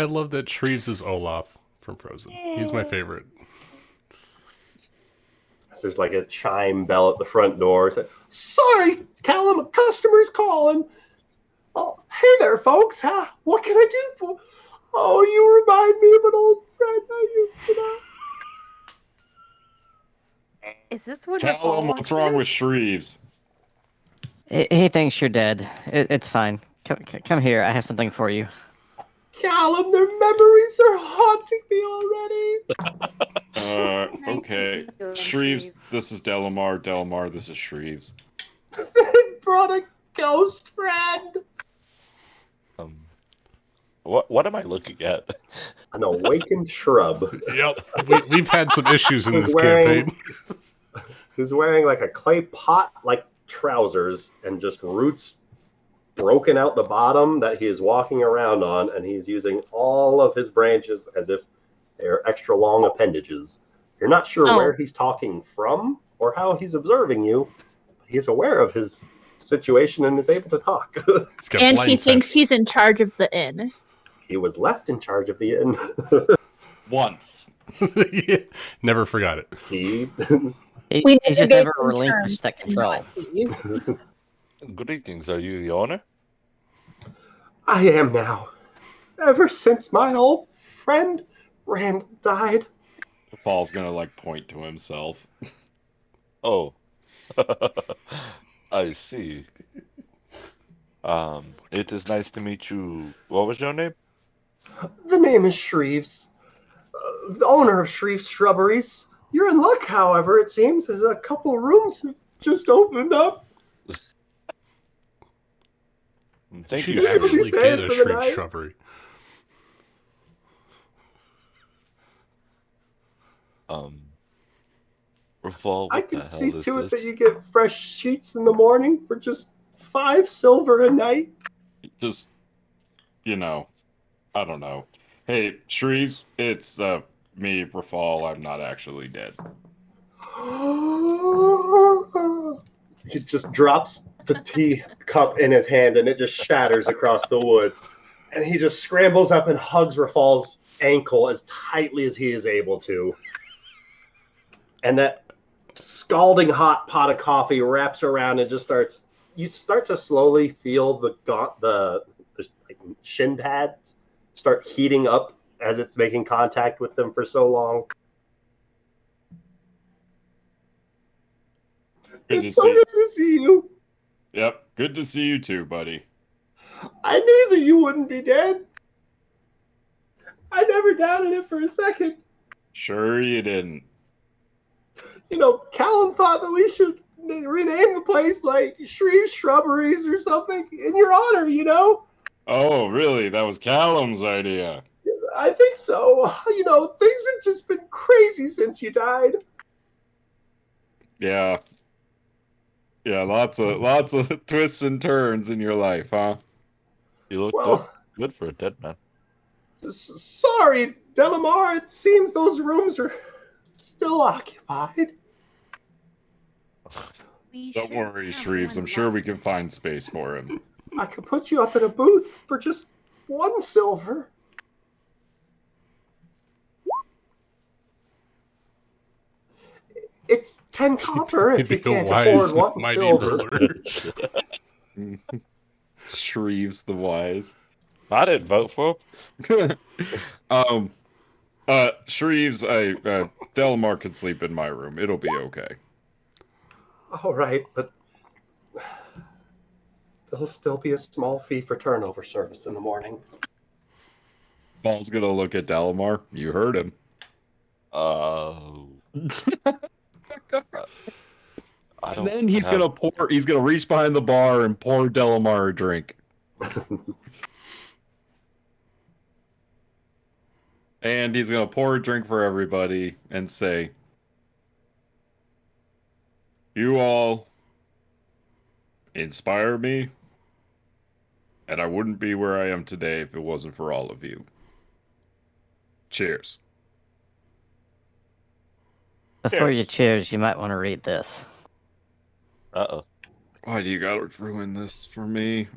love that Shreves is Olaf from Frozen. He's my favorite. There's like a chime bell at the front door. It's like, "Sorry, Callum, a customer's calling." "Oh, hey there, folks. What can I do for? Oh, you remind me of an old friend I used to know." Is this what Callum, what's wrong with Shreves? He thinks you're dead. It's fine. Come here. I have something for you. Callum, their memories are haunting me already. Nice to Okay. see you, Shreves, this is Delamar. Delamar, this is Shreves. They brought a ghost friend. What am I looking at? An awakened shrub. Yep, we've had some issues in this wearing- campaign. Who's wearing like a clay pot like trousers and just roots broken out the bottom that he is walking around on, and he's using all of his branches as if they're extra long appendages. You're not sure where he's talking from or how he's observing you. He's aware of his situation and is able to talk. And he thinks he's in charge of the inn. He was left in charge of the inn. Once. Yeah, never forgot it. He He's just never relinquished that control. Greetings, are you the owner? I am now. Ever since my old friend Randall died. Fall's gonna point to himself. Oh. I see. It is nice to meet you. What was your name? The name is Shreves. The owner of Shreves Shrubberies. You're in luck, however, it seems. There's a couple rooms have just opened up. Thank She'd you. actually get a for the Shreve night. Shrubbery. Rafal, I what the can see hell is to it that this? you get fresh sheets in the morning for just 5 silver a night. Just, you know, I don't know. Hey, Shreves, it's me, Rafal. I'm not actually dead. He just drops the tea cup in his hand and it just shatters across the wood. And he just scrambles up and hugs Rafal's ankle as tightly as he is able to. And that scalding hot pot of coffee wraps around and just starts. You start to slowly feel the like, shin pads start heating up as it's making contact with them for so long. It's so good to see you. Yep, good to see you too, buddy. I knew that you wouldn't be dead. I never doubted it for a second. Sure you didn't. You know, Callum thought that we should rename the place like Shreve Shrubberies or something in your honor, you know? Oh, really? That was Callum's idea. I think so. You know, things have just been crazy since you died. Yeah. Yeah, lots of twists and turns in your life, huh? You look Well, good for a dead man. Sorry, Delamar. It seems those rooms are still occupied. Don't worry, Shreves. I'm sure we can find space for him. I could put you up in a booth for just 1 silver. It's 10 copper if you Maybe a can't wise afford 1 mighty silver. ruler. Shreves the Wise. I didn't vote for him. Shreves, Delamar can sleep in my room. It'll be okay. All right, but there'll still be a small fee for turnover service in the morning. Fall's gonna look at Delamar. You heard him. Oh. And then he's gonna reach behind the bar and pour Delamar a drink. And he's gonna pour a drink for everybody and say, "You all inspire me, and I wouldn't be where I am today if it wasn't for all of you. Cheers." Before you cheers, you might want to read this. Uh-oh. Why do you gotta ruin this for me?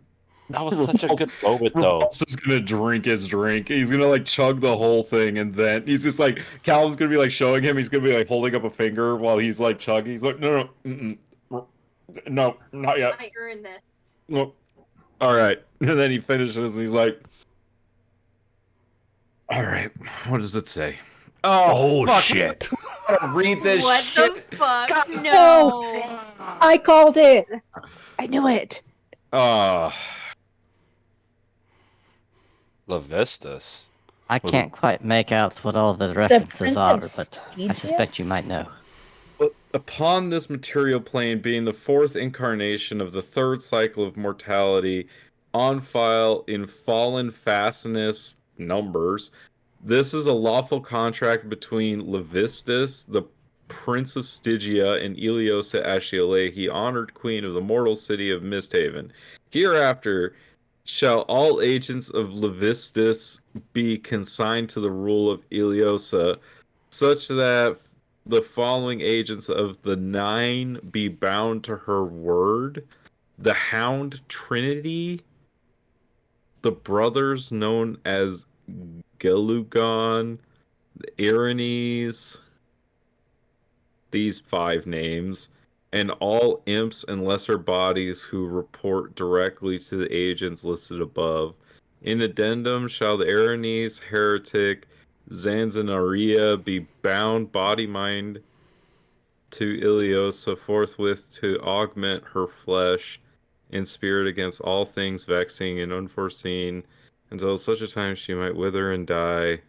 That was such a good moment, though. Rafal's just gonna drink his drink. He's gonna like chug the whole thing, and then he's just like Callum's gonna be like showing him. He's gonna be like holding up a finger while he's like chugging. He's like, no, no, not yet. I earned this. No. All right, and then he finishes, and he's like, "All right, what does it say?" Oh, fuck. shit. Read this What shit. the fuck? God, No. I called it. I knew it. Levistus. I Well, can't quite make out what all the references Prince are, of but I Stygia? suspect you might know. Upon this material plane being the 4th incarnation of the 3rd cycle of mortality on file in fallen fastness numbers, this is a lawful contract between Levistus, the Prince of Stygia, and Iliosa Ashialehi, honored queen of the mortal city of MistHaven. Hereafter shall all agents of Levistus be consigned to the rule of Iliosa, such that the following agents of the 9 be bound to her word: the Hound Trinity, the brothers known as Gelugon, the Irenes, these 5 names, and all imps and lesser bodies who report directly to the agents listed above. In addendum shall the Irenes heretic Zanzanaria be bound body mind to Iliosa forthwith to augment her flesh in spirit against all things vexing and unforeseen, until such a time she might wither and die,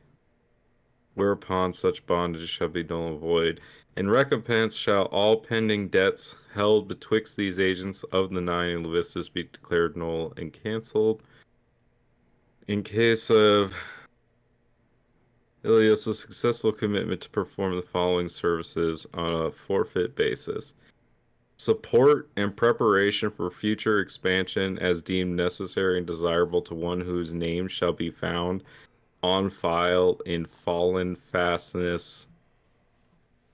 whereupon such bondage shall be null and void. In recompense shall all pending debts held betwixt these agents of the 9 and Levistus be declared null and cancelled. In case of Iliosa's successful commitment to perform the following services on a forfeit basis. Support and preparation for future expansion as deemed necessary and desirable to one whose name shall be found on file in fallen fastness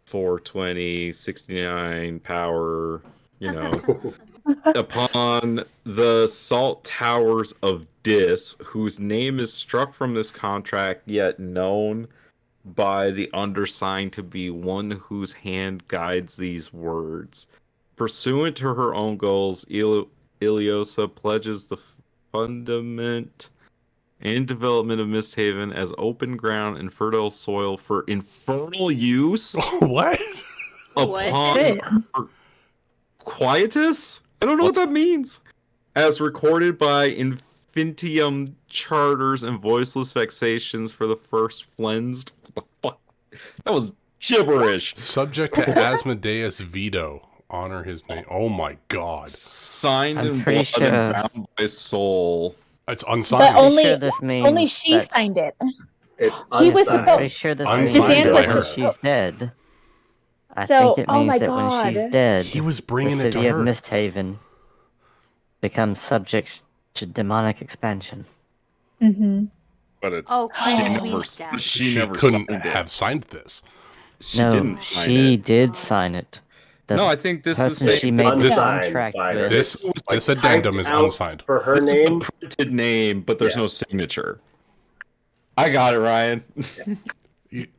420 69 power, upon the salt towers of Dis, whose name is struck from this contract yet known by the undersigned to be one whose hand guides these words. Pursuant to her own goals, Iliosa pledges the fundament and development of MistHaven as open ground and fertile soil for infernal use What? upon Shit. her quietus? I don't know what that means. As recorded by Infinitium charters and voiceless vexations for the first flensed. What the fuck? That was gibberish. Subject to Asmodeus veto. Honor his name. Oh my god. Signed I'm in pretty blood and sure- bound by soul. It's But unsigned. only sure this means only she that- signed it. It's He was unsigned. I'm pretty sure this means Unsigned that by when her. she's dead. I So- think it oh means my that when she's God. dead, He was the bringing it to city of her. MistHaven becomes subject to demonic expansion. Mm-hmm. But it's Oh, she Queen never, Sweet's dead. she never couldn't signed it. have signed this. She No, didn't sign she it. did sign it. The No, I think this is person saying she made the unsigned contract by her. with. This addendum is Typed out unsigned. for her this is name. the printed name, but there's Yeah. no signature. I got it, Ryan.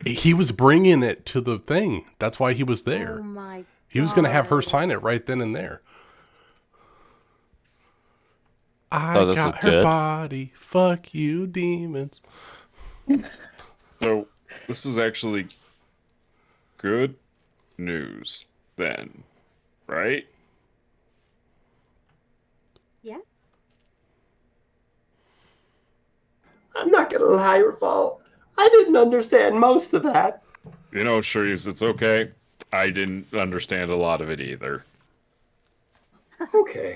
He was bringing it to the thing. That's why he was there. Oh my god. He was going to have her sign it right then and there. I Oh, this got is her good. body. Fuck you, demons. So this is actually good news then, right? Yeah. I'm not gonna lie, Rafal. I didn't understand most of that. You know, Shreves, it's okay. I didn't understand a lot of it either. Okay.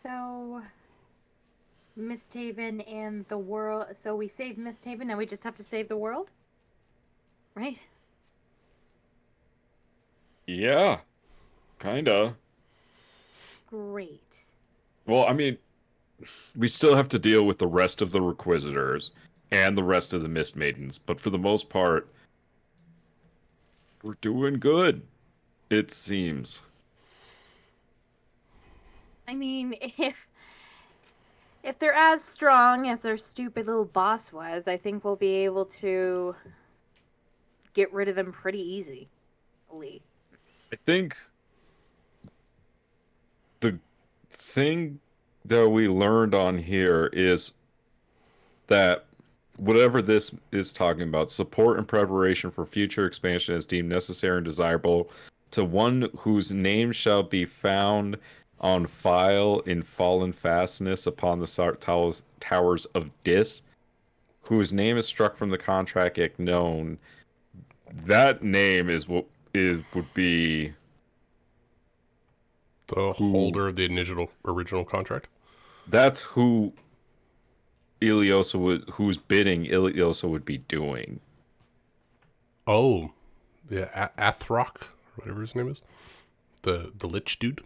So, MistHaven and the world. So we saved MistHaven. Now we just have to save the world, right? Yeah, kinda. Great. Well, I mean, we still have to deal with the rest of the Requisitors and the rest of the Mist Maidens, but for the most part, we're doing good. It seems. I mean, if they're as strong as their stupid little boss was, I think we'll be able to get rid of them pretty easily. I think the thing that we learned on here is that whatever this is talking about, support and preparation for future expansion is deemed necessary and desirable to one whose name shall be found on file in fallen fastness upon the towers of Dis, whose name is struck from the contract yet known. That name is what would be The holder of the original contract. that's who whose bidding Iliosa would be doing. Oh, yeah, Athrok, whatever his name is, the lich dude.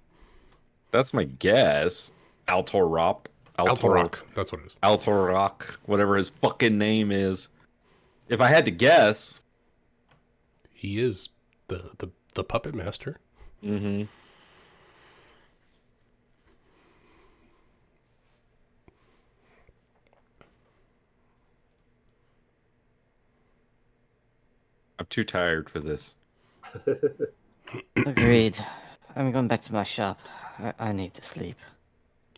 That's my guess. Altorop. Altorok, that's what it is. Altorok, whatever his fucking name is. If I had to guess. He is the puppet master. Mm-hmm. I'm too tired for this. Agreed. I'm going back to my shop. I need to sleep.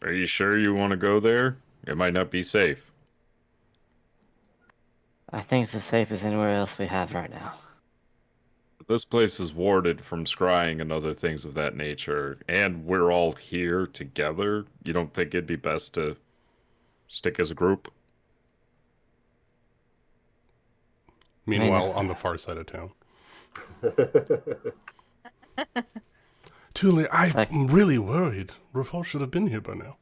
Are you sure you want to go there? It might not be safe. I think it's as safe as anywhere else we have right now. This place is warded from scrying and other things of that nature, and we're all here together. You don't think it'd be best to stick as a group? Meanwhile, on the far side of town. Tuli, I'm really worried. Rafal should have been here by now.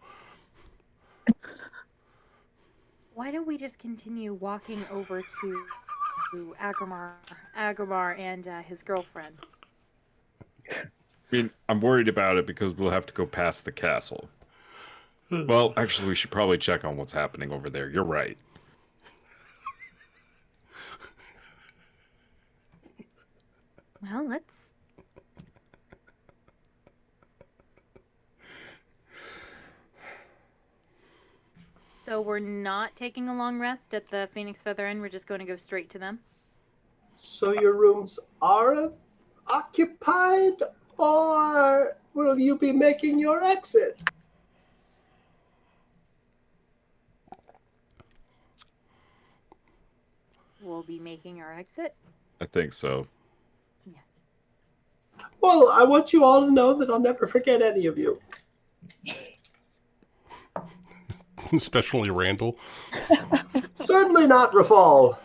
Why don't we just continue walking over to Agramar and his girlfriend? I mean, I'm worried about it because we'll have to go past the castle. Well, actually, we should probably check on what's happening over there. You're right. Well, let's. So we're not taking a long rest at the Phoenix Feather Inn. We're just going to go straight to them. So your rooms are occupied, or will you be making your exit? We'll be making our exit. I think so. Well, I want you all to know that I'll never forget any of you. Especially Randall. Certainly not Rafal.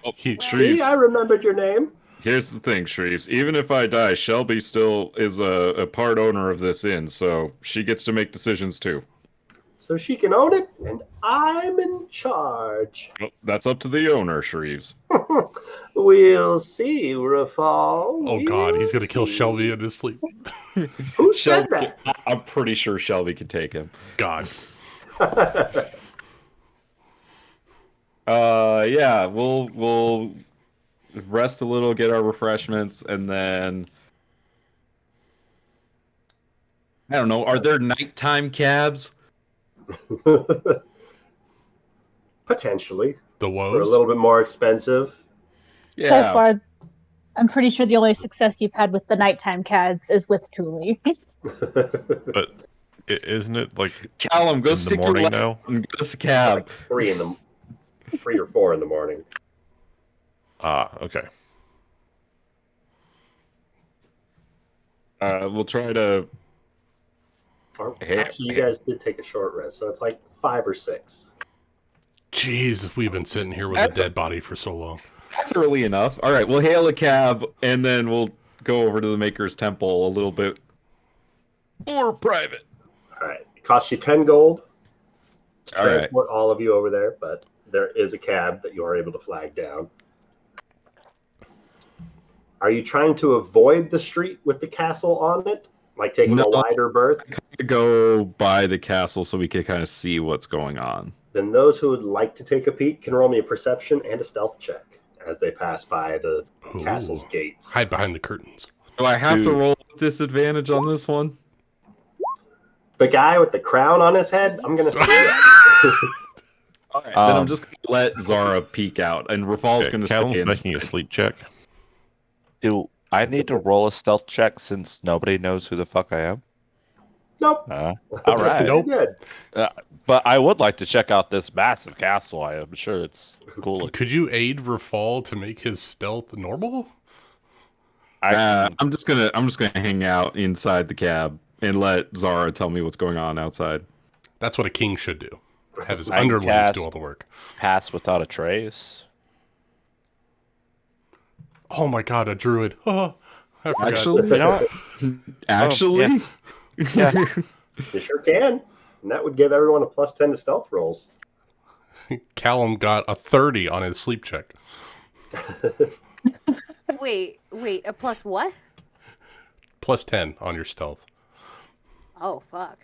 Oh, See, Shreves. I remembered your name. Here's the thing, Shreves. Even if I die, Shelby still is a part owner of this inn, so she gets to make decisions too. So she can own it, and I'm in charge. Well, that's up to the owner, Shreves. We'll see, Rafal. Oh God, he's gonna kill see. Shelby in his sleep. Who said Shelby, I'm pretty sure Shelby can take him. God. that? Yeah, we'll rest a little, get our refreshments, and then I don't know. Are there nighttime cabs? Potentially. The For a woes? little bit more expensive. Yeah. So far, I'm pretty sure the only success you've had with the nighttime cabs is with Thule. But isn't it like Callum, go in the stick your morning leg now? and get us a cab. Like 3 or 4 in the morning. Ah, okay. We'll try to. Hey, Actually, you guys did take a short rest, so it's like 5 or 6. Jeez, we've been sitting here with That's a dead body for so long. That's early enough. All right, we'll hail a cab and then we'll go over to the Maker's Temple a little bit more private. All right. It costs you 10 gold to All right. transport all of you over there, but there is a cab that you are able to flag down. Are you trying to avoid the street with the castle on it? Like taking No. a wider berth? To go by the castle so we can kind of see what's going on. Then those who would like to take a peek can roll me a perception and a stealth check as they pass by the Ooh. castle's gates. Hide behind the curtains. Do I have to Dude. roll with disadvantage on this one? The guy with the crown on his head, I'm going to say yes. All right. Then I'm just going to let Zara peek out, and Rafal's Okay, going to Callum's stay making a inside. sleep check. Do I need to roll a stealth check since nobody knows who the fuck I am? Nope. All right. Nope. Good. But I would like to check out this massive castle. I am sure it's cool. Could you aid Rafal to make his stealth normal? I'm just gonna hang out inside the cab and let Zara tell me what's going on outside. That's what a king should do. Have his I can underlings cast- do all the work. Pass without a trace. Oh my God, a druid. Oh, I forgot. Actually, You know what? actually, Yeah. You sure can. And that would give everyone a plus 10 to stealth rolls. Callum got a 30 on his sleep check. Wait, a plus what? Plus 10 on your stealth. Oh, fuck.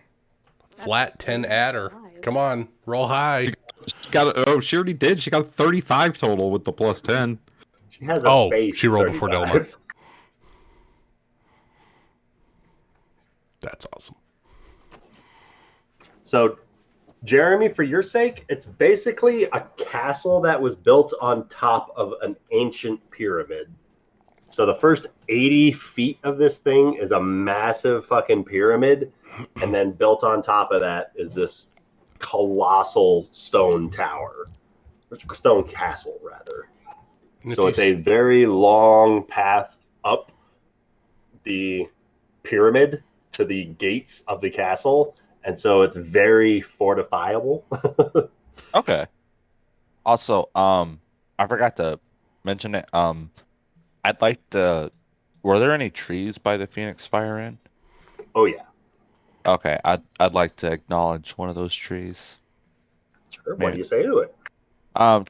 Flat 10 adder. high. Come on, roll high. she already did. She got 35 total with the plus 10. She has a base. she rolled before 35. Delmar. That's awesome. So, Jeremy, for your sake, it's basically a castle that was built on top of an ancient pyramid. So the first 80 feet of this thing is a massive fucking pyramid, and then built on top of that is this colossal stone tower, stone castle rather. And if So you it's a very long path up the pyramid to the gates of the castle, and so it's very fortifiable. Okay. Also, I forgot to mention it. I'd like to. Were there any trees by the Phoenix Fire Inn? Oh yeah. Okay, I'd like to acknowledge one of those trees. Sure. What do you say to it?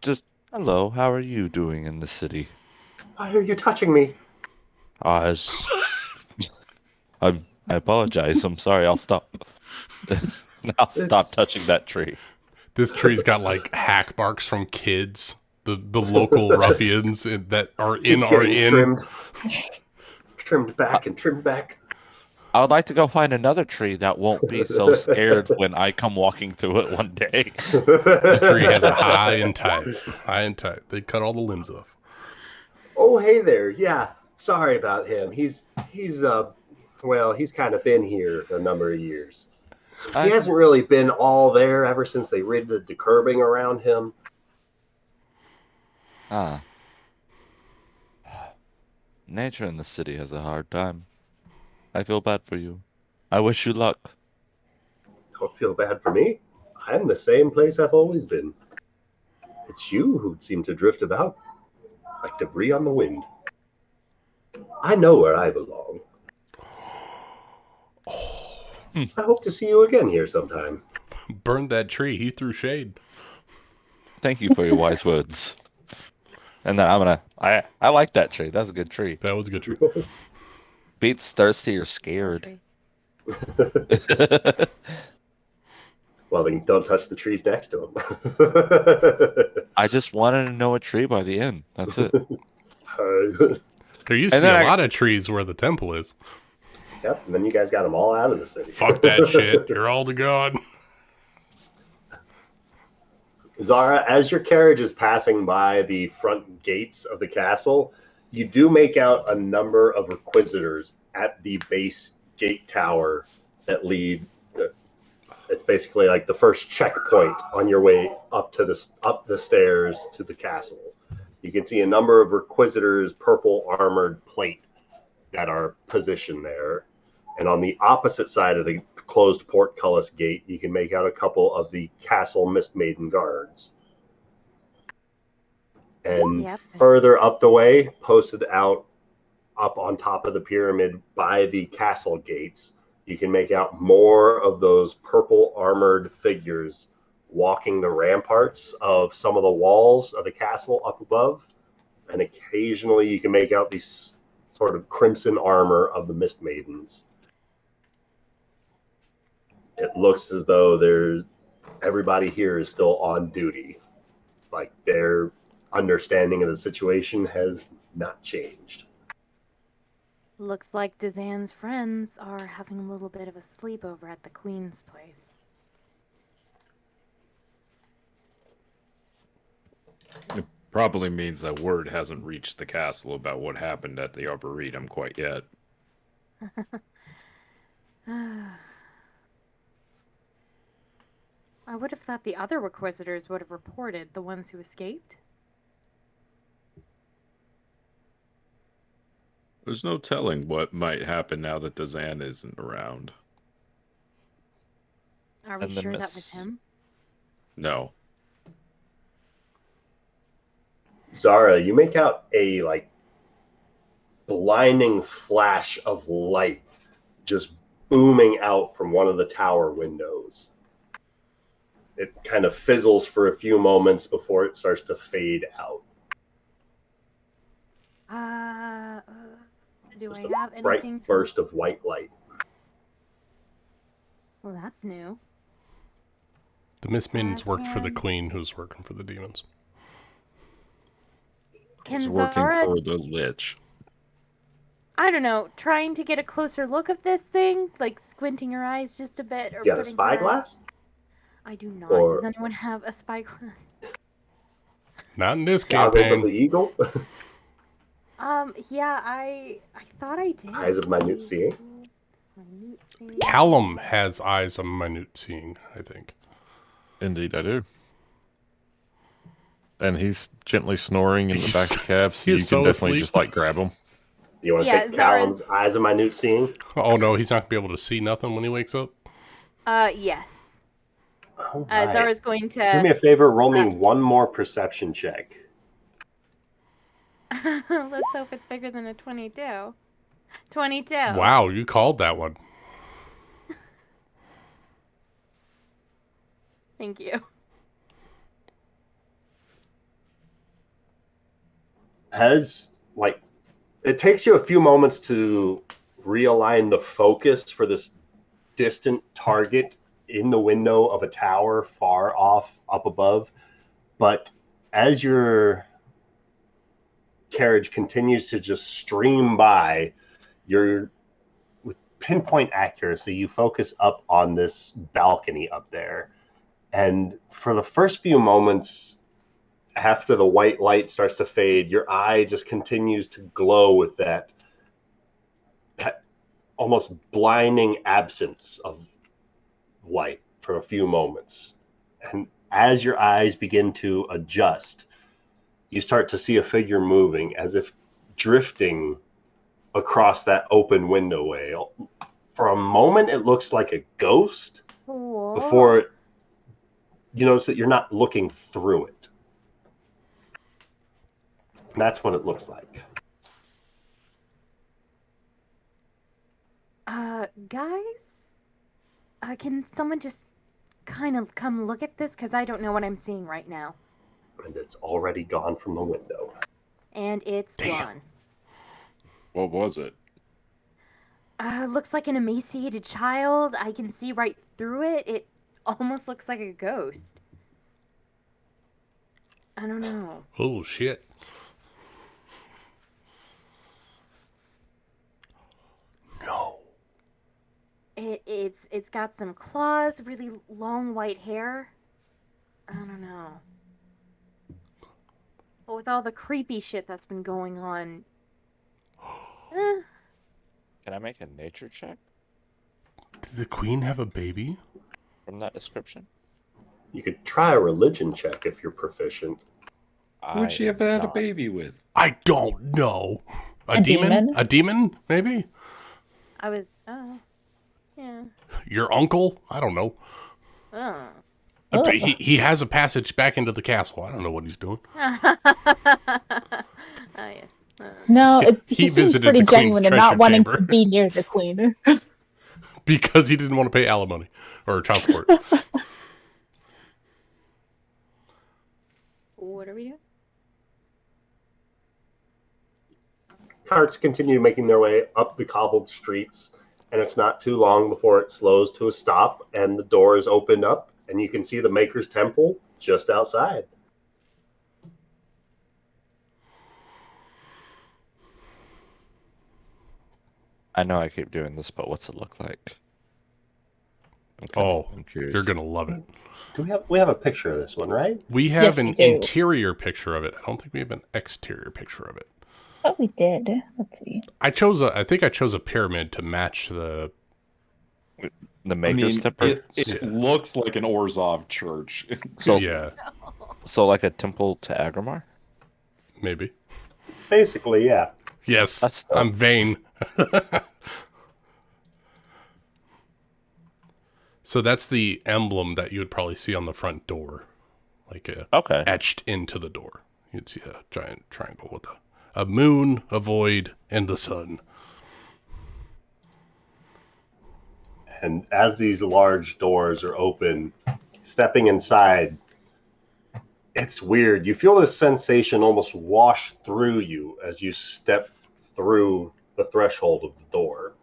Just hello. How are you doing in the city? Why are you touching me? It's- I apologize. I'm sorry. I'll stop. I'll stop touching that tree. This tree's got like hack marks from kids, the local ruffians that are in Keeps our getting inn. trimmed back and trimmed back. I would like to go find another tree that won't be so scared when I come walking through it one day. The tree has a high and tight. High and tight. They cut all the limbs off. Oh, hey there. Yeah, sorry about him. He's well, he's kind of been here a number of years. He hasn't really been all there ever since they rid the curbing around him. Nature in the city has a hard time. I feel bad for you. I wish you luck. Don't feel bad for me. I'm the same place I've always been. It's you who seem to drift about like debris on the wind. I know where I belong. I hope to see you again here sometime. Burned that tree. He threw shade. Thank you for your wise words. And then I like that tree. That's a good tree. That was a good tree. Beats thirsty or scared. Well, then don't touch the trees next to him. I just wanted to know a tree by the end. That's it. There used to be a lot of trees where the temple is. Yep, and then you guys got them all out of the city. Fuck that shit. You're all to God. Zara, as your carriage is passing by the front gates of the castle, you do make out a number of requisitors at the base gate tower that lead. It's basically like the first checkpoint on your way up the stairs to the castle. You can see a number of requisitors, purple armored plate, that are positioned there. And on the opposite side of the closed portcullis gate, you can make out a couple of the castle Mistmaiden guards. And further up the way, posted out up on top of the pyramid by the castle gates, you can make out more of those purple armored figures walking the ramparts of some of the walls of the castle up above. And occasionally you can make out these sort of crimson armor of the Mistmaidens. It looks as though everybody here is still on duty. Like their understanding of the situation has not changed. Looks like Dazan's friends are having a little bit of a sleepover at the Queen's place. It probably means that word hasn't reached the castle about what happened at the Arboretum quite yet. I would have thought the other Requisitors would have reported, the ones who escaped. There's no telling what might happen now that Dazan isn't around. Are we sure that was him? No. Zara, you make out a blinding flash of light just booming out from one of the tower windows. It kind of fizzles for a few moments before it starts to fade out. Do just I have anything bright burst of white light. Well, that's new. The Mistmaidens worked for the Queen, who's working for the demons. He's working for the Lich. I don't know, trying to get a closer look of this thing, like squinting her eyes just a bit, or you got a spyglass? I do not. Does anyone have a spyglass? Not in this campaign. campaign. Of the eagle? Yeah, I thought I did. Eyes of minute seeing? Callum has eyes of minute seeing, I think. Indeed, I do. And he's gently snoring in the back of the cab, so you can definitely just grab him. You want to take Callum's eyes of minute seeing? Oh no, he's not going to be able to see nothing when he wakes up? Yes. Right. Zara's going to... Do me a favor, roll me one more perception check. Let's hope it's bigger than a 22. 22. Wow, you called that one. Thank you. As like it takes you a few moments to realign the focus for this distant target in the window of a tower far off up above, but as your carriage continues to just stream by, you're with pinpoint accuracy, you focus up on this balcony up there. And for the first few moments, after the white light starts to fade, your eye just continues to glow with that almost blinding absence of light for a few moments. And as your eyes begin to adjust, you start to see a figure moving as if drifting across that open window way. For a moment, it looks like a ghost before you notice that you're not looking through it. And that's what it looks like. Guys, can someone just kind of come look at this? Because I don't know what I'm seeing right now. And it's already gone from the window. And it's gone. What was it? Looks like an emaciated child. I can see right through it. It almost looks like a ghost. I don't know. Oh, shit. No. It's got some claws, really long white hair. I don't know. But with all the creepy shit that's been going on. Can I make a nature check Did the queen have a baby? from that description? You could try a religion check if you're proficient. Who'd she have had a baby with? I don't know. A demon? A demon, maybe? I was, yeah. Your uncle? I don't know. Oh. He has a passage back into the castle. I don't know what he's doing. Yeah. No, He he seems visited pretty the Queen's genuine and not treasure wanting chamber. to be near the queen. Because he didn't want to pay alimony or child support. What are we doing? Carts continue making their way up the cobbled streets, and it's not too long before it slows to a stop and the doors open up, and you can see the Maker's Temple just outside. I know I keep doing this, but what's it look like? I'm curious. You're going to love it. We have a picture of this one, right? We have Yes, an we do. interior picture of it. I don't think we have an exterior picture of it. Oh, we did. Let's see. I think I chose a pyramid to match the Maker's Temple. It looks like an Orzhov church. So, yeah, so like a temple to Agrimar? maybe. Basically, yeah. Yes, That's dope. I'm vain. So that's the emblem that you would probably see on the front door, like Okay. etched into the door. You'd see a giant triangle with a moon, a void, and the sun. And as these large doors are open, stepping inside, it's weird. You feel this sensation almost wash through you as you step through the threshold of the door,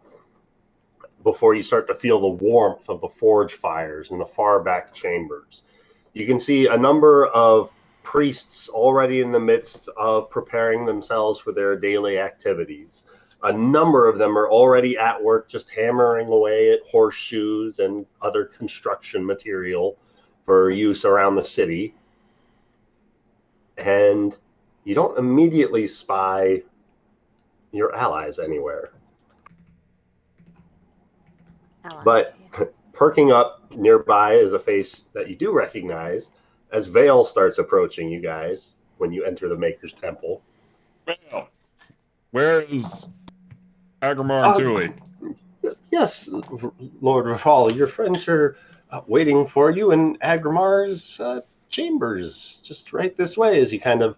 before you start to feel the warmth of the forge fires in the far back chambers. You can see a number of priests already in the midst of preparing themselves for their daily activities. A number of them are already at work, just hammering away at horseshoes and other construction material for use around the city. And you don't immediately spy your allies anywhere. But perking up nearby is a face that you do recognize as Vale starts approaching you guys when you enter the Maker's Temple. Well, where is Agrimar and Thule? Yes, Lord Rafal, your friends are waiting for you in Agrimar's chambers, just right this way, as he kind of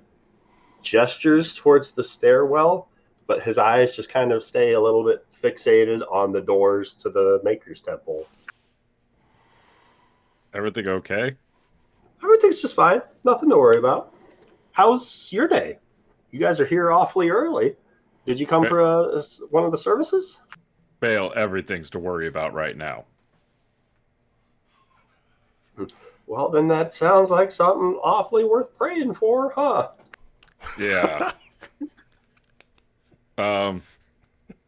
gestures towards the stairwell, but his eyes just kind of stay a little bit fixated on the doors to the Maker's Temple. Everything okay? Everything's just fine. Nothing to worry about. How's your day? you guys are here awfully early. Did you come for one of the services? Bale, everything's to worry about right now. Well, then that sounds like something awfully worth praying for, huh? Yeah. Why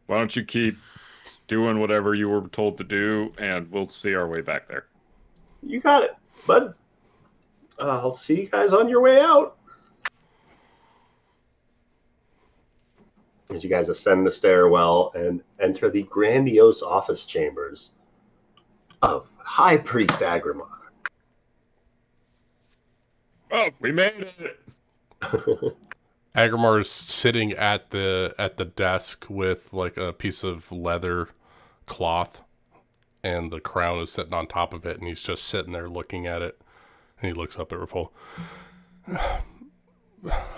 don't you keep doing whatever you were told to do, and we'll see our way back there. You got it, bud. I'll see you guys on your way out. As you guys ascend the stairwell and enter the grandiose office chambers of High Priest Agrimar. Oh, we made it! Agrimar's sitting at the desk with like a piece of leather cloth, and the crown is sitting on top of it, and he's just sitting there looking at it. And he looks up at Rafal.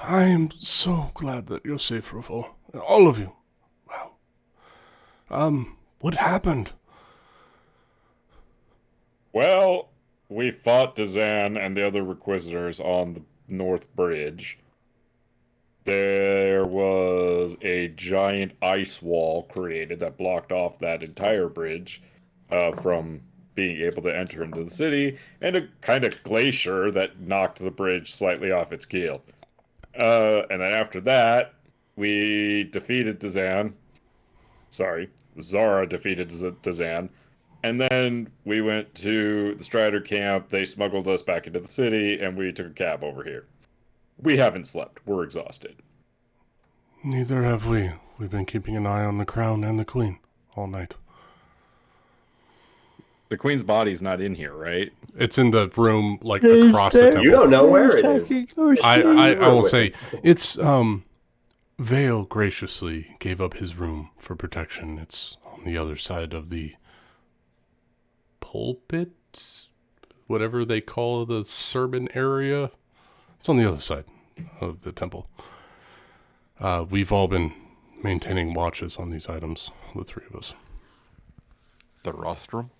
I am so glad that you're safe, Rafal. All of you. Wow. What happened? Well, we fought Dazan and the other Requisitors on the North Bridge. There was a giant ice wall created that blocked off that entire bridge from being able to enter into the city, and a kind of glacier that knocked the bridge slightly off its keel. And then after that, we defeated Dazan. Sorry, Zara defeated Dazan. And then we went to the Strider camp, they smuggled us back into the city, and we took a cab over here. We haven't slept. We're exhausted. Neither have we. We've been keeping an eye on the crown and the queen all night. The queen's body's not in here, right? It's in the room, like, across the temple. You don't know where it is. I will say, it's, Vale graciously gave up his room for protection. It's on the other side of the pulpit, whatever they call the sermon area. It's on the other side of the temple. We've all been maintaining watches on these items, the three of us. The rostrum?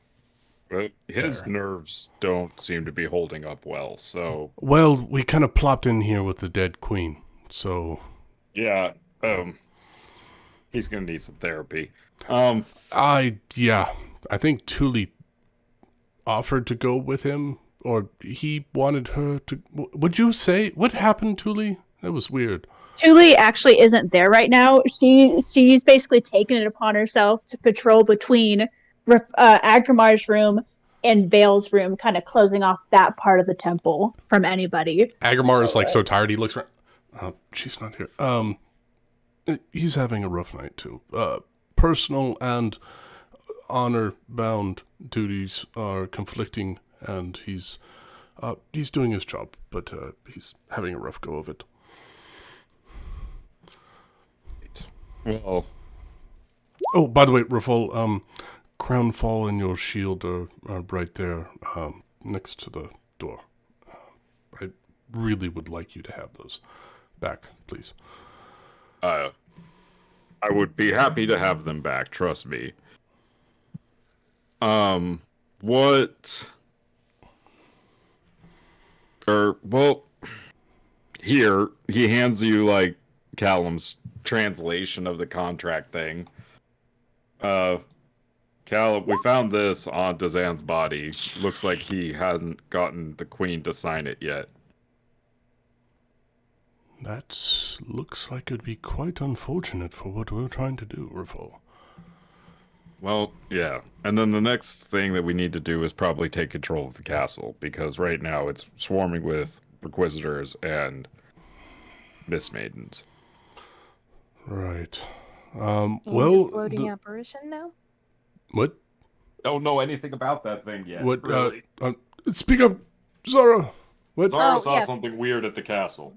Well, his nerves don't seem to be holding up well, so... Well, we kind of plopped in here with the dead queen, so... Yeah, he's gonna need some therapy. I think Thule offered to go with him, or he wanted her to... Would you say... What happened, Thule? That was weird. Thule actually isn't there right now. She's basically taken it upon herself to patrol between Agrimar's room and Vale's room, kind of closing off that part of the temple from anybody. Agrimar is like so tired, he looks around. Oh, she's not here. He's having a rough night too. Personal and honor-bound duties are conflicting, and he's doing his job, but he's having a rough go of it. Well... Oh, by the way, Rafal, Crownfall and your shield are right there, next to the door. I really would like you to have those back, please. I would be happy to have them back, trust me. Here, he hands you, like, Callum's translation of the contract thing. Callum, we found this on Dazan's body. Looks like he hasn't gotten the queen to sign it yet. That looks like it'd be quite unfortunate for what we're trying to do, Rafal. Well, yeah. And then the next thing that we need to do is probably take control of the castle, because right now it's swarming with Requisitors and Mistmaidens. Right. Floating apparition now? What? Don't know anything about that thing yet. What? Really. Speak up, Zara. What? Zara saw something weird at the castle.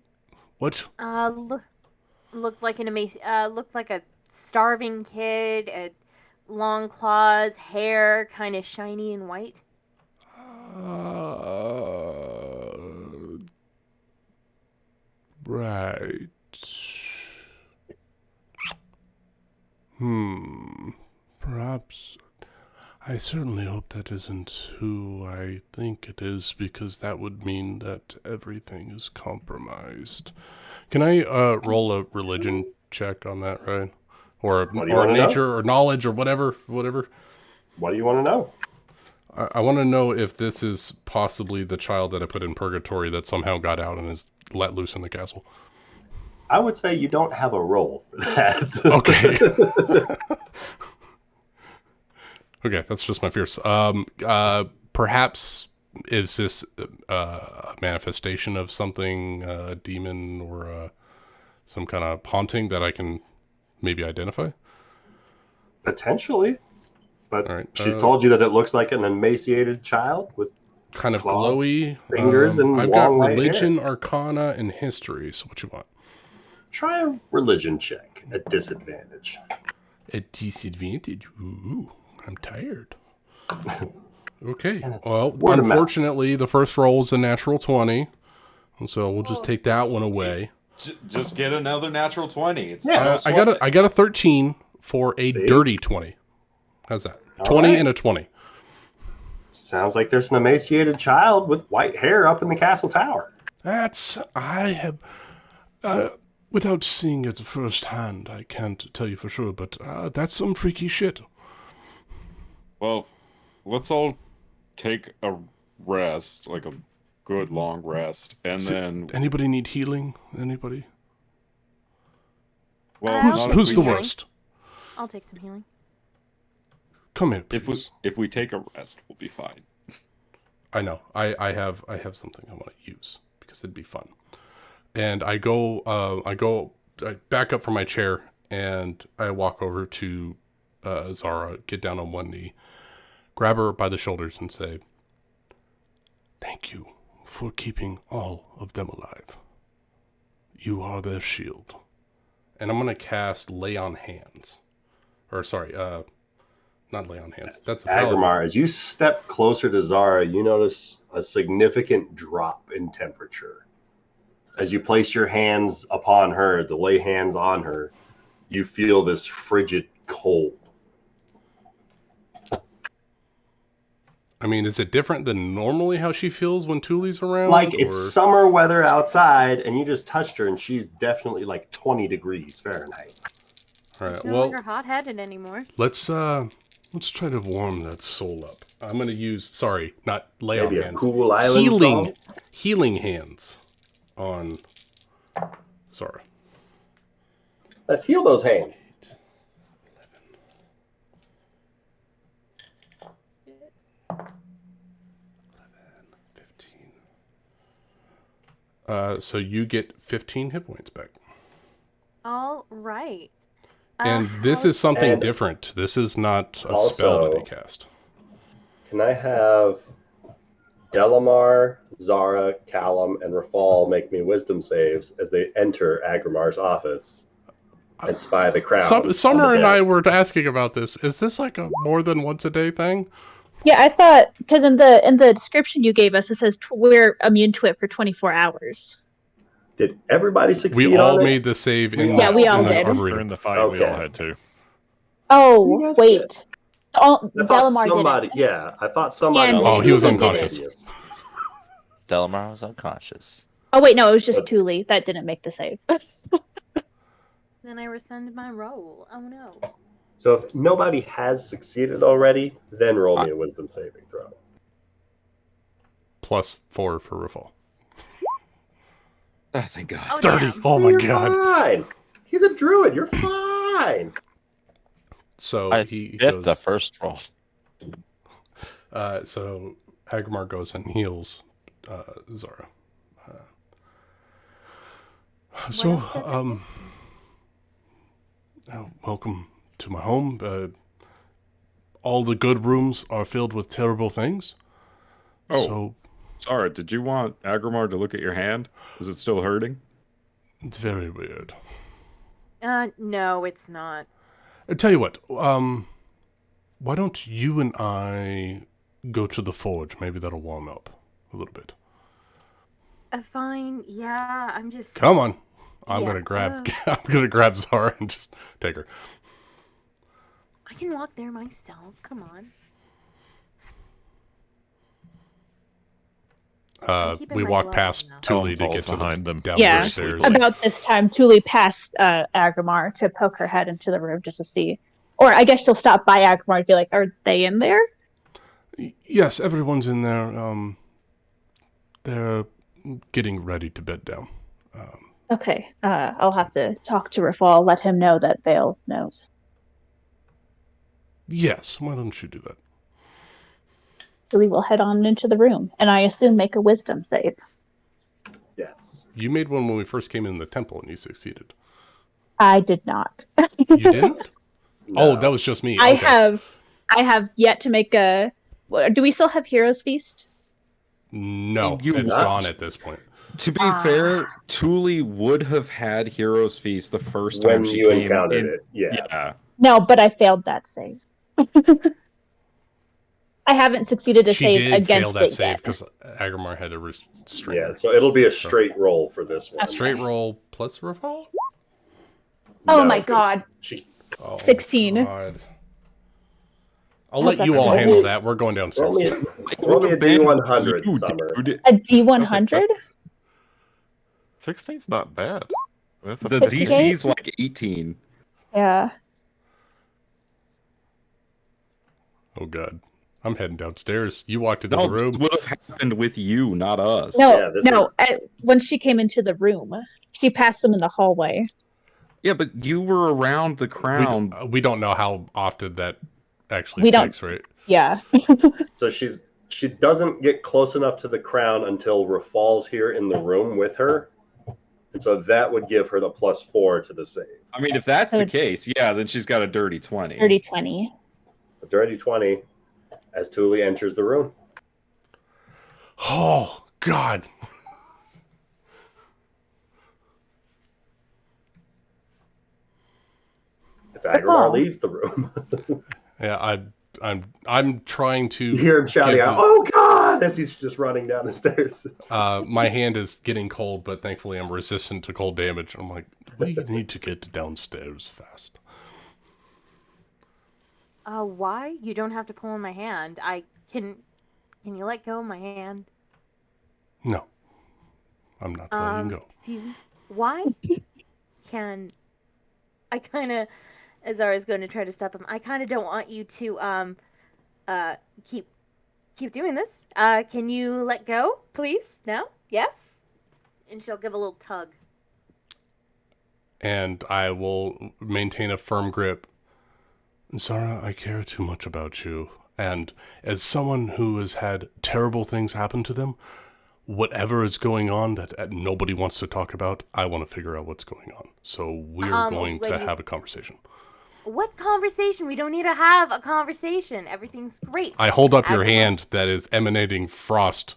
What? Looked like looked like a starving kid. Long claws, hair kind of shiny and white. Right. Perhaps. I certainly hope that isn't who I think it is, because that would mean that everything is compromised. Can I roll a religion check on that, right? Or What do you wanna know? nature or knowledge or whatever. What do you want to know? I want to know if this is possibly the child that I put in purgatory that somehow got out and is let loose in the castle. I would say you don't have a roll for that. Okay. Okay, that's just my fears. Perhaps is this a manifestation of something, a demon or some kind of haunting that I can maybe identify? Potentially. But All right. she's told you that it looks like an emaciated child with Kind of claws, glowy. fingers, and I've long got white religion, hair. arcana, and history. So what you want? Try a religion check at disadvantage. A disadvantage. Ooh, I'm tired. Okay. And it's Well, word of mouth. unfortunately, the first roll is a natural 20. And so we'll just take that one away. Just get another natural 20. It's Yeah, no sweat. I got a 13 for a See? dirty 20. How's that? All 20 right. and a 20. Sounds like there's an emaciated child with white hair up in the castle tower. Without seeing it firsthand, I can't tell you for sure, but that's some freaky shit. Well, let's all take a rest, like a good long rest, and then Anybody need healing? Anybody? well, I'll not take if Who's we the healing. worst? I'll take some healing. Come here, if please. we take a rest, we'll be fine. I know. I have something I want to use because it'd be fun. And I back up from my chair and I walk over to Zara, get down on one knee, grab her by the shoulders and say, "Thank you for keeping all of them alive. You are their shield." And I'm going to cast Lay on Hands. Or sorry, not Lay on Hands. That's a paladin. Agrimar, as you step closer to Zara, you notice a significant drop in temperature. As you place your hands upon her, to lay hands on her, you feel this frigid cold. I mean, is it different than normally how she feels when Thule's around? Like it's or- summer weather outside, and you just touched her, and she's definitely like 20 degrees Fahrenheit. All right. She's no Well, longer hot-headed anymore. let's try to warm that soul up. I'm gonna use not lay Maybe on a hands. cool island song? Healing hands on Zara. Let's heal those hands. 15. So you get 15 hit points back. All right. And this how- is something And also This is not a also- spell that he cast. Can I have Delamar, Zara, Callum, and Rafal make me wisdom saves as they enter Agrimar's office and spy the crowd? on the Summer and I desk? were asking about this. Is this like a more than once a day thing? Yeah, I thought because in the description you gave us, it says we're immune to it for 24 hours. Did everybody succeed We all on it? made the save in Yeah, we all in the did. Arboretum. During the fight, we all Okay. had to. You Oh, guys wait. Oh, I thought Delamar somebody, didn't. yeah, I thought somebody. And Oh, he was Thule didn't. unconscious. Delamar was unconscious. Oh, wait, no, it was just But- Thule that didn't make the save. Then I rescind my roll. Oh no. So if nobody has succeeded already, then roll me a wisdom saving throw. +4 for Rafal. Oh, thank God. Oh, 30. damn. Oh my You're god. fine. He's a druid. You're fine. So I he hit goes. the first roll. So Agmar goes and heals Zara. So, else does it welcome to my home. All the good rooms are filled with terrible things. Oh. So Sorry, did you want Agrimar to look at your hand? Is it still hurting? it's very weird. No, it's not. I tell you what. Why don't you and I go to the forge? Maybe that'll warm up a little bit. Fine. Yeah, I'm just. Come on. I'm Yeah, gonna grab. I'm gonna grab Zara and just take her. I can walk there myself. Come on. keeping We my walk gloves past on, though. Thule Ellen to falls get to the behind them. down Yeah. the stairs. About this time, Thule passed Agrimar to poke her head into the room just to see. Or I guess she'll stop by Agrimar and be like, are they in there? Yes, everyone's in there. They're getting ready to bed down. Okay. I'll have to talk to Rafal, let him know that Vale knows. Yes, why don't you do that? Thule will head on into the room, and I assume make a wisdom save. Yes. You made one when we first came in the temple and you succeeded. I did not. You didn't? Oh, No. that was just me. I Okay. have yet to make a. Do we still have Heroes Feast? No, You it's not. gone at this point. To be fair, Thule would have had Heroes Feast the first time When she you came encountered in. it, yeah. Yeah. No, but I failed that save. I haven't succeeded to She save did fail against that it save yet. because Agrimar had a restrainer. Yeah, so it'll be a straight roll for this one. Straight roll plus revolve? Oh No, my 'cause god. She, Oh, 16. God. I'll I let hope you that's all good. handle that. We're going downstairs. roll me, It roll me a would've been D100, you, Summer. dude. A D100? 16's not bad. That's a The 50K? DC's like 18. Yeah. Oh, God. I'm heading downstairs. You walked into No, the room. this would have happened with you, not us. No, Yeah, this no. is- When she came into the room, she passed them in the hallway. Yeah, but you were around the crown. We don't know how often that actually We don't- takes, right? Yeah. So she doesn't get close enough to the crown until Rafal's here in the room with her. And so that would give her the +4 to the save. I mean, if that's the So- case, yeah, then she's got a dirty 20. 30-20. A dirty 20 as Thule enters the room. Oh, God. As Agrimar Rafal. leaves the room. Yeah, I'm trying to. You hear him shouting give out, the- "Oh God!" as he's just running down the stairs. My hand is getting cold, but thankfully I'm resistant to cold damage. I'm like, we need to get downstairs fast. Why? You don't have to pull on my hand. Can you let go of my hand? No, I'm not letting go. Excuse me. Why? Can I kind of, Azara's going to try to stop him. I kind of don't want you to keep doing this. Can you let go, please? No? Yes? And she'll give a little tug. And I will maintain a firm grip. Zara, I care too much about you. And as someone who has had terrible things happen to them, whatever is going on that nobody wants to talk about, I want to figure out what's going on. So we're going to have a conversation. What conversation? We don't need to have a conversation. Everything's great. I hold up your hand that is emanating frost,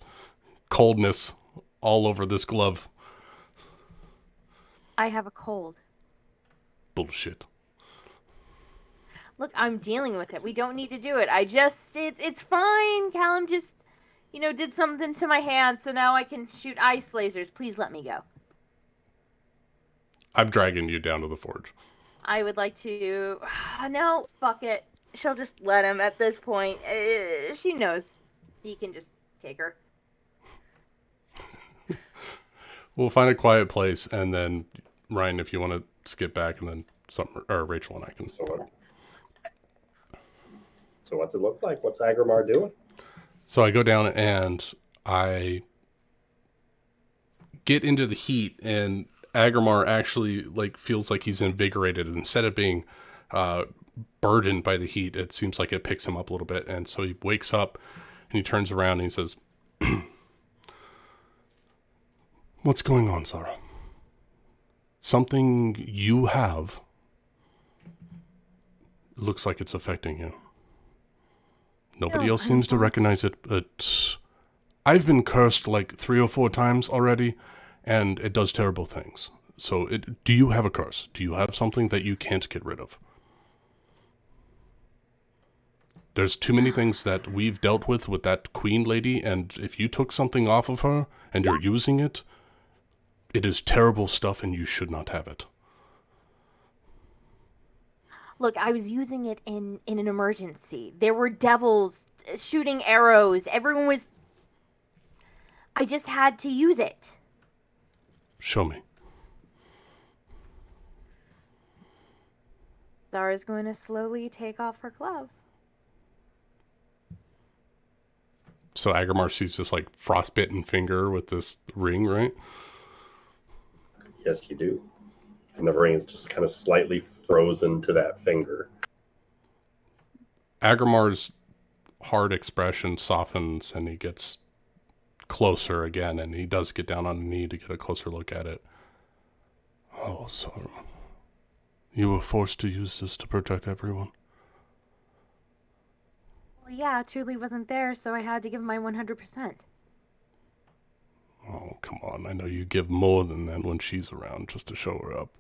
coldness all over this glove. I have a cold. Bullshit. Look, I'm dealing with it. We don't need to do it. It's fine. Callum just, did something to my hand, so now I can shoot ice lasers. Please let me go. I'm dragging you down to the forge. I would like to... No, fuck it. She'll just let him at this point. She knows he can just take her. We'll find a quiet place, and then, Ryan, if you want to skip back, and then Rachel and I can talk. So what's it look like? What's Agrimar doing? So I go down and I get into the heat, and Agrimar actually feels like he's invigorated. Instead of being burdened by the heat, it seems like it picks him up a little bit. And so he wakes up and he turns around and he says, "What's going on, Zara? Something you have looks like it's affecting you. Nobody else seems to recognize it, but I've been cursed like 3 or 4 times already, and it does terrible things. So do you have a curse? Do you have something that you can't get rid of? There's too many things that we've dealt with that queen lady, and if you took something off of her and you're using it, it is terrible stuff and you should not have it." Look, I was using it in an emergency. There were devils shooting arrows. Everyone was... I just had to use it. Show me. Zara's going to slowly take off her glove. So Agrimar sees this like frostbitten finger with this ring, right? Yes, you do. And the ring is just kind of slightly frozen to that finger. Agrimar's hard expression softens and he gets closer again, and he does get down on a knee to get a closer look at it. Oh, Sauron. You were forced to use this to protect everyone. Well, yeah, Truly wasn't there, so I had to give my 100%. Oh, come on. I know you give more than that when she's around just to show her up.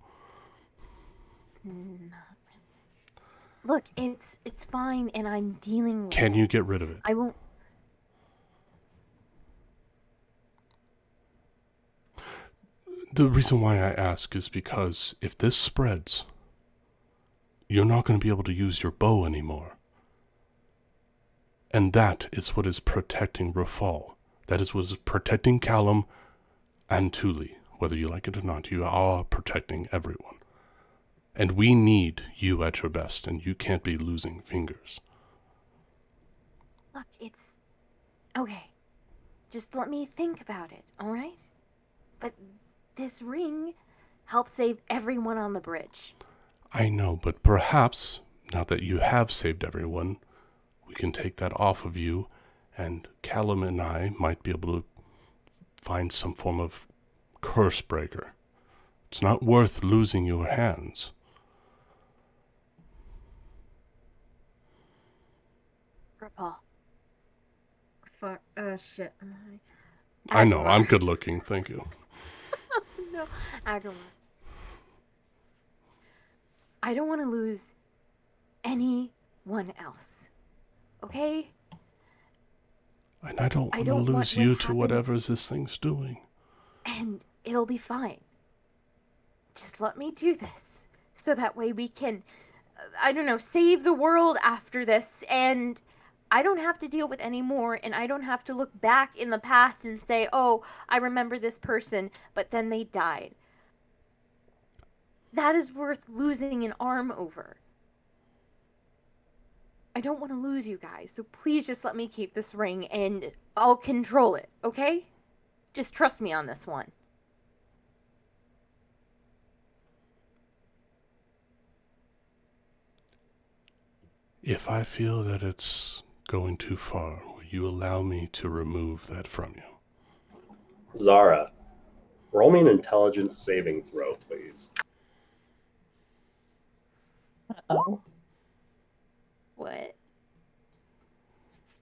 Look, it's fine, and I'm dealing with Can it. you get rid of it? I won't. The reason why I ask is because if this spreads, you're not going to be able to use your bow anymore. And that is what is protecting Rafal. That is what is protecting Callum and Thule. Whether you like it or not, you are protecting everyone. And we need you at your best, and you can't be losing fingers. Look, it's... Okay. Just let me think about it, alright? But this ring helped save everyone on the bridge. I know, but perhaps, now that you have saved everyone, we can take that off of you, and Callum and I might be able to find some form of curse breaker. It's not worth losing your hands. Purple. Fuck. Shit. I know, I'm Agrimar. good looking, thank you. No, Agrimar. I don't want to lose anyone else. Okay? And I don't I want to don't want lose what you to happened- whatever this thing's doing. And it'll be fine. Just let me do this. So that way we can, I don't know, save the world after this. And I don't have to deal with any more. And I don't have to look back in the past and say, oh, I remember this person, but then they died. That is worth losing an arm over. I don't want to lose you guys, so please just let me keep this ring and I'll control it, okay? Just trust me on this one. If I feel that it's going too far, will you allow me to remove that from you? Zara, roll me an intelligence saving throw, please. Oh. What?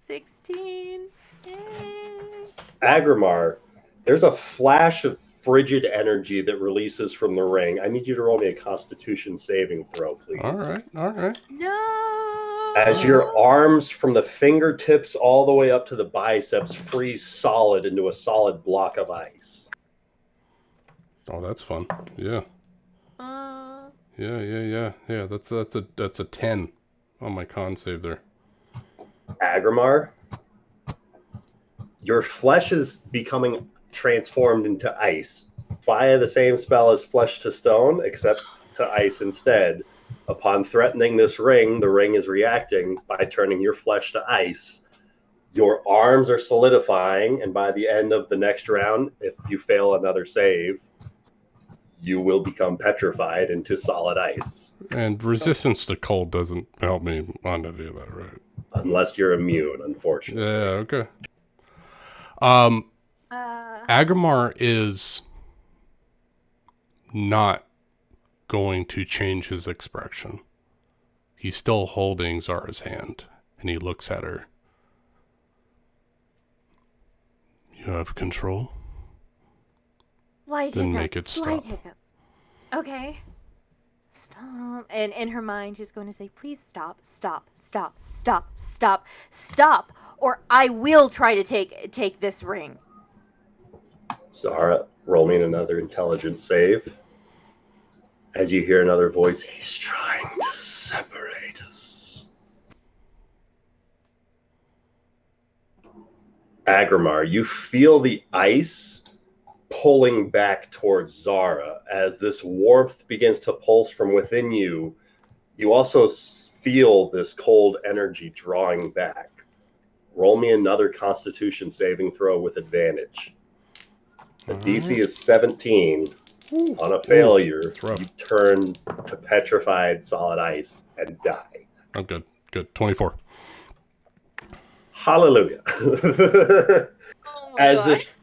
16? Yay! Agrimar, there's a flash of frigid energy that releases from the ring. I need you to roll me a constitution saving throw, please. All right. No! As your arms from the fingertips all the way up to the biceps freeze solid into a solid block of ice. Oh, that's fun. Yeah. Yeah. That's a 10 on my con save there. Agrimar, your flesh is becoming transformed into ice via the same spell as Flesh to Stone, except to ice instead. Upon threatening this ring, the ring is reacting by turning your flesh to ice. Your arms are solidifying, and by the end of the next round, if you fail another save, you will become petrified into solid ice. And resistance to cold doesn't help me on to do that, right? Unless you're immune, unfortunately. Yeah, okay. Uh, Agrimar is not going to change his expression. He's still holding Zara's hand, and he looks at her. You have control? Slight Then hiccup. make it Slight stop. hiccup. Okay. Stop. And in her mind, she's going to say, please stop, stop, or I will try to take this ring. Zara, roll me another intelligence save. As you hear another voice, he's trying to separate us. Agrimar, you feel the ice pulling back towards Zara as this warmth begins to pulse from within you. You also feel this cold energy drawing back. Roll me another Constitution saving throw with advantage. The DC is 17. On a failure, you turn to petrified solid ice and die. Oh, good. Good. 24. Hallelujah. Oh As God. this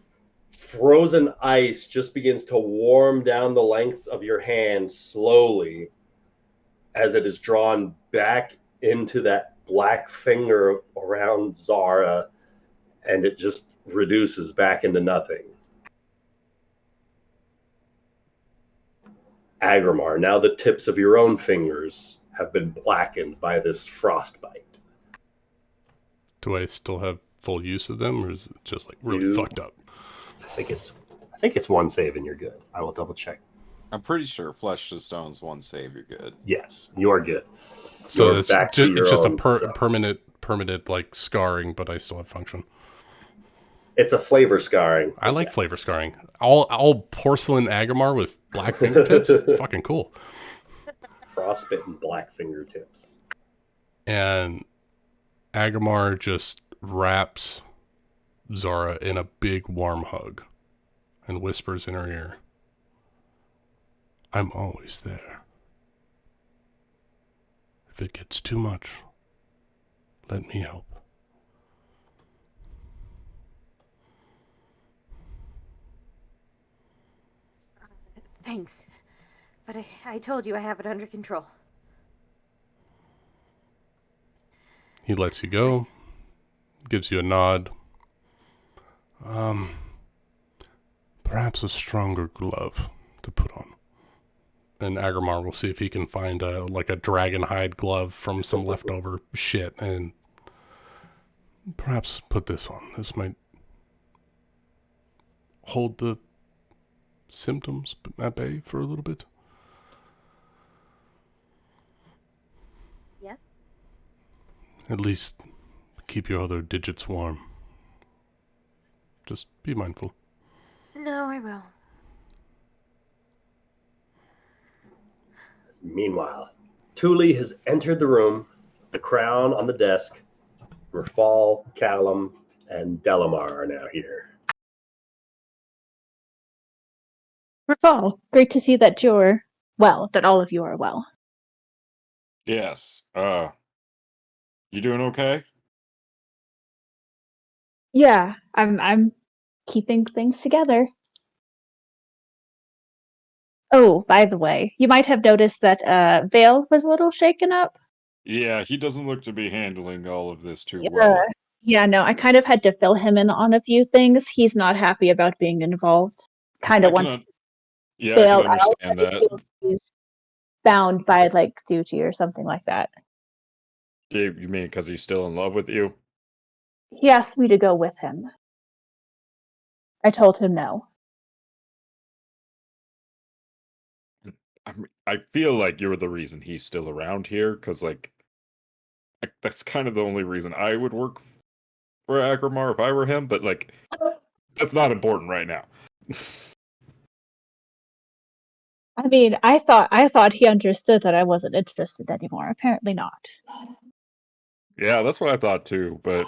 frozen ice just begins to warm down the lengths of your hands slowly as it is drawn back into that black finger around Zara, and it just reduces back into nothing. Agrimar, now the tips of your own fingers have been blackened by this frostbite. Do I still have full use of them, or is it just like really fucked up? I think it's one save and you're good. I will double check. I'm pretty sure flesh to stone's one save, you're good. Yes, you are good. So it's just a permanent like scarring, but I still have function. It's a flavor scarring. I like flavor scarring. All porcelain Agrimar with black fingertips. It's fucking cool. Frostbitten black fingertips. And Agrimar just wraps Zara in a big warm hug and whispers in her ear, "I'm always there. If it gets too much, let me help." Thanks. But I told you I have it under control. He lets you go, gives you a nod. Perhaps a stronger glove to put on. And Agrimar will see if he can find a dragon hide glove from some leftover shit and perhaps put this on. This might hold the symptoms at bay for a little bit. Yes? At least keep your other digits warm. Just be mindful. No, I will. Meanwhile, Thule has entered the room, the crown on the desk. Rafal, Callum, and Delamar are now here. Rafal, great to see that you're well, that all of you are well. Yes. You doing okay? Yeah, I'm keeping things together. Oh, by the way, you might have noticed that Vale was a little shaken up. Yeah, he doesn't look to be handling all of this too Yeah. well. Yeah, no, I kind of had to fill him in on a few things. He's not happy about being involved. Kind of wants Yeah, I can bailed out. understand He that. feels he's bound by like duty or something like that. You mean because he's still in love with you? He asked me to go with him. I told him no. I feel like you're the reason he's still around here, because that's kind of the only reason I would work for Agrimar if I were him, but that's not important right now. I mean, I thought he understood that I wasn't interested anymore. Apparently not. Yeah, that's what I thought too, but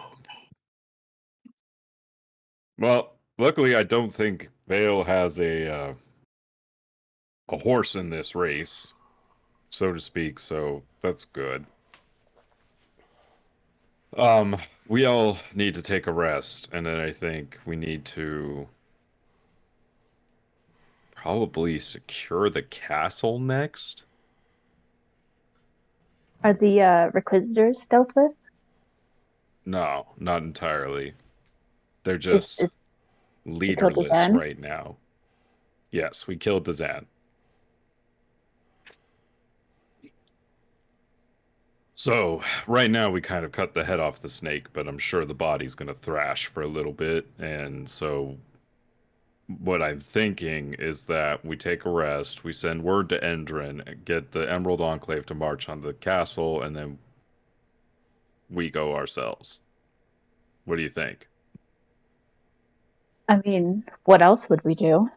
well, luckily I don't think Vale has a horse in this race, so to speak, so that's good. We all need to take a rest, and then I think we need to probably secure the castle next. Are the Requisitors stealthless? No, not entirely. They're just killed leaderless Dazan? right now. Yes, we killed Dazan. So, right now we kind of cut the head off the snake, but I'm sure the body's going to thrash for a little bit. And so, what I'm thinking is that we take a rest, we send word to Endrin, get the Emerald Enclave to march on the castle, and then we go ourselves. What do you think? I mean, what else would we do?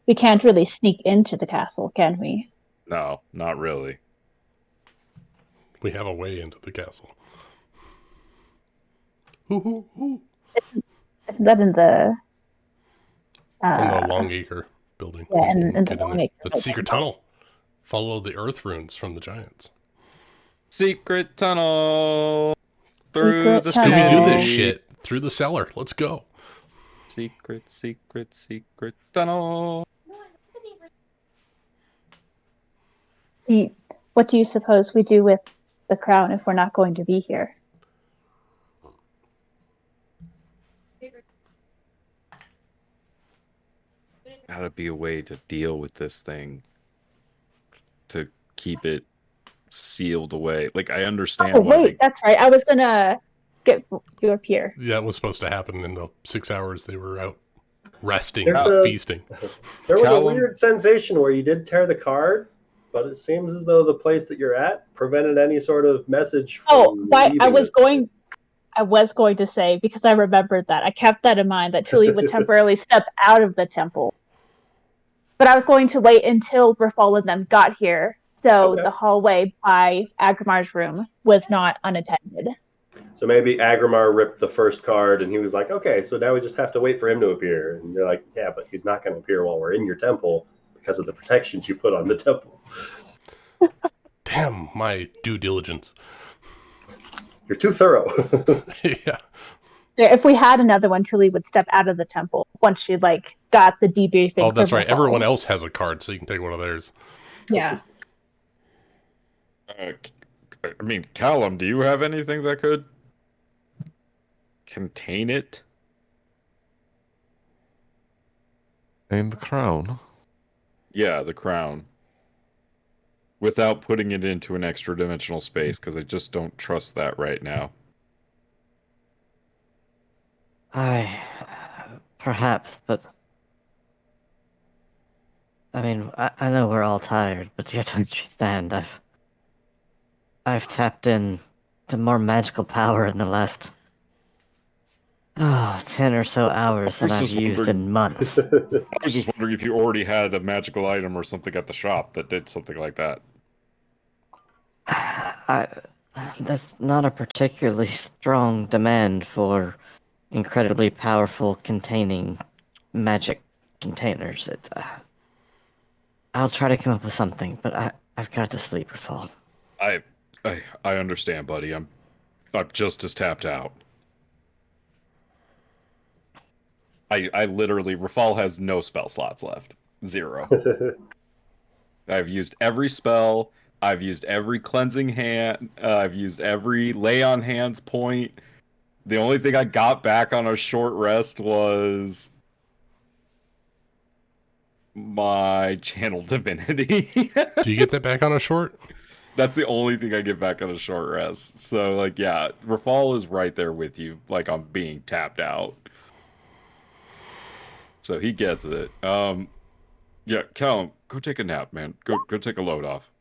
We can't really sneak into the castle, can we? No, not really. We have a way into the castle. Hoo, hoo, hoo. Isn't that in the From the Longacre building. yeah, You can in the get in there. Longacre That's secret building. tunnel. Follow the earth runes from the giants. Secret tunnel through Secret the tunnel. Scooby Doo this city. shit through the cellar. Let's go. Secret tunnel. What do you suppose we do with the crown if we're not going to be here? Gotta be a way to deal with this thing. To keep it sealed away. Like, I understand Oh, why wait, that's right. I was gonna get your pier. Yeah, it was supposed to happen in the 6 hours they were out resting, There's a- feasting. There was a Callum- weird sensation where you did tear the card, but it seems as though the place that you're at prevented any sort of message from I leaving was this going place. I was going to say, because I remembered that. I kept that in mind, that Tuli would temporarily step out of the temple. But I was going to wait until Rafal and them got here, so Okay. the hallway by Agrimar's room was not unattended. So maybe Agrimar ripped the first card and he was like, okay, so now we just have to wait for him to appear. And they're like, yeah, but he's not going to appear while we're in your temple because of the protections you put on the temple. Damn, my due diligence. You're too thorough. Yeah. Yeah, if we had another one, Tuli would step out of the temple once she got the debriefing. Oh, that's from right. Rafal. Everyone else has a card, so you can take one of theirs. Yeah. I mean, Callum, do you have anything that could contain it? And the crown. Yeah, the crown. Without putting it into an extra dimensional space, because I just don't trust that right now. Perhaps, but I mean, I know we're all tired, but you have to understand, I've tapped in to more magical power in the last 10 or so hours than was I've just used wondering- in months. I was just wondering if you already had a magical item or something at the shop that did something like that. That's not a particularly strong demand for incredibly powerful containing magic containers. It's, I'll try to come up with something, but I've got to sleep or fall. I understand, buddy. I'm just as tapped out. I literally, Rafal has no spell slots left. 0. I've used every spell. I've used every cleansing hand. I've used every lay on hands point. The only thing I got back on a short rest was my channel divinity. Do you get that back on a short? That's the only thing I get back on a short rest. So, like, yeah, Rafal is right there with you. Like, I'm being tapped out. So he gets it. Yeah, Callum, go take a nap, man. Go take a load off.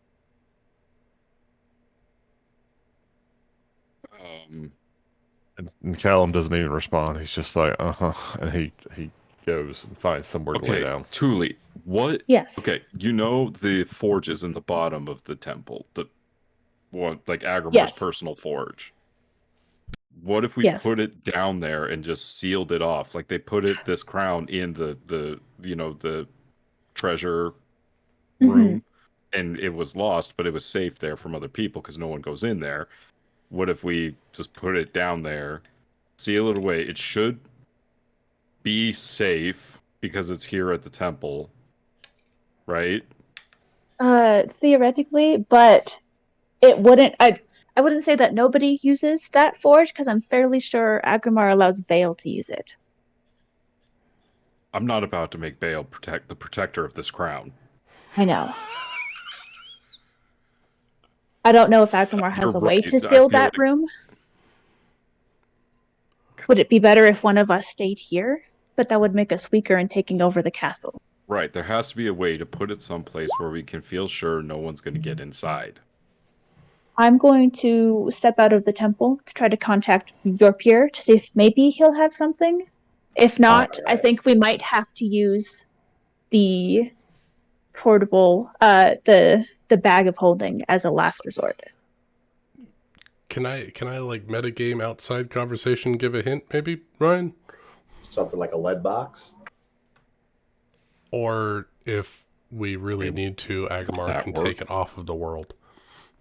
And Callum doesn't even respond. He's just like, and he goes and finds somewhere to lay Okay, down. Tuli, what? Yes. Okay, you know the forges in the bottom of the temple, like Agrimar's Yes. personal forge. What if we Yes. put it down there and just sealed it off? Like they put this crown in the treasure room, and it was lost, but it was safe there from other people because no one goes in there. What if we just put it down there, seal it away? It should be safe because it's here at the temple, right? Theoretically, but it wouldn't. I wouldn't say that nobody uses that forge because I'm fairly sure Agrimar allows Vale to use it. I'm not about to make Bale protect the protector of this crown. I know. I don't know if Agrimar has You're a way right. to I seal feel that like- room. Would it be better if one of us stayed here? But that would make us weaker in taking over the castle. Right, there has to be a way to put it someplace where we can feel sure no one's going to get inside. I'm going to step out of the temple to try to contact your peer to see if maybe he'll have something. If not, I think we might have to use the portable, the bag of holding as a last resort. Can I like metagame outside conversation? Give a hint, maybe, Ryan? Something like a lead box. Or if we really need to, Agamar that can work? take it off of the world.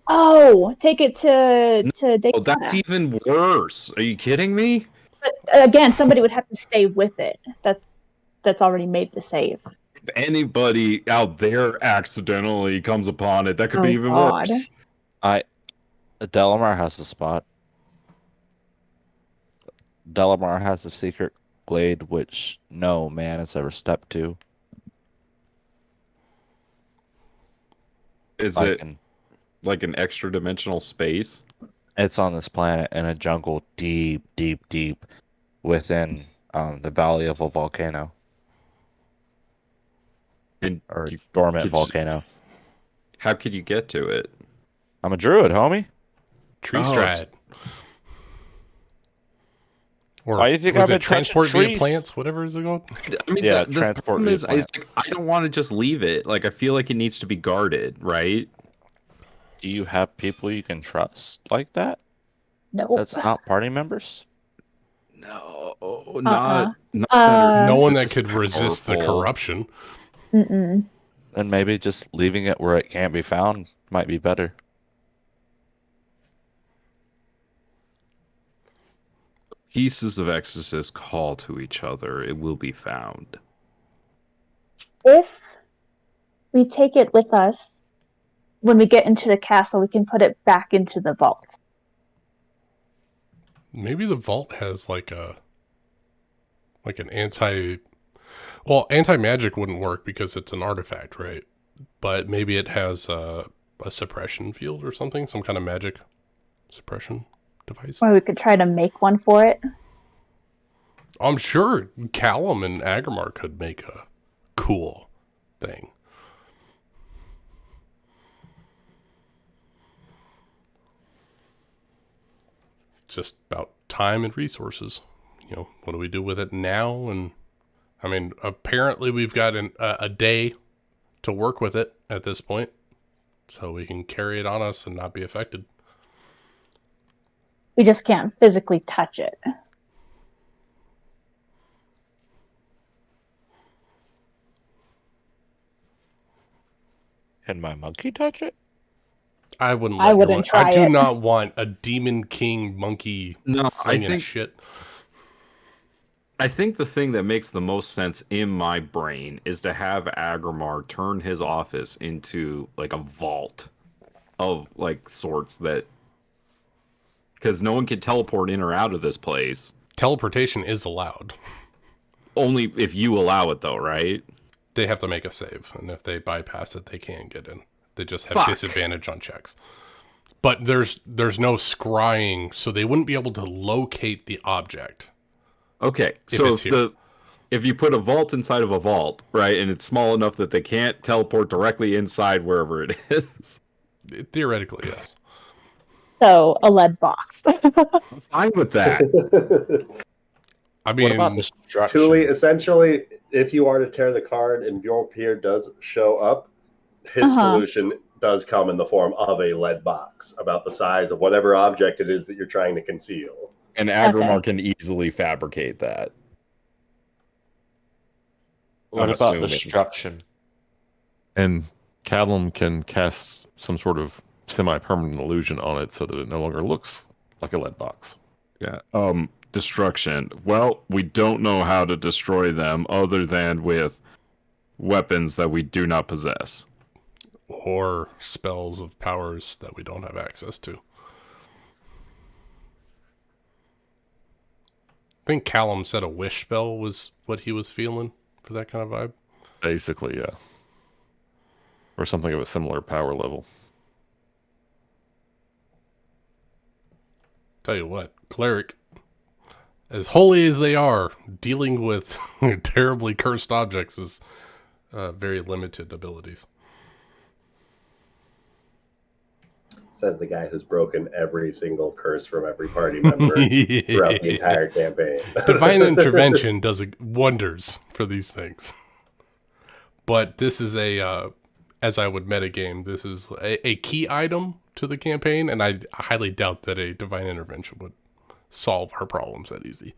Oh, take it to Daytona. Oh, that's even worse. Are you kidding me? But again, somebody would have to stay with it. That's already made the save. If anybody out there accidentally comes upon it, that could be Oh, even God. worse. Delamar has a spot. Delamar has a secret glade which no man has ever stepped to. Is Like, it like an extra dimensional space? it's on this planet in a jungle deep, deep, deep within the valley of a volcano. And Or you dormant could- volcano. How could you get to it? I'm a druid, homie. Tree Oh, stride. Or Why do you think was I've been it transport touching via trees? plants? Whatever is it called? I mean, Yeah, the transport problem via is like, I don't want to just leave it. Like, I feel like it needs to be guarded, right? Do you have people you can trust like that? Nope. That's not party members? No, Uh-uh. not that are No one that this could resist the powerful. corruption. Mm-mm. Then maybe just leaving it where it can't be found might be better. Pieces of Exorcist call to each other. It will be found. If we take it with us, when we get into the castle, we can put it back into the vault. Maybe the vault has like an anti magic wouldn't work because it's an artifact, right? But maybe it has a suppression field or something, some kind of magic suppression device. Or we could try to make one for it. I'm sure Callum and Agamar could make a cool thing. Just about time and resources. You know, what do we do with it now? And I mean, apparently we've got a day to work with it at this point, so we can carry it on us and not be affected. We just can't physically touch it. Can my monkey touch it? I wouldn't. I wouldn't try I do it. not want a demon king monkey No, flinging shit. I think the thing that makes the most sense in my brain is to have Agramar turn his office into like a vault of like sorts that, because no one can teleport in or out of this place. Teleportation is allowed. Only if you allow it, though, right? They have to make a save, and if they bypass it, they can't get in. They just have Fuck. disadvantage on checks. But there's no scrying, so they wouldn't be able to locate the object. Okay, so it's here. if you put a vault inside of a vault, right, and it's small enough that they can't teleport directly inside wherever it is. Theoretically, yes. So, a lead box. I'm fine with that. I What about mean, destruction? Tuli, essentially, if you are to tear the card and Bjornpier does show up, his solution does come in the form of a lead box, about the size of whatever object it is that you're trying to conceal. And Agramar can easily fabricate that. What I'm about assuming. destruction? And Callum can cast some sort of semi-permanent illusion on it so that it no longer looks like a lead box. Yeah. Destruction. Well, we don't know how to destroy them other than with weapons that we do not possess. or spells of powers that we don't have access to. I think Callum said a wish spell was what he was feeling for that kind of vibe. Basically, yeah. Or something of a similar power level. Tell you what, cleric, as holy as they are, dealing with terribly cursed objects is very limited abilities. Says the guy who's broken every single curse from every party member throughout the entire campaign. Divine intervention does wonders for these things. But this is as I would metagame, this is a key item to the campaign, and I highly doubt that a divine intervention would solve our problems that easy.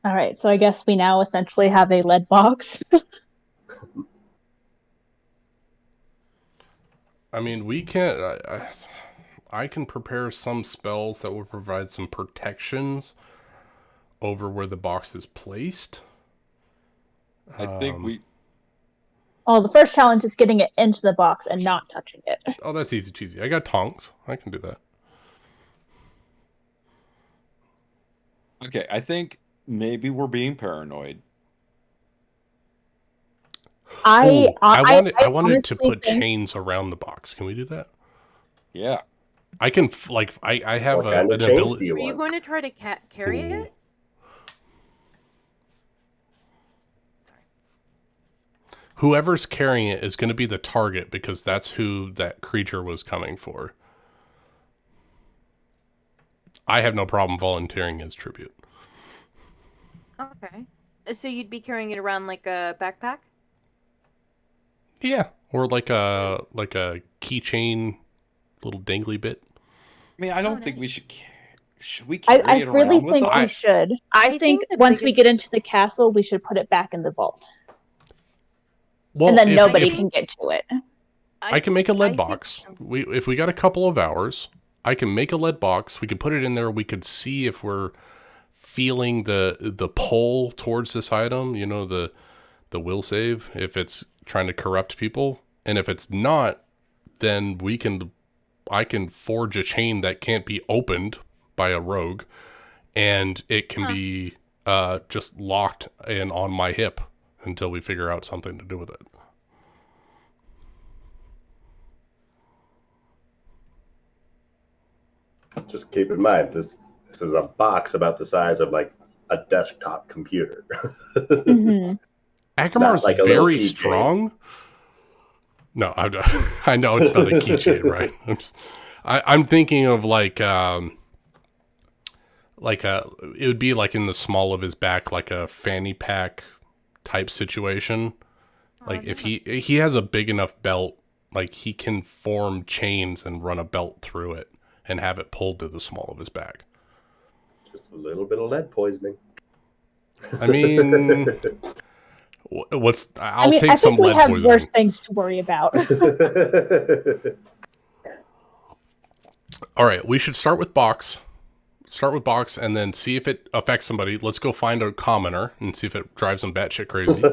All right, so I guess we now essentially have a lead box. I mean, we can't. I can prepare some spells that will provide some protections over where the box is placed. I think we. Oh, the first challenge is getting it into the box and not touching it. Oh, that's easy cheesy. I got tongs. I can do that. Okay, I think maybe we're being paranoid. I wanted to honestly put think- chains around the box. Can we do that? Yeah. I can I have What kind of an chains do ability. you Are you want? going to try to carry Ooh. it? Sorry. Whoever's carrying it is going to be the target because that's who that creature was coming for. I have no problem volunteering as tribute. Okay. So you'd be carrying it around like a backpack? Yeah, or like a keychain, little dangly bit. I mean, I don't Oh, think we nice. should. Should we carry I it really around with think we us? should. I think the once we get biggest- into the castle, we should put it back in the vault, Well, and then if- nobody if- can get to it. I can make a I lead think box. so. If we got a couple of hours, I can make a lead box. We could put it in there. We could see if we're feeling the pull towards this item. You know, the will save, if it's trying to corrupt people, and if it's not, then I can forge a chain that can't be opened by a rogue, and it can be just locked and on my hip until we figure out something to do with it. Just keep in mind, this is a box about the size of like a desktop computer. Hmm. Agrimar's like a little very keychain. strong. No, I know it's not a keychain, right? I'm thinking of like it would be like in the small of his back, like a fanny pack type situation. Like if he has a big enough belt, like he can form chains and run a belt through it and have it pulled to the small of his back. Just a little bit of lead poisoning. I mean, I'll take I some think we lead have poisoning. worse things to worry about. All right, we should start with box. Start with box and then see if it affects somebody. Let's go find a commoner and see if it drives them batshit crazy.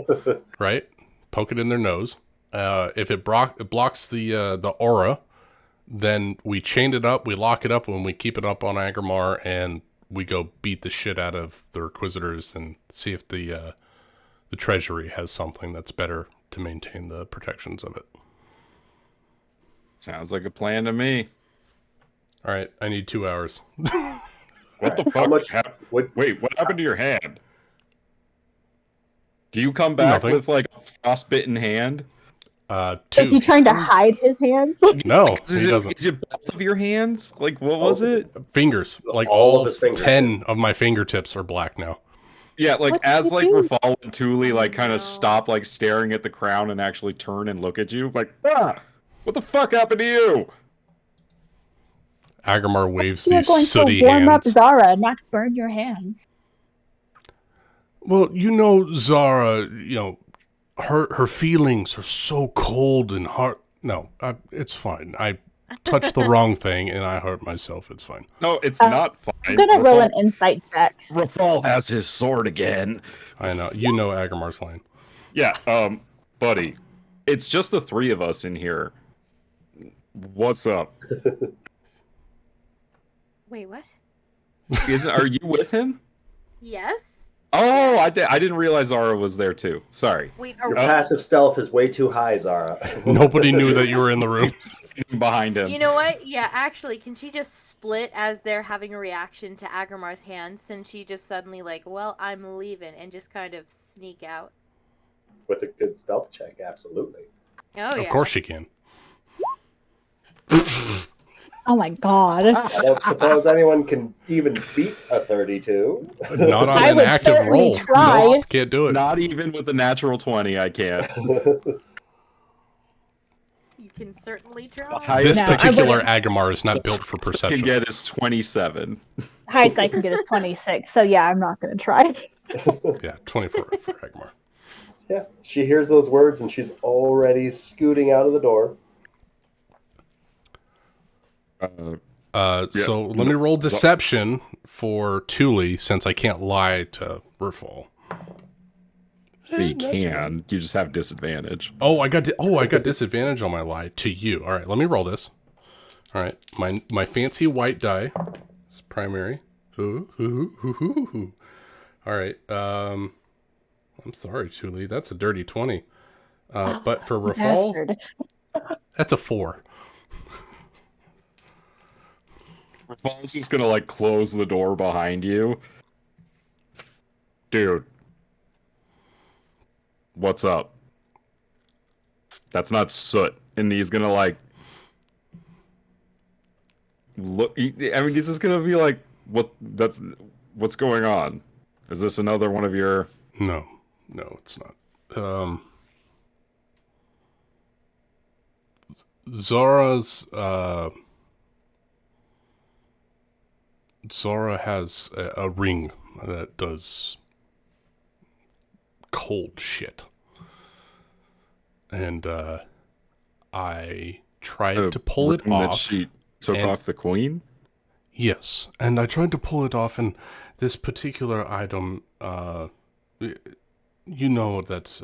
Right? Poke it in their nose. If it blocks the aura, then we chain it up, we lock it up, and we keep it up on Agrimar, and we go beat the shit out of the Inquisitors and see if the treasury has something that's better to maintain the protections of it. Sounds like a plan to me. All right, I need 2 hours. What the How fuck? much- Wait, what happened to your hand? Do you come back Nothing. with like a frostbitten hand? 2. Is he trying to hide his hands? No, Is he it, doesn't. is it both of your hands? Like, what was it? Fingers, like All all of his fingertips. 10 of my fingertips are black now. Yeah, like What did as you like do? Rafal and Thule like kind no. of stop like staring at the crown and actually turn and look at you, like, what the fuck happened to you? Agrimar waves You're these going sooty to warm up hands. Zara, not burn your hands. Well, you know, Zara, you know, her feelings are so cold and hard. No, it's fine. I touched the wrong thing and I hurt myself. It's fine. No, it's Uh, not fine. I'm gonna roll an insight check. Rafal has his sword again. I know. You know Agrimar's line. Yeah, buddy, it's just the three of us in here. What's up? Wait, what? Are you with him? Yes? Oh, I didn't realize Zara was there too. Sorry. Wait, Your are passive stealth is way too high, Zara. Nobody knew that you were in the room. behind him. You know what? Yeah, actually, can she just split as they're having a reaction to Agramar's hand, since she just suddenly like, well, I'm leaving, and just kind of sneak out? With a good stealth check, absolutely. Oh yeah. Of course she can. Oh my god. I don't suppose anyone can even beat a 32. Not on I an would active certainly roll. try. Nope, can't do it. Not even with a natural 20, I can't. You can certainly try. This No, I particular wouldn't. Agrimar is not built for Can perception. get is 27. Highest I can get is 26. So yeah, I'm not going to try. Yeah, 24 for Agrimar. Yeah, she hears those words and she's already scooting out of the door. So let me roll deception for Thule, since I can't lie to Rafal. You can. You just have disadvantage. Oh, I got disadvantage on my lie to you. All right, let me roll this. All right, my fancy white die is primary. Ooh. All right. I'm sorry, Thule. That's a dirty 20. But for Rafal, Bastard. that's a 4. Rafal's just gonna like close the door behind you. Dude. What's up? That's not soot. And he's gonna like look. I mean, he's just gonna be like, what's going on? Is this another one of your? No, it's not. Zora has a ring that does cold shit. And I tried to pull it That off. she took and- off the queen? Yes, and I tried to pull it off, and this particular item, you know that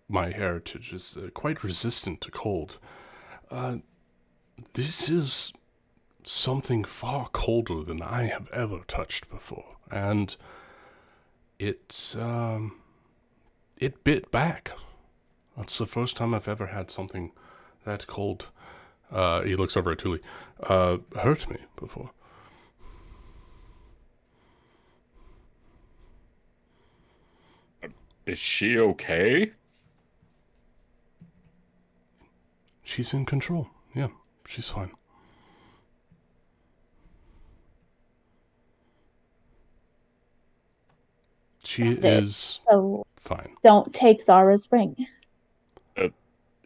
my heritage is quite resistant to cold. This is something far colder than I have ever touched before, and it bit back. That's the first time I've ever had something that cold. He looks over at Thule. Hurt me before. Is she okay? She's in control. Yeah, she's fine. She is So fine. don't take Zara's ring.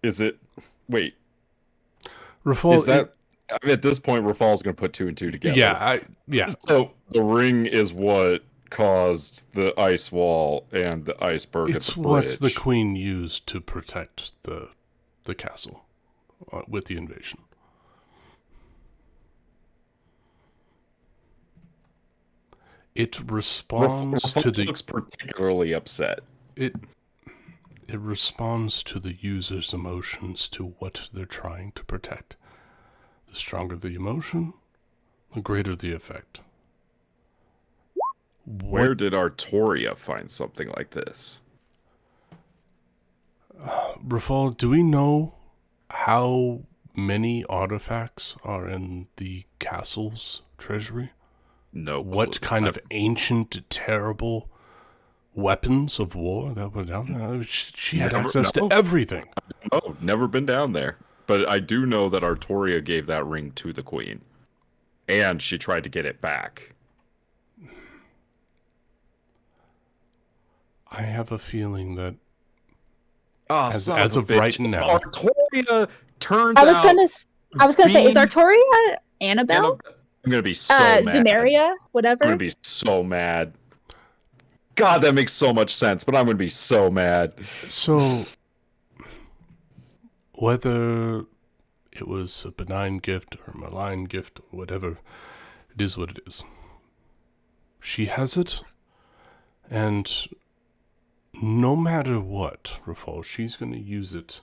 Is it? Wait. Rafal, Is that? I mean, at this point, Rafal's gonna put 2 and 2 together. Yeah. So the ring is what caused the ice wall and the iceberg at It's the what bridge. the queen used to protect the castle with the invasion. It responds to the looks particularly upset. it responds to the user's emotions, to what they're trying to protect. The stronger the emotion, the greater the effect. Where did Artoria find something like this? Rafal, do we know how many artifacts are in the castle's treasury? No. What clue. kind of ancient, terrible weapons of war that were down there? She had Never- access no. to everything. Oh, never been down there. But I do know that Artoria gave that ring to the queen. And she tried to get it back. I have a feeling that Oh, As son of a bitch. right now. Artoria turns I was out gonna say, is being- Artoria Annabelle? I'm gonna be so mad. Zumeria? I'm Whatever? gonna be so mad. God, that makes so much sense, but I'm gonna be so mad. so. Whether it was a benign gift or a malign gift or whatever, it is what it is. She has it, and no matter what, Rafal, she's going to use it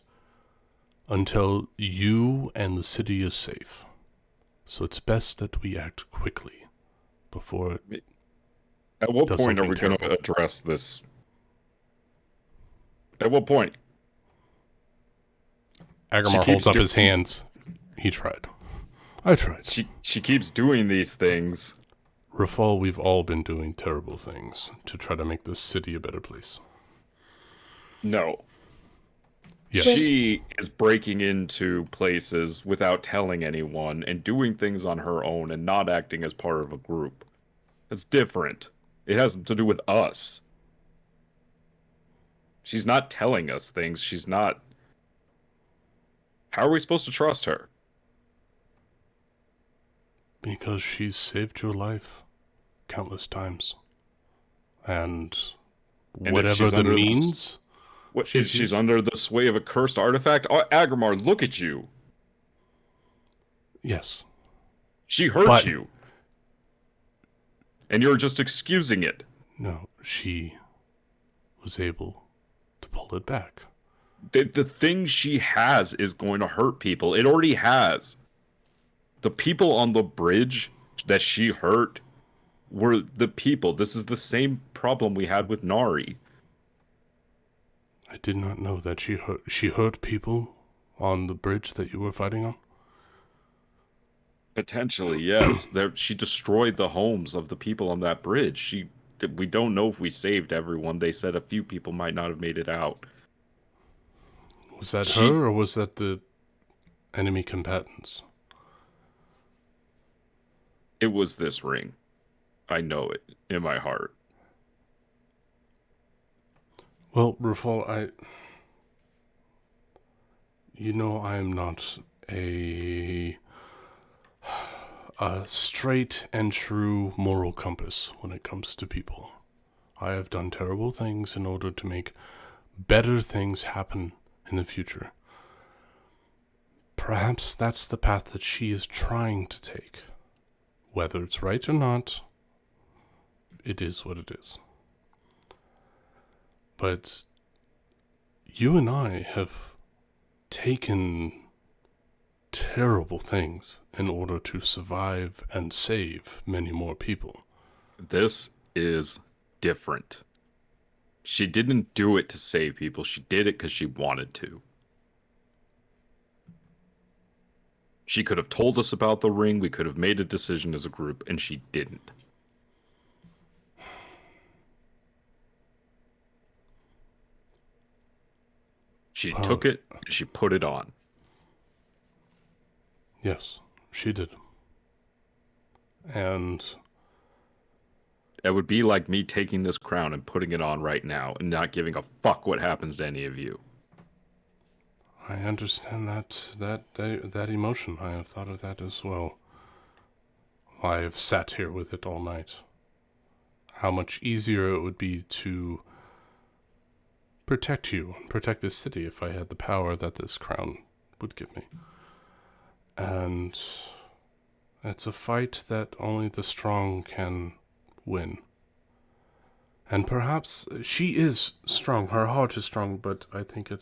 until you and the city is safe. So it's best that we act quickly before it At what does point are something we going to terrible. address this? At what point? Agrimar She holds keeps up his doing- hands. He tried. I tried. She keeps doing these things. Rafal, we've all been doing terrible things to try to make this city a better place. No. Yes. She is breaking into places without telling anyone and doing things on her own and not acting as part of a group. It's different. It has to do with us. She's not telling us things. She's not... How are we supposed to trust her? Because she's saved your life countless times. And if whatever she's the under means... What, she's under the sway of a cursed artifact? Oh, Agrimar, look at you. Yes. She hurt But- you. And you're just excusing it. No, she was able to pull it back. The thing she has is going to hurt people. It already has. The people on the bridge that she hurt were the people. This is the same problem we had with Nari. I did not know that she hurt people on the bridge that you were fighting on. Potentially, yes. She destroyed the homes of the people on that bridge. We don't know if we saved everyone. They said a few people might not have made it out. Was that her, or was that the enemy combatants? It was this ring. I know it in my heart. Well, Rafal, you know I am not a straight and true moral compass when it comes to people. I have done terrible things in order to make better things happen in the future. Perhaps that's the path that she is trying to take. Whether it's right or not, it is what it is. But you and I have taken terrible things in order to survive and save many more people. This is different. She didn't do it to save people. She did it because she wanted to. She could have told us about the ring. We could have made a decision as a group, and she didn't. She took it, and she put it on. Yes, she did. And It would be like me taking this crown and putting it on right now and not giving a fuck what happens to any of you. I understand that emotion. I have thought of that as well. I have sat here with it all night. How much easier it would be to protect you and protect this city if I had the power that this crown would give me. And it's a fight that only the strong can win. And perhaps she is strong, her heart is strong, but I think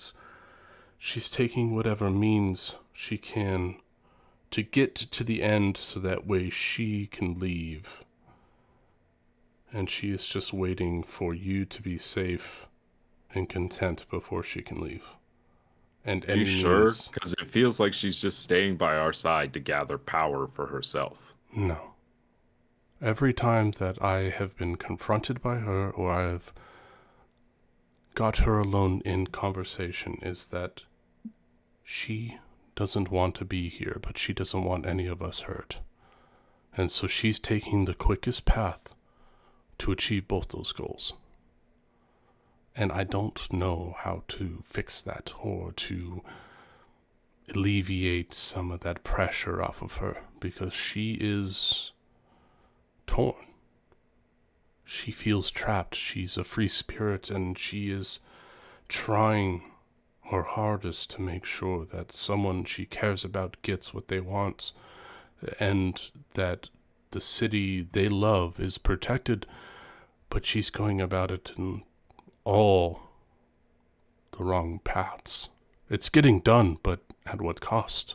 she's taking whatever means she can to get to the end so that way she can leave. And she is just waiting for you to be safe and content before she can leave. And Are you sure? Because it feels like she's just staying by our side to gather power for herself. No. Every time that I have been confronted by her or I have got her alone in conversation is that she doesn't want to be here, but she doesn't want any of us hurt. And so she's taking the quickest path to achieve both those goals. And I don't know how to fix that or to alleviate some of that pressure off of her because she is torn. She feels trapped. She's a free spirit and she is trying her hardest to make sure that someone she cares about gets what they want and that the city they love is protected, but she's going about it in all the wrong paths. It's getting done, but at what cost?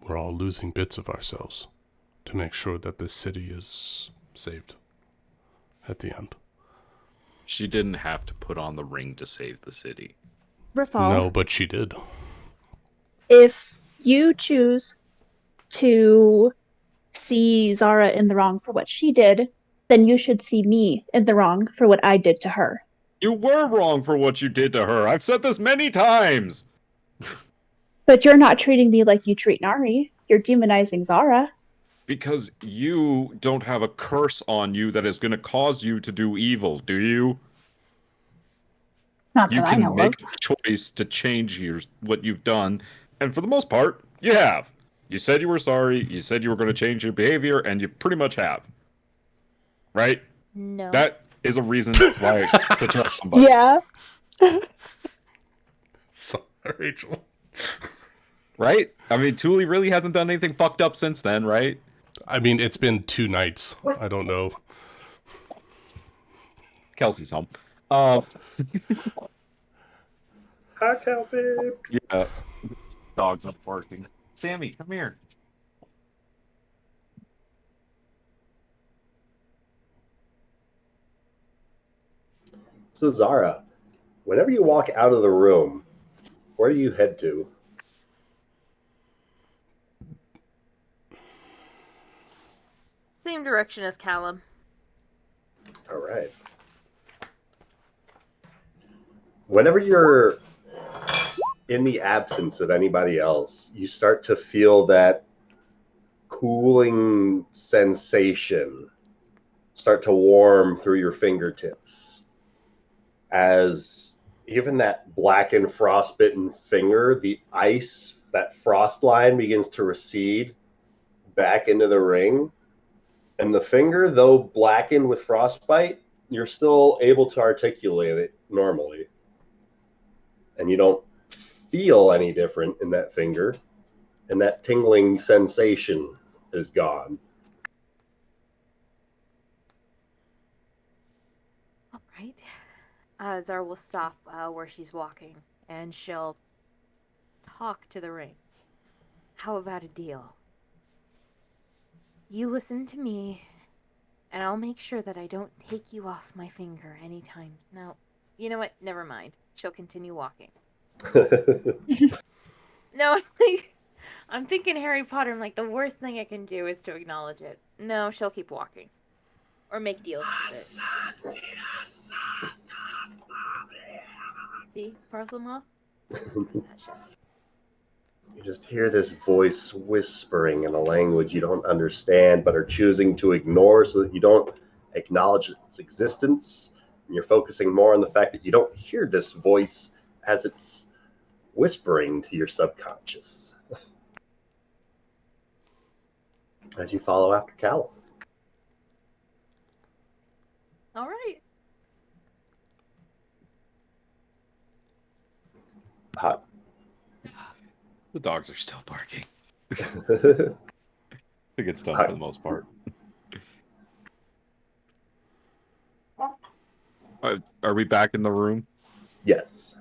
We're all losing bits of ourselves to make sure that this city is saved at the end. She didn't have to put on the ring to save the city. Rafal, No, but she did. if you choose to see Zara in the wrong for what she did, then you should see me in the wrong for what I did to her. You were wrong for what you did to her. I've said this many times. But you're not treating me like you treat Nari. You're demonizing Zara. Because you don't have a curse on you that is going to cause you to do evil, do you? Not You that I can know make of. a choice to change what you've done, and for the most part, you have. You said you were sorry, you said you were going to change your behavior, and you pretty much have. Right? No. That is a reason why to trust somebody. Yeah. Sorry, Rachel. Right? I mean, Thule really hasn't done anything fucked up since then, right? I mean, it's been 2 nights. I don't know. Kelsey's home. Hi, Kelsey. Yeah. Dogs are barking. Sammy, come here. So Zara, whenever you walk out of the room, where do you head to? Same direction as Callum. All right. Whenever you're in the absence of anybody else, you start to feel that cooling sensation start to warm through your fingertips as even that blackened frostbitten finger, the ice, that frost line begins to recede back into the ring. And the finger, though blackened with frostbite, you're still able to articulate it normally. And you don't feel any different in that finger. And that tingling sensation is gone. All right. Zara will stop where she's walking, and she'll talk to the ring. How about a deal? You listen to me, and I'll make sure that I don't take you off my finger anytime. No, you know what? Never mind. She'll continue walking. No, I'm thinking Harry Potter. I'm like, the worst thing I can do is to acknowledge it. No, she'll keep walking. Or make deals with it. See, parcel moth? Is that shit? You just hear this voice whispering in a language you don't understand but are choosing to ignore so that you don't acknowledge its existence. And you're focusing more on the fact that you don't hear this voice as it's whispering to your subconscious. As you follow after Callum. All right. Hot. The dogs are still barking. I Hi. think it's done for the most part. Are we back in the room? Yes.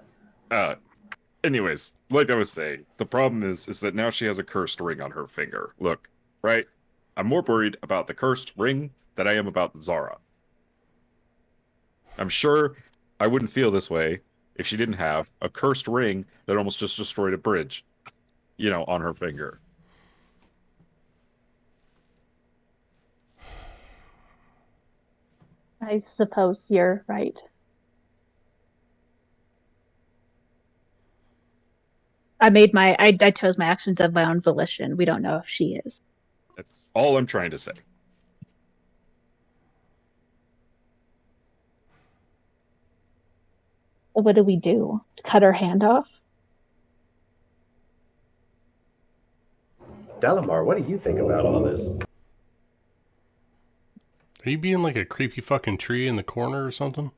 Anyways, like I was saying, the problem is that now she has a cursed ring on her finger. Look, right? I'm more worried about the cursed ring than I am about Zara. I'm sure I wouldn't feel this way if she didn't have a cursed ring that almost just destroyed a bridge, on her finger. I suppose you're right. I chose my actions of my own volition. We don't know if she is. That's all I'm trying to say. So what do we do? Cut her hand off? Delamar, what do you think about all this? Are you being like a creepy fucking tree in the corner or something?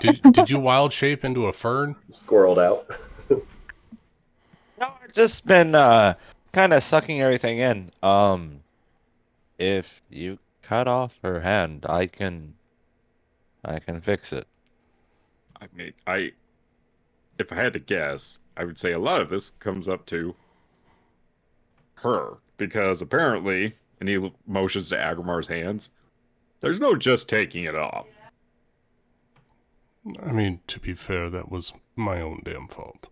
Did you wild shape into a fern? Squirreled out. No, I've just been kind of sucking everything in. If you cut off her hand, I can fix it. I mean, if I had to guess, I would say a lot of this comes up to her, because apparently, and he motions to Agrimar's hands, there's no just taking it off. I mean, to be fair, that was my own damn fault.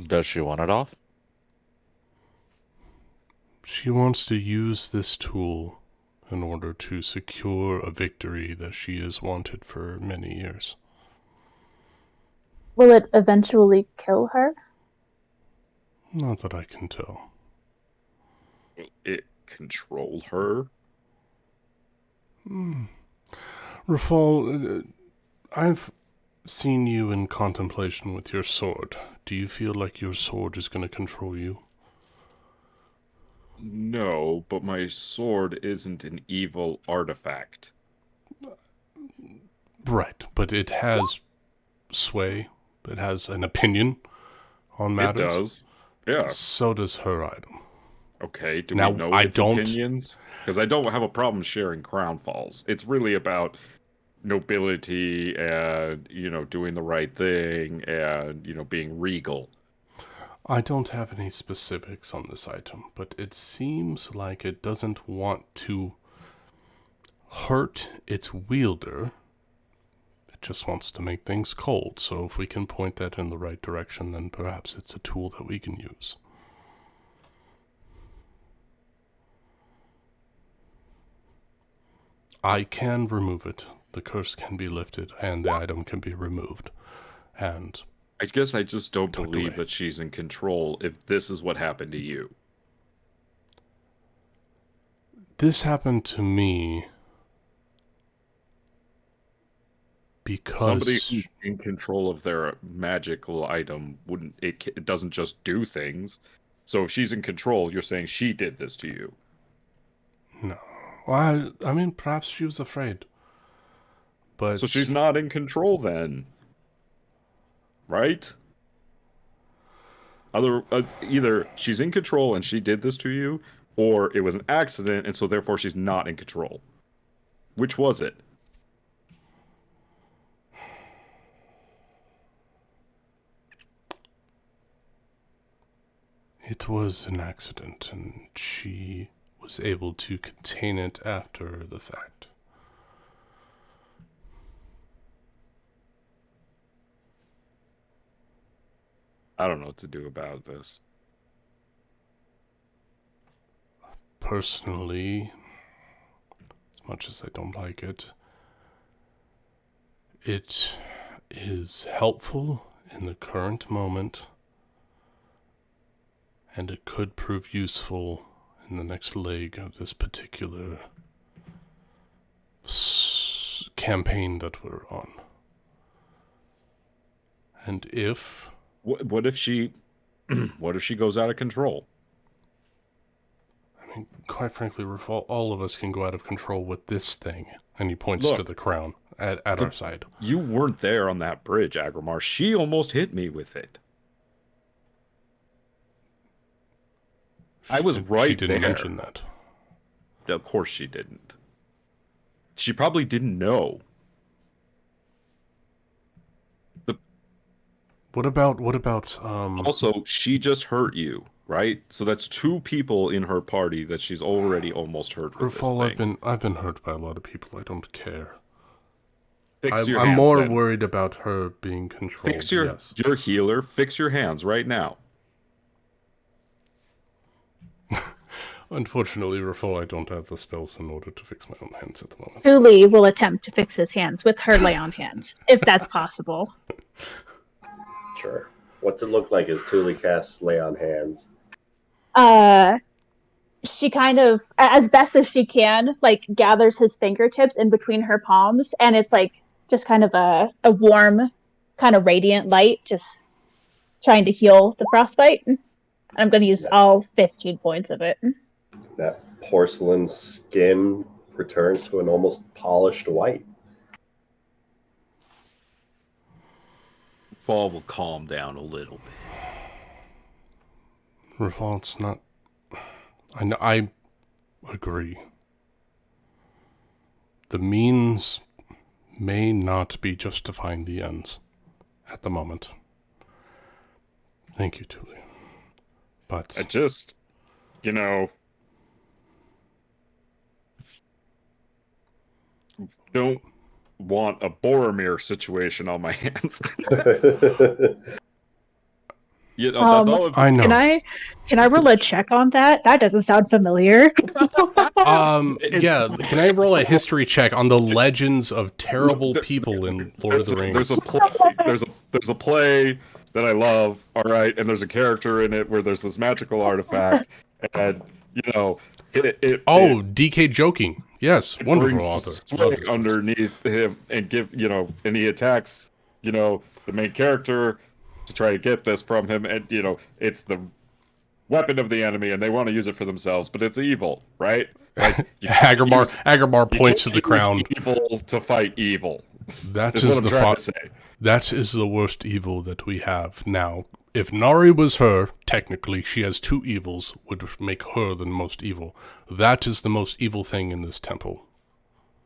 Does she want it off? She wants to use this tool in order to secure a victory that she has wanted for many years. Will it eventually kill her? Not that I can tell. It control her? Rafal, I've seen you in contemplation with your sword. Do you feel like your sword is going to control you? No, but my sword isn't an evil artifact. Right, but it has sway. It has an opinion on matters. It does. Yeah. So does her item. Okay, do Now, we know I its don't- opinions? Because I don't have a problem sharing crown falls. It's really about nobility and, doing the right thing and, being regal. I don't have any specifics on this item, but it seems like it doesn't want to hurt its wielder. It just wants to make things cold, so if we can point that in the right direction, then perhaps it's a tool that we can use. I can remove it. The curse can be lifted, and the item can be removed. And I guess I just don't Tucked believe away. that she's in control if this is what happened to you. this happened to me because Somebody who's in control of their magical item wouldn't. It doesn't just do things. So if she's in control, you're saying she did this to you. No. Well, I mean, perhaps she was afraid. But So she's not in control then, right? Either she's in control and she did this to you, or it was an accident and so therefore she's not in control. Which was it? It was an accident, and she was able to contain it after the fact. I don't know what to do about this. Personally, as much as I don't like it, it is helpful in the current moment, and it could prove useful in the next leg of this particular campaign that we're on. And if What if she what if she goes out of control? I mean, quite frankly, Rafal, all of us can go out of control with this thing. And he points Look, to the crown at our side. You weren't there on that bridge, Agrimar. She almost hit me with it. I was right She didn't there. mention that. Of course she didn't. She probably didn't know. What about Also, she just hurt you, right? So that's two people in her party that she's already almost hurt with Rafal, this thing. I've been hurt by a lot of people. I don't care. Fix your I'm hands, more then. worried about her being controlled. Fix your healer. Fix your hands right now. Unfortunately, Rafal, I don't have the spells in order to fix my own hands at the moment. Thule will attempt to fix his hands with her lay on hands, if that's possible. Sure. What's it look like as Thule casts lay on hands? She kind of, as best as she can, like gathers his fingertips in between her palms, and it's like just kind of a warm, kind of radiant light, just trying to heal the frostbite. I'm going to use all 15 points of it. That porcelain skin returns to an almost polished white. Fall will calm down a little bit. Rafal, it's not... I agree. The means may not be justifying the ends at the moment. Thank you, Thule. But I just, don't want a Boromir situation on my hands. You know, that's all I know. Can I roll a check on that? That doesn't sound familiar. Yeah. Can I roll a history check on the legends of terrible people in Lord of the Rings? There's a play that I love, all right, and there's a character in it where there's this magical artifact, and you know, DK joking. Yes, wonderful brings author. swing underneath him and and he attacks, the main character to try to get this from him, and it's the weapon of the enemy, and they want to use it for themselves, but it's evil, right? Like Agarmar points to the crown. Evil to fight evil. That Is is what I'm the trying to say. That is the worst evil that we have now. If Nari was her, technically, she has two evils, would make her the most evil. That is the most evil thing in this temple.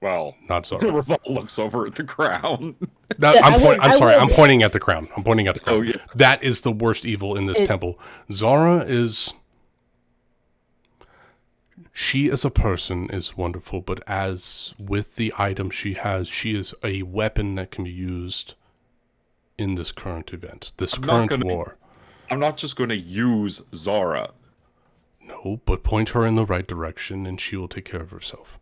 Well, not Zara. Revolt looks over at the crown. I'm pointing at the crown. I'm pointing at the crown. Oh, yeah. That is the worst evil in this temple. Zara is... She as a person is wonderful, but as with the item she has, she is a weapon that can be used in this current event, this current war. I'm not just going to use Zara. No, but point her in the right direction and she will take care of herself.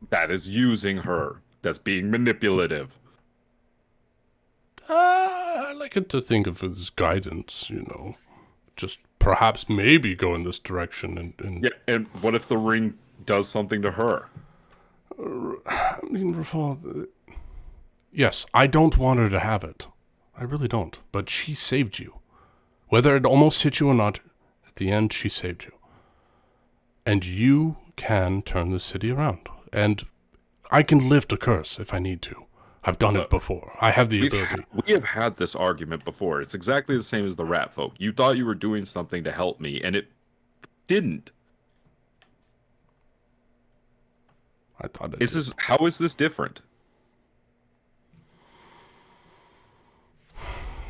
That is using her. That's being manipulative. I like it to think of it as guidance, Just perhaps maybe go in this direction and... Yeah, and what if the ring does something to her? Yes, I don't want her to have it. I really don't. But she saved you. Whether it almost hit you or not, at the end, she saved you. And you can turn the city around. And I can lift a curse if I need to. I've done it before. I have the ability. We have had this argument before. It's exactly the same as the rat folk. You thought you were doing something to help me, and it didn't. I thought it How is this different?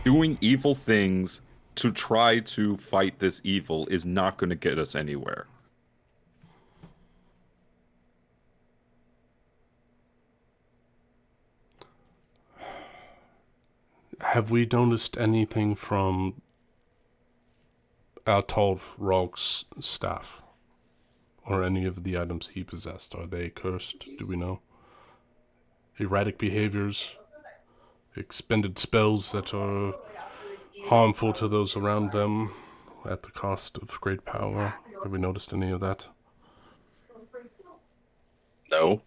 Doing evil things to try to fight this evil is not going to get us anywhere. Have we noticed anything from Altov Rog's staff? Or any of the items he possessed? Are they cursed? Do we know? Erratic behaviors? Expended spells that are harmful to those around them at the cost of great power? Have we noticed any of that? No.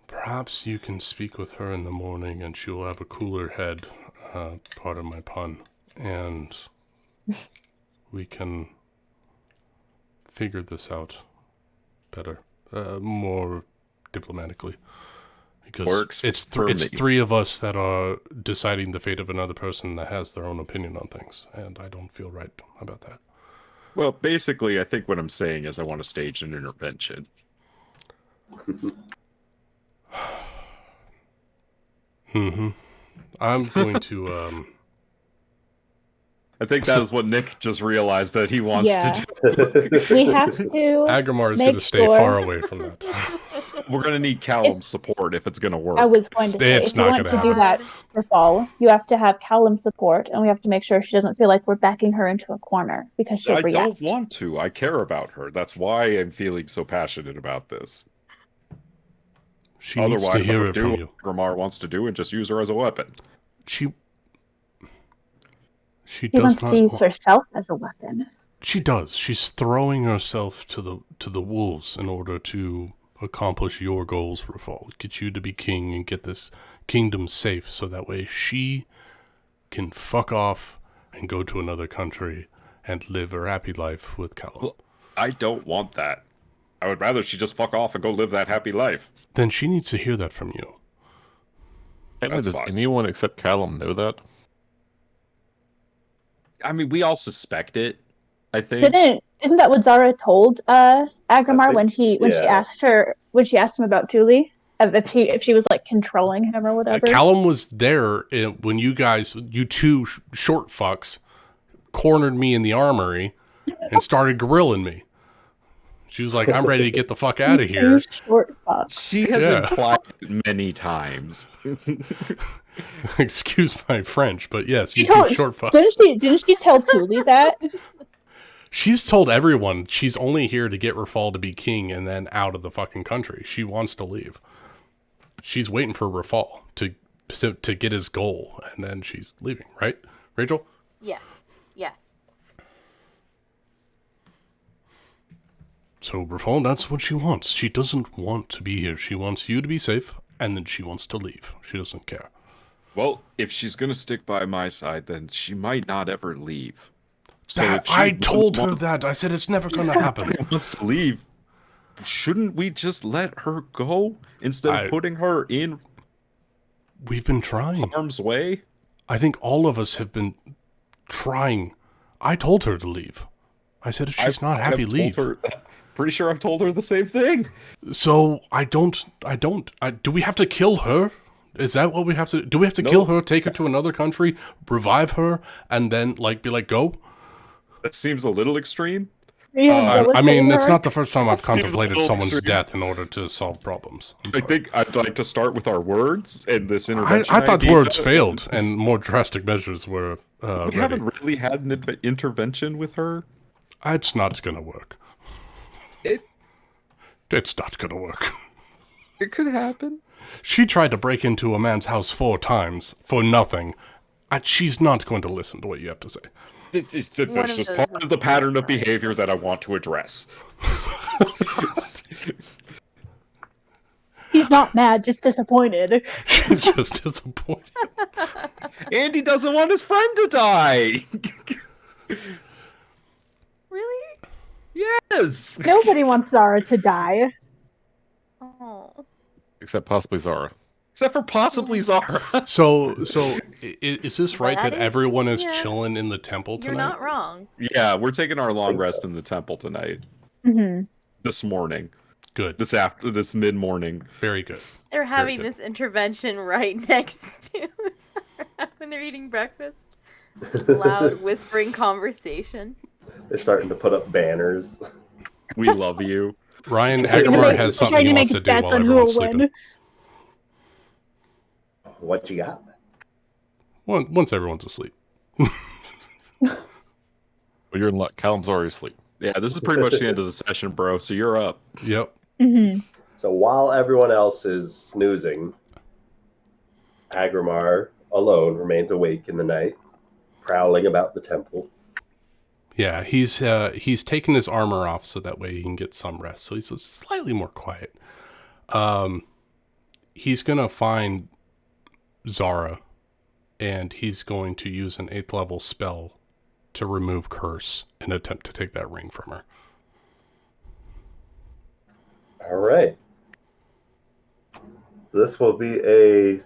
Perhaps you can speak with her in the morning and she'll have a cooler head, part of my pun, and we can figure this out better, more diplomatically. Because it's three of us that are deciding the fate of another person that has their own opinion on things, and I don't feel right about that. Well, basically, I think what I'm saying is I want to stage an intervention. I'm going to, I think that is what Nick just realized that he wants to do. We have to. Agamar is going to stay far away from that. We're going to need Callum's support if it's going to work. I was going to say, if you want to do that for fall, you have to have Callum's support, and we have to make sure she doesn't feel like we're backing her into a corner because she'll react. I don't want to. I care about her. That's why I'm feeling so passionate about this. She needs to hear it from you. Grimar wants to do and just use her as a weapon. She wants to use herself as a weapon. She does. She's throwing herself to the wolves in order to accomplish your goals, Rafal. Get you to be king and get this kingdom safe, so that way she can fuck off and go to another country and live her happy life with Callum. Well, I don't want that. I would rather she just fuck off and go live that happy life. Then she needs to hear that from you. Does anyone except Callum know that? I mean, we all suspect it, I think. Isn't that what Zara told Agramar when she asked him about Thule? If she was like controlling him or whatever? Callum was there when you two short fucks, cornered me in the armory and started grilling me. She was like, I'm ready to get the fuck out of here. Short fucks. She has Yeah. implied it many times. Excuse my French, but yes, you told- do short fucks. Didn't she tell Thule that? She's told everyone she's only here to get Rafal to be king and then out of the fucking country. She wants to leave. She's waiting for Rafal to get his goal, and then she's leaving, right, Rachel? Yes. Yes. So, Rafal, that's what she wants. She doesn't want to be here. She wants you to be safe, and then she wants to leave. She doesn't care. Well, if she's gonna stick by my side, then she might not ever leave. So That, if she I told her wants- that. I said it's never going to happen. wants to leave, shouldn't we just let her go instead of putting her in We've been trying. harm's way? I think all of us have been trying. I told her to leave. I said if she's not happy, I've told leave. her- pretty sure I've told her the same thing. So do we have to kill her? Is that what we have to do? We have to kill her, take her to another country, revive her, and then be like, go? That seems a little extreme. Yeah, I mean, it's not the first time I've Seems a contemplated little someone's extreme. death in order to solve problems. I think I'd like to start with our words and this intervention. I thought idea. words failed and more drastic measures were We ready. haven't really had an intervention with her. It's not going to work. It's not going to work. It could happen. She tried to break into a man's house 4 times for nothing. She's not going to listen to what you have to say. It's One of just those part was of the pattern of right. behavior that I want to address. He's not mad, just disappointed. She's just disappointed. Andy doesn't want his friend to die. Really? Yes. Nobody wants Zara to die. Oh. Except possibly Zara. Except for possibly Zara. So is this right That that is- everyone is yeah. chilling in the temple You're tonight? not wrong. Yeah, we're taking our long rest in the temple tonight. Hmm. This morning. Good. This mid morning. Very good. They're having good. this intervention right next to Sarah when they're eating breakfast. This loud whispering conversation. They're starting to put up banners. We love you. Ryan Trying to Agamar make- has trying something he make wants to do bets while on who everyone's will sleeping. win. What you got? Once everyone's asleep. Well, you're in luck. Callum's already asleep. Yeah, this is pretty much the end of the session, bro. So you're up. Yep. Hmm. So while everyone else is snoozing, Agramar alone remains awake in the night, prowling about the temple. Yeah, he's taken his armor off so that way he can get some rest. So he's slightly more quiet. He's gonna find Zara, and he's going to use an 8th level spell to remove curse and attempt to take that ring from her. All right. This will be a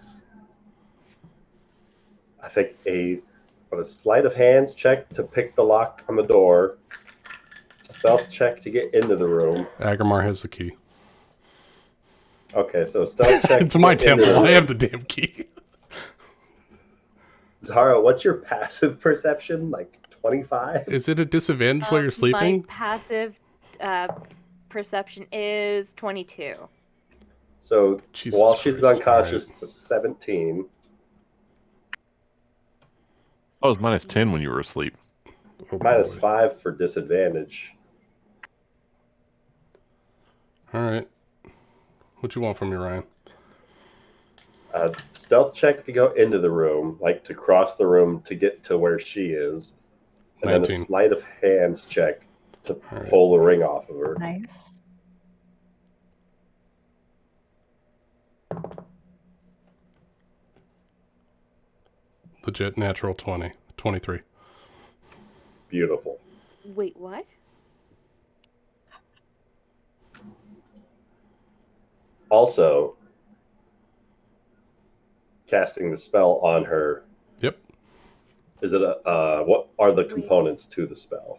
sleight of hands check to pick the lock on the door, stealth check to get into the room. Agamar has the key. Okay, so stealth check. It's my to get into temple. the I room. have the damn key. Zara, what's your passive perception? Like 25? Is it a disadvantage while you're My sleeping? passive perception is 22. So Jesus while she's Christ, unconscious, it's a 17. I was minus 10 when you were asleep. Oh, Minus boy. 5 for disadvantage. All right. What you want from me, Ryan? Stealth check to go into the room, like to cross the room to get to where she is. And then 19. a sleight of hands check to All right. pull the ring off of her. Nice. Legit natural 20. 23. Beautiful. Wait, what? Also, casting the spell on her. Yep. Is it what are the components to the spell?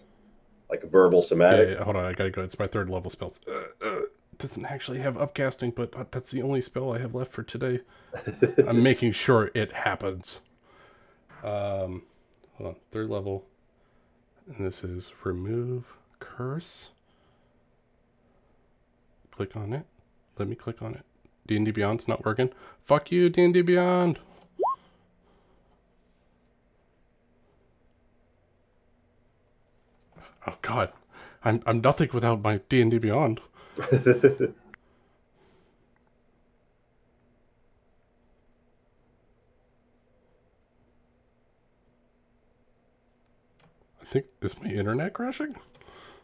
Like a verbal Yeah, somatic? hold on. I gotta go. It's my 3rd level spells. Doesn't actually have upcasting, but that's the only spell I have left for today. I'm making sure it happens. Hold on. 3rd level. And this is remove curse. click on it. Let me click on it. D&D Beyond's not working. Fuck you, D&D Beyond. Oh God, I'm nothing without my D&D Beyond. I think, is my internet crashing?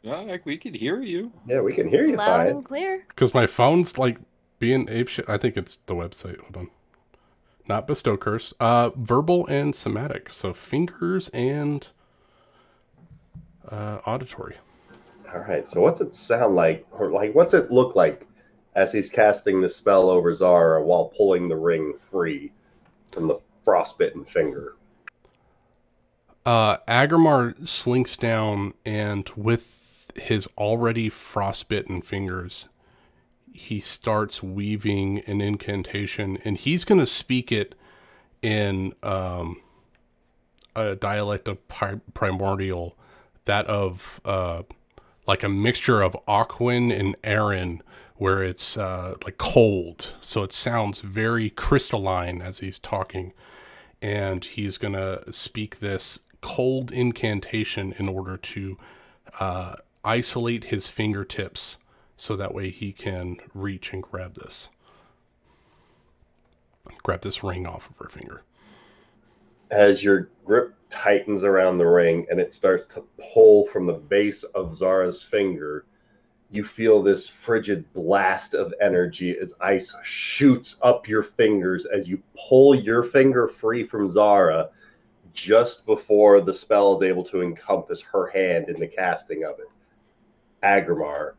Like we could hear you. Yeah, we can hear you Loud fine. and clear. Because my phone's like being apeshit. I think it's the website. Hold on. Not bestow curse. Verbal and somatic. So fingers and auditory. All right. So what's it sound like, or like what's it look like as he's casting the spell over Zara while pulling the ring free from the frostbitten finger? Agrimar slinks down, and with his already frostbitten fingers, he starts weaving an incantation, and he's going to speak it in a dialect of primordial, that of like a mixture of Aquan and Aaron, where it's like cold, so it sounds very crystalline as he's talking. And he's going to speak this cold incantation in order to isolate his fingertips so that way he can reach and grab this ring off of her finger. As your grip tightens around the ring and it starts to pull from the base of Zara's finger, you feel this frigid blast of energy as ice shoots up your fingers as you pull your finger free from Zara just before the spell is able to encompass her hand in the casting of it. Agrimar,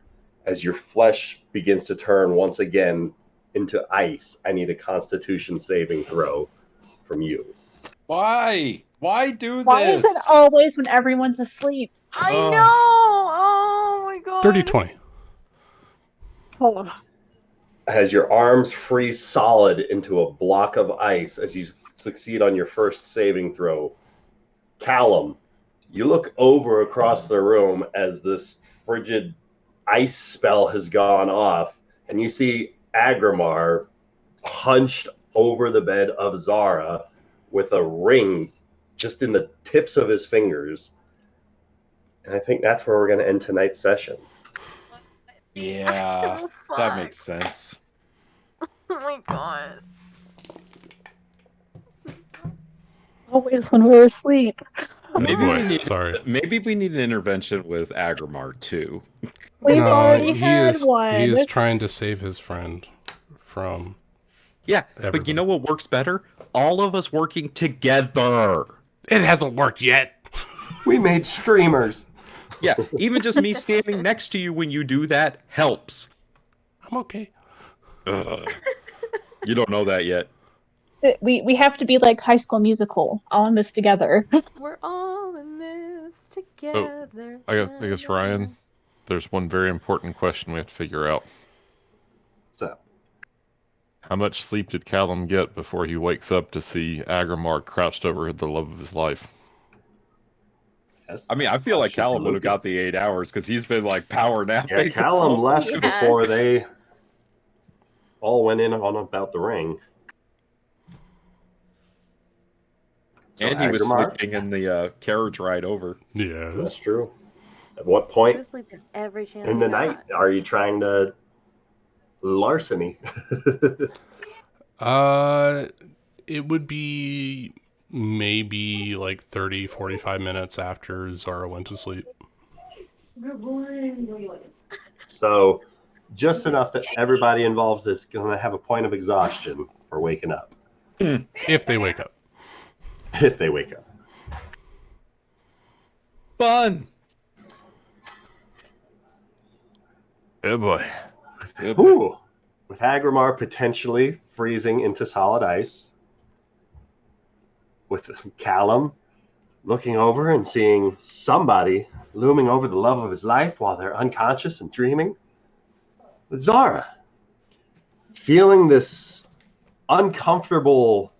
as your flesh begins to turn once again into ice, I need a Constitution saving throw from you. Why? Why do Why this? is it always when everyone's asleep? I Oh. know. Oh my God. Dirty 20. Oh, As your arms freeze solid into a block of ice as you succeed on your first saving throw. Callum, you look over across the room as this frigid ice spell has gone off, and you see Agrimar hunched over the bed of Zara with a ring just in the tips of his fingers. And I think that's where we're going to end tonight's session. Yeah, Oh, that fuck. makes sense. Oh my God. always when we're asleep. Maybe boy, we need. sorry. Maybe we need an intervention with Agrimar too. We've No, already he had is one. he is trying to save his friend from Yeah, but everybody. you know what works better? All of us working together. It hasn't worked yet. We made streamers. Yeah, even just me standing next to you when you do that helps. I'm okay. Ugh. You don't know that yet. We have to be like High School Musical, all in this together. We're all in this together. I guess, Ryan, there's one very important question we have to figure out. What's up? How much sleep did Callum get before he wakes up to see Agrimar crouched over the love of his life? I mean, I feel like Callum would have got the 8 hours because he's been like power napping. Yeah, Callum left Yeah. before they all went in on about the ring. So And he was Agrimar? sleeping in the carriage ride over. That's Yes. true. At what He point was sleeping every chance in he the night got. are you trying to larceny? It would be maybe like 30, 45 minutes after Zara went to sleep. So just enough that everybody involved is going to have a point of exhaustion for waking up. If they wake up. If they wake up. Fun. Oh boy. Ooh. With Agrimar potentially freezing into solid ice, with Callum looking over and seeing somebody looming over the love of his life while they're unconscious and dreaming, with Zara feeling this uncomfortable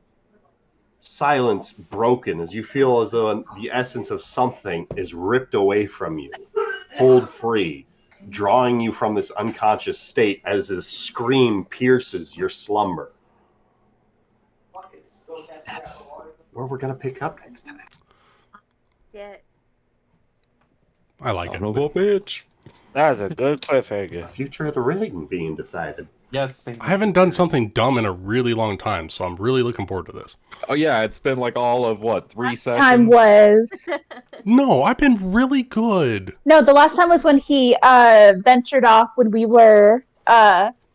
silence broken as you feel as though the essence of something is ripped away from you, pulled free, drawing you from this unconscious state as this scream pierces your slumber. That's where we're going to pick up next time. Yeah. I like Son it. of a bitch. That's a good The cliffhanger. future of the ring being decided. Yes. I haven't done something dumb in a really long time, so I'm really looking forward to this. Oh yeah, it's been like all of what, 3 seconds? Time was No, I've been really good. no. The last time was when he ventured off when we were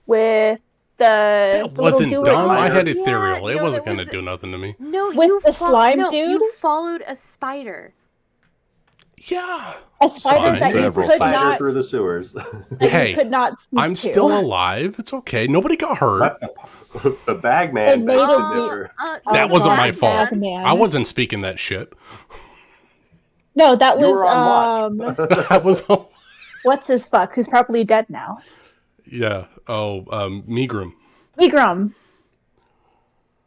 with the That little wasn't dude. dumb. I had Yeah, ethereal. It no, wasn't that going to was- do nothing to me. No, With you the slime no, dude? You followed a spider. Yeah. A spider Fine. that you Several could Spider not through the sewers. that Hey, you could not speak I'm to. still alive. It's okay. Nobody got hurt. But the bag It man made begs to it differ. That Oh, wasn't God, my fault. Bagman. I wasn't speaking that shit. No, that You was were on watch. I was. what's his fuck? Who's probably dead now. Yeah. Oh, Megrim. Megrum,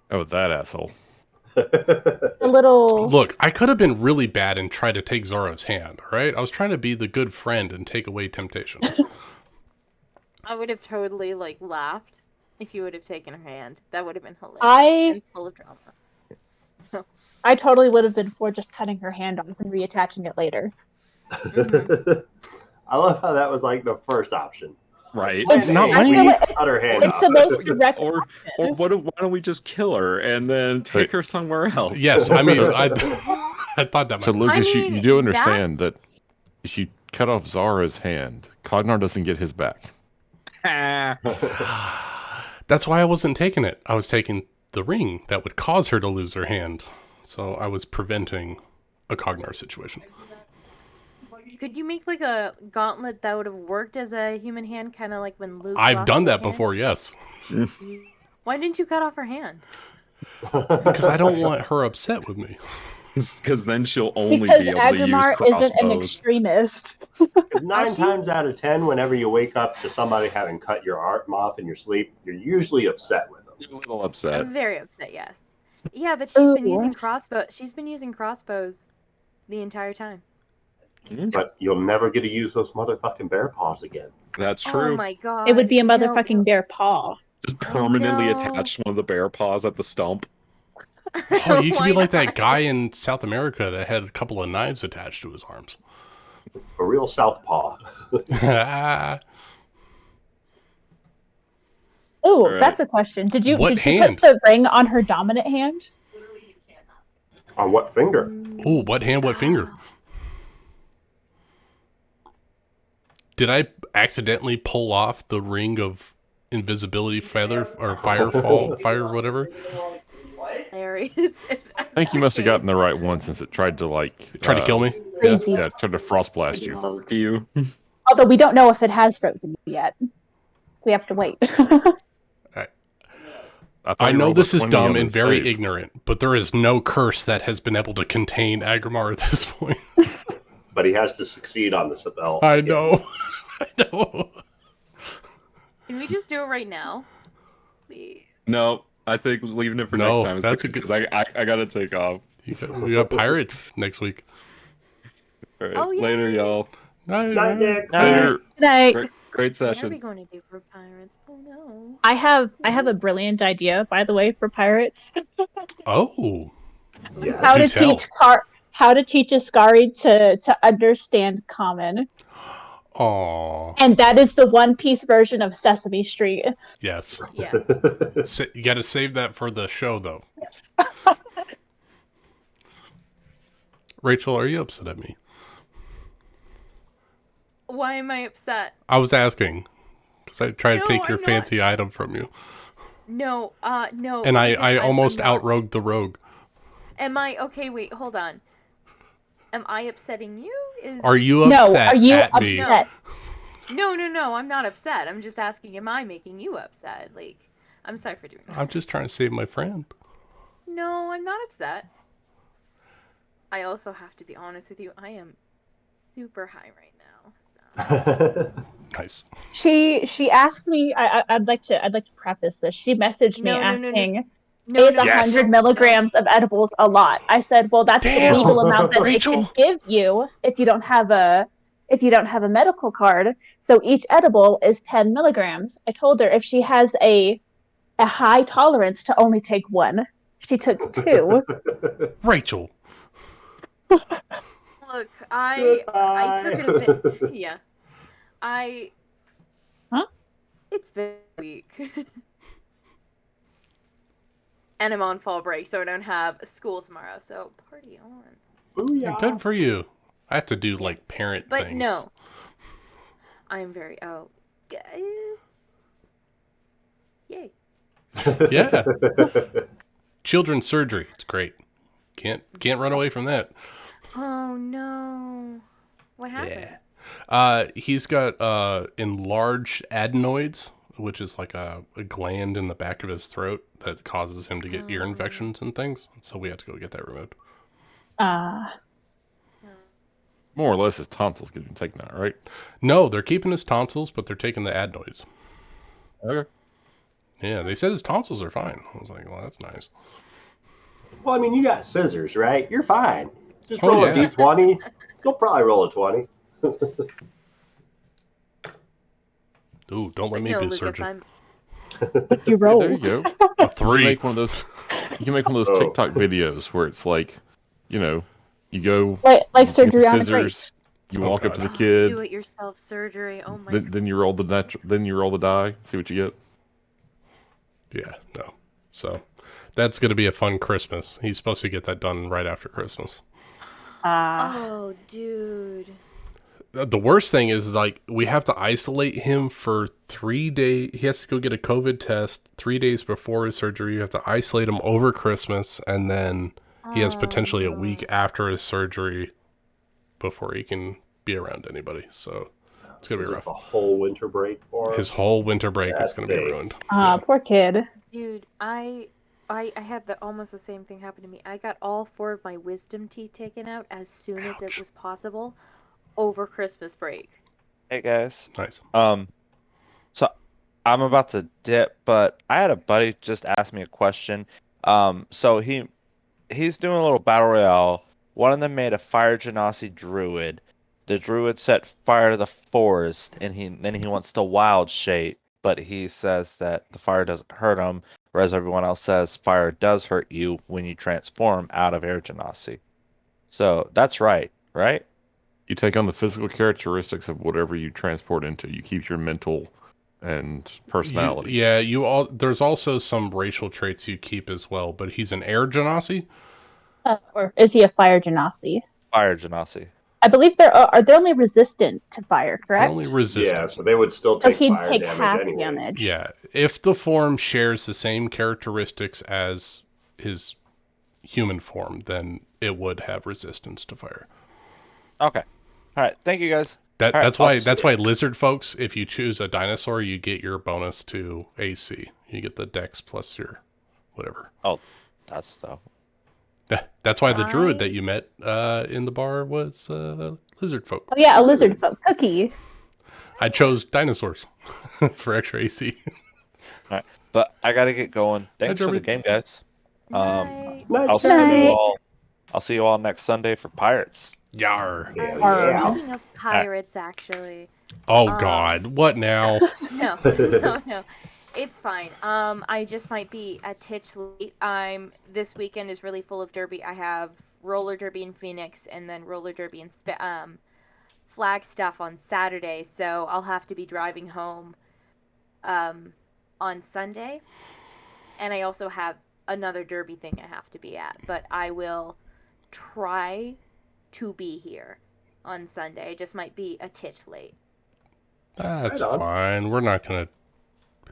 Oh, that asshole. the little. Look, I could have been really bad and tried to take Zoro's hand, all right? I was trying to be the good friend and take away temptation. I would have totally like laughed if you would have taken her hand. That would have been hilarious I and full of drama. totally would have been for just cutting her hand off and reattaching it later. I love how that was like the first option. Right. It's not I money. feel like Cut her hand it's off. the most direct. Or option. why don't we just kill her and then take her somewhere else? Yes, I mean, I thought that So, might Lucas, I mean, you do understand that if you cut off Zara's hand, Cognar doesn't get his back. That's why I wasn't taking it. I was taking the ring that would cause her to lose her hand. So I was preventing a Cognar situation. Could you make like a gauntlet that would have worked as a human hand, kind of like when Luke? I've lost done his that hand? before, yes. Why didn't you cut off her hand? Because I don't want her upset with me. Because then she'll only Because be able to use Agrimar isn't an crossbows. extremist. 9 she's- times out of 10, whenever you wake up to somebody having cut your arm off in your sleep, you're usually upset with them. You're a little upset. I'm very upset. Yes. Yeah, but she's been Ooh. using crossbow. She's been using crossbows the entire time. But you'll never get to use those motherfucking bear paws again. That's true. Oh my god. It would be a No. motherfucking bear paw. Just permanently no. attach one of the bear paws at the stump. Oh, you could Why be like that not? guy in South America that had a couple of knives attached to his arms. A real southpaw. Ooh, Right. that's a question. Did you What did you hand? put the ring on her dominant hand? On what finger? Ooh, what hand, what finger? Did I accidentally pull off the ring of invisibility feather or fire whatever? Hilarious. I think you must have gotten the right one since it tried to Try to kill me? Crazy. Yeah, it tried to frost blast you. Mark you. Although we don't know if it has frozen yet. We have to wait. thought I you know rolled this a is 20 dumb on and the very save. ignorant, but there is no curse that has been able to contain Agrimar at this point. But he has to succeed on the spell. I know. I know. Can we just do it right now? Please. No, I think leaving it for No, next time is that's a good because I gotta take off. We got pirates next week. All right, Oh, yay. later, y'all. Night, Nick. Later. Good night. Great What are we session. going to do for pirates? Oh no. I have a brilliant idea, by the way, for pirates. Oh. Yeah. How Do to tell. teach Ascari to understand common. Aw. And that is the One Piece version of Sesame Street. Yes. Yeah. You got to save that for the show, though. Rachel, are you upset at me? Why am I upset? I was asking because I tried to No, take your I'm not. fancy item from you, No, no. and I because I'm almost not- outrogued the rogue. Am I okay? Wait, hold on. Am I upsetting you? Are you No, upset are you at me? upset? No, I'm not upset. I'm just asking, am I making you upset? Like, I'm sorry for doing that. I'm just trying to save my friend. No, I'm not upset. I also have to be honest with you. I am super high right now. So. Nice. She asked me. I'd like to preface this. She messaged me No, no, no, no. asking, No, "Is no, 100 milligrams of edibles a lot?" I said, "Well, that's Damn, the legal amount that Rachel. they can give you if you don't have a if you don't have a medical card. So each edible is 10 milligrams. I told her if she has a high tolerance to only take one. She took 2. Rachel. Look, I took it a bit. Yeah, Huh? It's been a week. And I'm on fall break, so I don't have school tomorrow. So party on. Yeah, good for you. I have to do like parent But things. no, I'm very yay. Yeah. Children's surgery. It's great. Can't run away from that. Oh no. What happened? Yeah. He's got enlarged adenoids, which is like a gland in the back of his throat that causes him to get ear infections and things. So we had to go get that removed. More or less, his tonsils getting taken out, right? No, they're keeping his tonsils, but they're taking the adenoids. Okay. Yeah, they said his tonsils are fine. I was like, well, that's nice. Well, I mean, you got scissors, right? You're fine. Just Oh, roll yeah. a d20. You'll probably roll a 20. Ooh, don't let me No, do Lucas, surgery. You roll. There you go. A You 3. make one of those. You can make one of those Oh. TikTok videos where it's like, you know, you go Like you get the surgery on a scissors, you Oh, walk up to God. the kid, Do it yourself surgery. Oh my. then you roll then you roll the die, see what you get. Yeah, no. So that's going to be a fun Christmas. He's supposed to get that done right after Christmas. Oh, dude. The worst thing is, like, we have to isolate him for 3 days. He has to go get a COVID test 3 days before his surgery. You have to isolate him over Christmas, and then he has potentially a week after his surgery before he can be around anybody. So it's going to be Just rough. a whole winter break for him. His whole winter break is That going to be stinks. ruined. Poor kid. Dude, I had almost the same thing happen to me. I got all 4 of my wisdom teeth taken out as soon as it was possible over Christmas break. Hey guys. Nice. So I'm about to dip, but I had a buddy just ask me a question. So he's doing a little battle royale. One of them made a fire genasi druid. The druid set fire to the forest, and then he wants to wild shape, but he says that the fire doesn't hurt him, whereas everyone else says fire does hurt you when you transform out of air genasi. So that's right? You take on the physical characteristics of whatever you transport into. You keep your mental and personality. There's also some racial traits you keep as well, but he's an air genasi. Or is he a fire genasi? Fire genasi. I believe they're only resistant to fire, correct? Only resistant. Yeah, so they would still So take he'd fire take damage half anyway. damage. Yeah, if the form shares the same characteristics as his human form, then it would have resistance to fire. Okay. All right. Thank you guys. That's I'll why see why lizard folks, if you choose a dinosaur, you get your bonus to AC. You get the dex plus your whatever. Oh, that's dope. That's why the druid that you met in the bar was lizard folk. Oh yeah, a lizard folk cookie. I chose dinosaurs for extra AC. All right. But I gotta get going. Thanks for the Jeremy. game, guys. Night. I'll see Night. you all. I'll see you all next Sunday for Pirates. Yar. Yeah. Speaking of pirates, actually. Oh God, what now? No. It's fine. I just might be a titch late. This weekend is really full of derby. I have roller derby in Phoenix and then roller derby in Flagstaff on Saturday, so I'll have to be driving home on Sunday. And I also have another derby thing I have to be at, but I will try to be here on Sunday. I just might be a titch late. That's Right on. fine. We're not gonna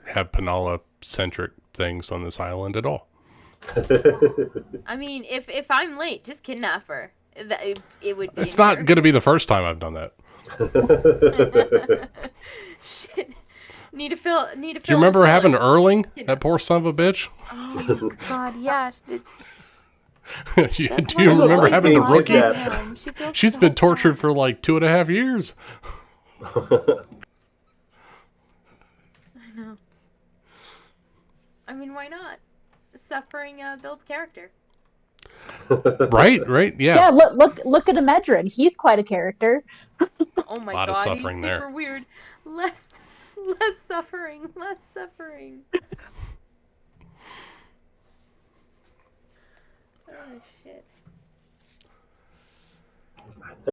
have Panala-centric things on this island at all. I mean, if I'm late, just kidnap her. It would be. It's not gonna be the first time I've done that. Shit. Need to fill. Do you remember having Erling? That poor son of a bitch. Oh God, yeah. It's. Do that's you why remember she having the feels rookie? bad. She feels She's so been tortured bad. for like 2.5 years. I know. I mean, why not? Suffering builds character. Right, yeah. Yeah, look at Amedrin. He's quite a character. Oh my Lot of god, he's suffering super there. weird. Less suffering, less suffering. Oh shit. I